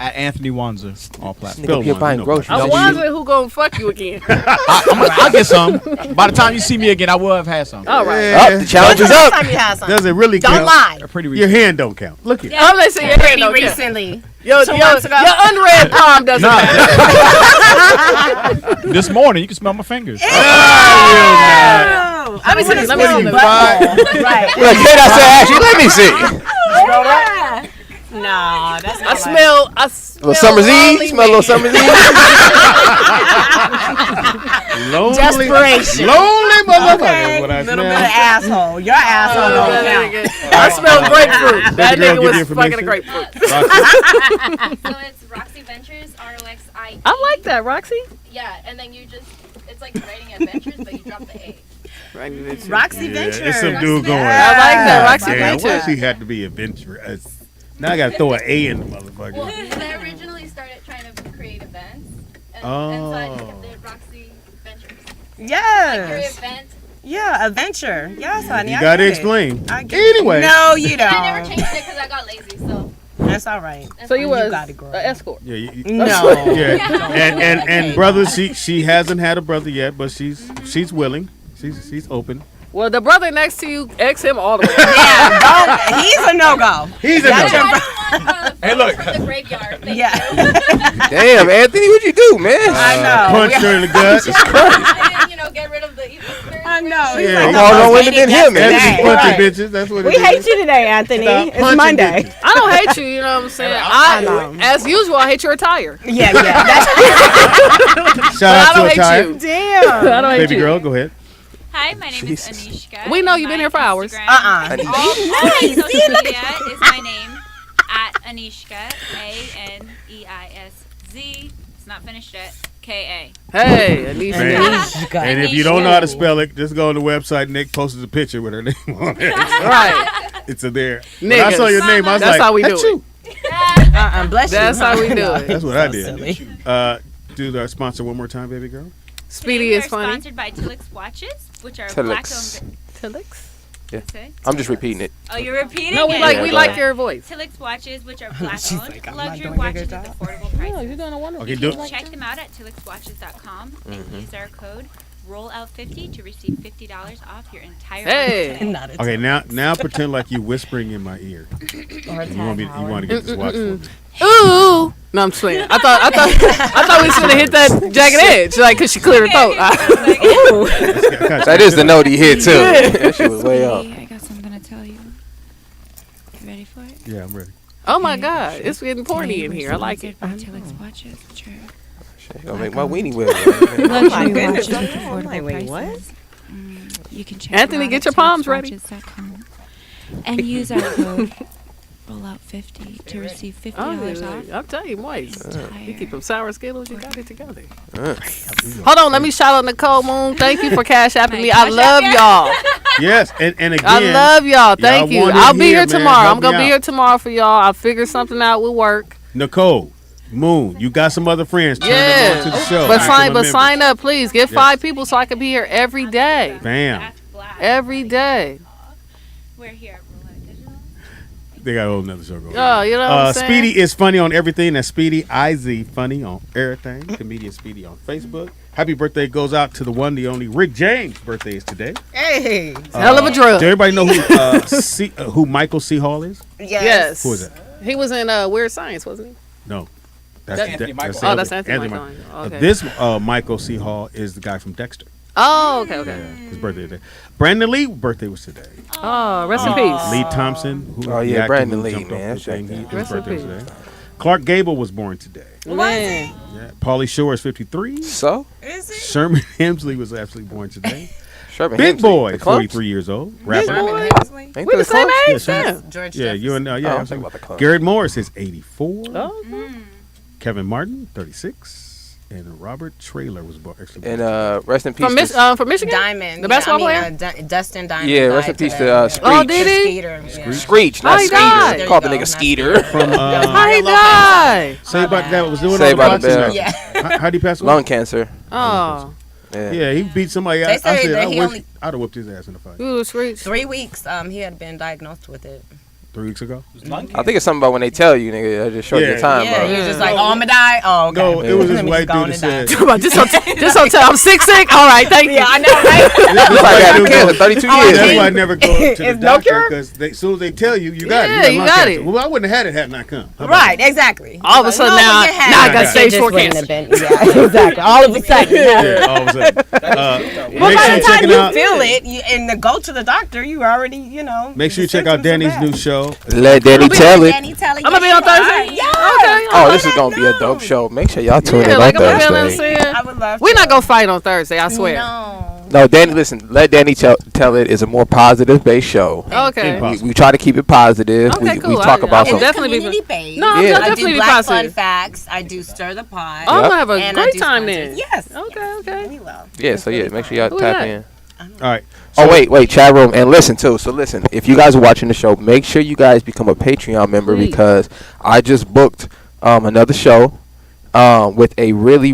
At Anthony Wanzer, all platforms. Spell You're one, buying no groceries. I'm Don't wondering who gonna fuck you again. I'll get some. By the time you see me again, I will have had some. All right. Yeah. Oh, the challenge is Last up. time you had some. Does it really Don't count? lie. They're pretty Your hand don't count. Look here. I'm gonna say your hand Pretty don't count. recently. Your 2 months ago. unread palm doesn't Nah. matter. This morning, you can smell my fingers. Oh, Let me see. Let me see. Right. Like, hey, I said, actually, let me see. Yeah. Nah, that's not I smell. Little Summer's Eve. lonely Smell a little man. Summer's Eve. Lonely, Desperation. lonely motherfucker. Okay. What I Little smell. bit of asshole. Your asshole don't count. I smell grapefruit. That Baby girl, nigga give was you fucking a information. grapefruit. So it's Roxy Ventures, ROXI. I like that, Roxy. Yeah, and then you just, it's like writing adventures, but you drop the A. Roxy Yeah, Ventures. it's some dude going. I like that, Roxy Damn, why Ventures. she had to be adventurous? Now I gotta throw an A in the motherfucker. Well, I originally started trying to create events, and so I just kept it Roxy Ventures. Like your Yes. event. Yeah, a venture. Yes, honey. You I gotta get it. explain. I get it. Anyway. No, you And I never don't. changed it because I got lazy, so. That's all right. So you was got it, girl. an escort. Yeah, No. yeah. And brother, she hasn't had a brother yet, but she's willing. She's open. Well, the brother next to you, X him all the way. Yeah, don't. He's a no-go. He's a That's no-go. your Hey, look. From the graveyard. Thank Yeah. Damn, Anthony, what'd you do, man? I know. Punch her in the gut. you. And, get rid of the evil spirit. I know. He's Yeah, like, I'm the all most on women hated than him, guest man. Anthony today. punching Right. bitches. That's what it We is. hate you today, Anthony. Stop It's punching Monday. bitches. I don't hate you, you know what I'm saying? As usual, I hate your attire. Yeah, yeah. That's Shout I out to don't a hate tire. you. damn. I don't hate Baby you. girl, go ahead. Hi, my name Jesus. is Anishka. We know and you've been my here for hours. Instagram, Uh-uh. All Nice. social See, look media is my name at Anishka, ANEISZ. It's not finished yet. KA. Hey, Anissa. Man. And if you don't know how to spell it, just go on the website. Nick posted a picture with her name on it. Right. It's a there. When I saw Niggas. your name, I was That's like, how we do "That's it." you." Bless you. That's how we do it. That's what I So did. silly. Do our sponsor one more time, baby girl. Speedy Today we is are funny. sponsored by Tillix Watches, which are Tillix. black-owned. Tillix? Yeah. Say? I'm just repeating it. Oh, you're repeating No, we it? like Yeah, we go like ahead. your voice. Tillix Watches, which are She's black-owned like, I'm not luxury doing a watches good with job. affordable No, prices. you're doing a wonderful Okay, You do can check them out at tillixwatches.com and use our code roll out 50 to receive $50 off your entire Hey. order. Okay, now pretend like you're whispering in my ear. You want to get this watch for me. Ooh. No, I'm just playing. I thought we was gonna hit that jagged edge, like, cause she cleared her throat. Ooh. That is the note he hit too. That shit was way off. I got something to tell you. You ready for it? Yeah, I'm ready. Oh my God, it's getting porny in here. I like it. Telex watches, which are Shit, gonna make my weenie wiggle. luxury my goodness. watches with I'm affordable like, wait, prices. You can check Anthony, them out get at your palms ready. telexwatches.com and use our code rollout50 to receive $50 off. I'll tell you, Moise. You keep them sour skittles, you got it together. Uh. Hold on, let me shout out Nicole Moon. Thank you for cash apping me. I love y'all. Yes, and again, I love y'all. Thank you. want it I'll be here man. tomorrow. Help I'm gonna me be out. here tomorrow for y'all. I'll figure something out with work. Nicole, Moon, you got some other friends. Turn them on to the show. But Make them a member. sign up, please. Get Yes. 5 people so I can be here every day. Bam. Every day. We're here at Roulette Digital. They got a whole nother show going. Oh, you know what I'm saying? Speedy is funny on everything. That's Speedy IZ funny on everything. Comedian Speedy on Facebook. Happy birthday goes out to the one, the only Rick James' birthday is today. Hey. Hell of a drug. Does everybody know who Michael C. Hall is? Yes. Who is that? He was in Weird Science, wasn't he? No. Anthony Michael. Oh, that's Anthony Michael. Okay. This Michael C. Hall is the guy from Dexter. Oh, okay. His birthday today. Brandon Lee birthday was today. Oh, rest in peace. Lee Thompson. Who Oh, yeah, the actor Brandon who Lee, jumped off man. the thing, his Rest in birthday was peace. today. Clark Gable was born today. Man. Yeah. Pauly Shore is 53. So? Sherman Hemsley was actually born today. Sherman Big Hemsley. Boy, The Clumps? 43 years old. Rapper. Ain't We the same Clumps? age, Yeah, yeah. George Yeah, you and Oh, yeah. I'm thinking about the Clumps. Garrett Morris is 84. Oh, Kevin Martin, 36. And Robert Traylor was born. Actually born And rest in peace. from Michigan? Diamond. The basketball player? Dustin Diamond. Yeah, rest in died peace today. to Screech. Oh, did he? Skeeter. Yeah. Screech, Oh, not he Skeeter. died. Call the There you nigga go. Skeeter. from How he died? Saved by that was doing Saved all by the the boxing. Bell. Yeah. How'd he pass away? Lung cancer. Oh. Yeah. Yeah, he beat somebody. They I said said that I he wish only- I'd have whooped his ass in the fight. He was Screech. 3 weeks. He had been diagnosed with it. 3 weeks ago. I think it's something about when they tell you, nigga, just short your time, Yeah, bro. he was just like, oh, I'ma die. Oh, okay. No, it was this Let me white just go dude on that and said. die. This hotel, I'm sick. All right, thank you. Yeah, I know, right? This guy got cancer 32 years. That's why I never go to the Is no doctor cure? because as soon as they tell you, you got it. Yeah, you lung got cancer. it. Well, I wouldn't have had it had not come. How about Right, exactly. All of a sudden now I got stage 4 cancer. Yeah, exactly. All of a sudden. that? Yeah, all of a sudden. Well, Make by sure the you time check it you out. feel it and to go to the doctor, you already, Make sure you check out Danny's new show. Let Danny tell it. Danny tell it. I'm gonna be on Thursday. Yeah. Okay. Oh, this is gonna be a dope show. Make sure y'all tune in Yeah, on like I'm gonna be able to Thursday. see I it. would love We're to. not gonna fight on Thursday. I swear. No, Danny, listen. Let Danny tell it is a more positive based show. Okay. We try to keep it positive. Okay, we cool. talk about I some. will definitely be. Community based. No, Yeah. I'll I definitely do be black fun positive. facts. I do stir the pot. I'm gonna have a And I great do time sponsors. then. Yes. Okay. We will. Yeah, so yeah, make sure y'all Who tap that? in. All right. Oh wait, chat room and listen too. So listen, if you guys are watching the show, make sure you guys become a Patreon member Please. because I just booked another show with a really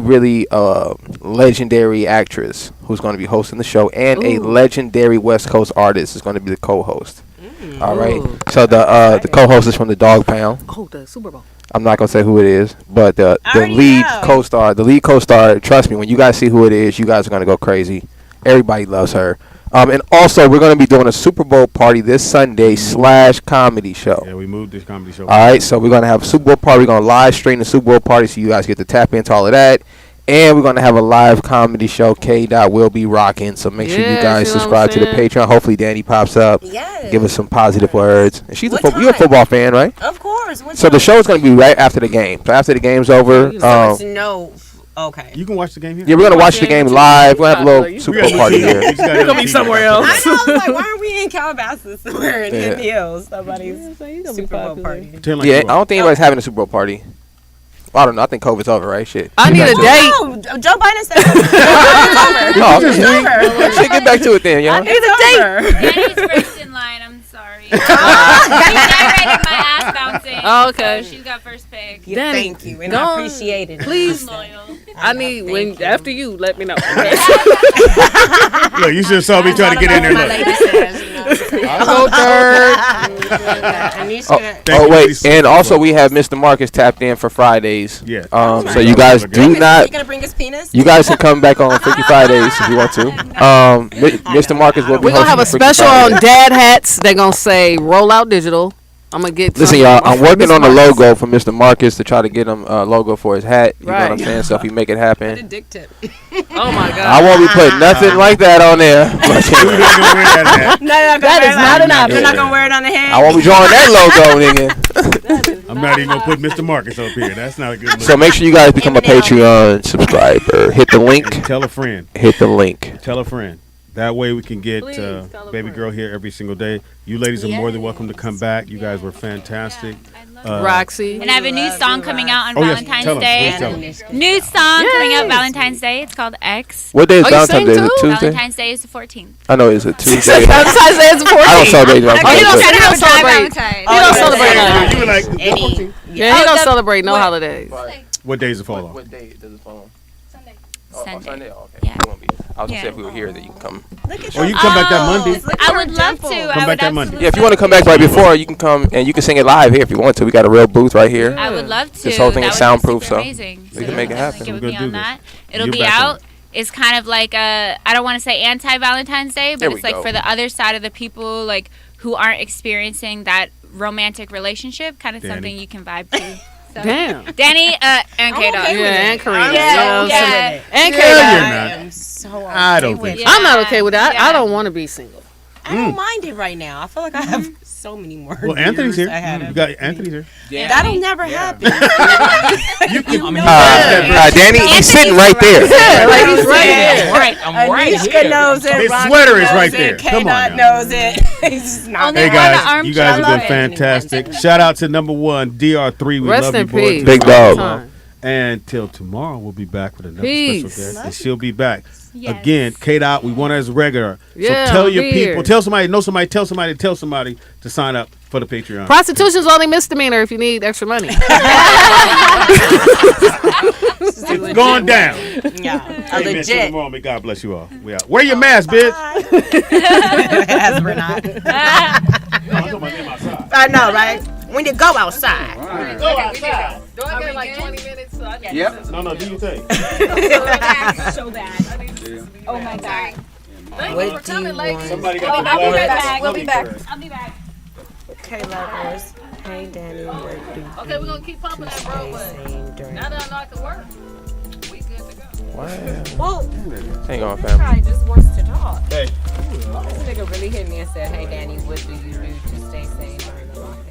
legendary actress who's going to be hosting the show, and a Ooh. legendary West Coast artist is going to be the co-host. All right. Ooh. So the co-host is from the Dog Pound. Oh, the Super Bowl. I'm not gonna say who it is, but the already lead know. co-star, trust me, when you guys see who it is, you guys are gonna go crazy. Everybody loves her. And also we're gonna be doing a Super Bowl party this Sunday / comedy show. Yeah, we moved this comedy show. All right, so we're gonna have a Super Bowl party. We're gonna live stream the Super Bowl party, so you guys get to tap into all of that. And we're gonna have a live comedy show. K. Dot will be rocking. So make sure you Yeah, guys see what I'm subscribe to the saying? Patreon. Hopefully Danny pops up. Yes. Give us some positive words. And she's What you're a time? football fan, right? Of course. So the show is going to be right after the game. So after the game's over, So it's no. Okay. You can watch the game here. yeah, we're going to watch the game live. We'll have a Popular. little You Super We Bowl gotta party do here. TV. We're gonna be somewhere else. I know. I was like, why aren't we in Calabasas somewhere in Yeah. Hills? Somebody's Super Bowl party. Pretend like Yeah, I you are. don't think anybody's having a Super Bowl party. I don't know. I think COVID's over, right? Shit. I need a date. No, Joe Biden said it's No, over. It's over. shit, get back to it then, y'all. It's over. Danny's first in line. I'm sorry. She's narrated my ass bouncing. Oh, okay. So she's got first pick. Yeah, Danny, thank you, and don't- I appreciate it. Please. I'm loyal. I need after you. Let me know. Look, you should have saw me trying to get in there. My Look. lady says, you know. I'll go third. Anisha. Oh wait, and also we have Mr. Marcus tapped in for Fridays. Yeah. So you guys do not. You gonna bring his penis? You guys can come back on Freaky Fridays if you want to. Mr. Marcus will be. We're gonna have a hosting Freaky special on Fridays. dad hats. They're gonna say "Roll Out Digital." I'm gonna get. Listen, some y'all. from I'm working Mr. on a Marcus. logo for Mr. Marcus to try to get him a logo for his hat. You know what I'm Right. saying? So if you make it happen, Dick tip. Oh my god. I won't be putting nothing like that on there. That is not an option. You're not gonna wear it on the hand. I won't be drawing that logo, nigga. I'm not even gonna put Mr. Marcus up here. That's not a good look. So make sure you guys become a Patreon subscriber. Hit the link. Tell a friend. Hit the link. Tell a friend. That way we can get Please, tell a baby friend. girl here every single day. You ladies are more than welcome to come back. You guys were fantastic. Roxy. And I have a new song coming out on Oh, yes, Valentine's tell 'em, Day. please tell 'em. New song coming out Yes. Valentine's Day. It's called X. What day is Oh, you Valentine's sing Day? Is it too? Tuesday? Valentine's Day is the 14th. I know it's a Tuesday. Valentine's Day is the 14th. I don't celebrate Valentine's Oh, Day. you don't, but- you don't celebrate. Valentine. You don't celebrate none. You were like, Any. Yeah, he don't celebrate no holidays. what days it fall on? What day does it fall on? Sunday. Sunday. Sunday. Oh, okay. Yeah. You won't be. I was gonna say Yeah. if we were here, then you can come. Oh, you come back that Monday. I would love to. I back would that Monday. absolutely Yeah, if you want to come back right before, you can come and you can sing it live here if you want to. We got a real booth right here. I would love to. This whole thing That is would be soundproof, super so amazing. we can make it happen. Get with We're me gonna on do that. this. It'll You're be back on. out. It's kind of like I don't want to say anti-Valentine's Day, but There it's we like go. for the other side of the people like who aren't experiencing that romantic relationship, kind of Danny. something you can vibe to. So. Damn. Danny and K Dog. Yeah, and Karina. Yeah, You know what I'm yeah. saying? And Yeah, K you're Dog. not. I'm so I don't okay with think it. so. I'm not okay with that. I Yeah. don't want to be single. I don't mind it right now. I feel like I have so many more. Well, Anthony's here. years ahead You of got me. Anthony's here. That'll never happen. You can. Danny, he's sitting right there. Yeah, like he's right Yeah. there. I'm right Anushka here. knows it. His Rocky sweater is knows right it, there. Come on K-Dot now. knows it. He's just not. Only Hey one guys, arm you guys shot. have been fantastic. Shout out to number one, DR3. We Rest love you, in boys. peace. Big All the dog. time. And till tomorrow, we'll be back with another Peace. special guest, and she'll be back Yes. again. K Dot, we want her as regular. Yeah, so tell I'm your here. people, tell somebody, know somebody, tell somebody to sign up for the Patreon. Prostitution's only misdemeanor if you need extra money. It's going down. Yeah, Amen. Till legit. tomorrow, may God bless you all. We out. Wear your mask, bitch. As we're not. No, I'm talking about them outside. I know, right? When you go outside. Go outside. Do I get like 20 minutes? So I can Yep. No, do your thing. So bad. Oh my god. Thank What you for do coming, you ladies. want? Somebody got the I'll be right black- back. We'll be back. I'll be back. Okay, lovers. Hey, Danny, what do you Okay, we're gonna keep pumping that bro, but say during now that I know I can work, we good to go. Wow. Well, Hang on, family. Kai just wants to talk. Hey. This nigga really hit me and said, "Hey, Danny, what do you do to stay sane during the lockdown?"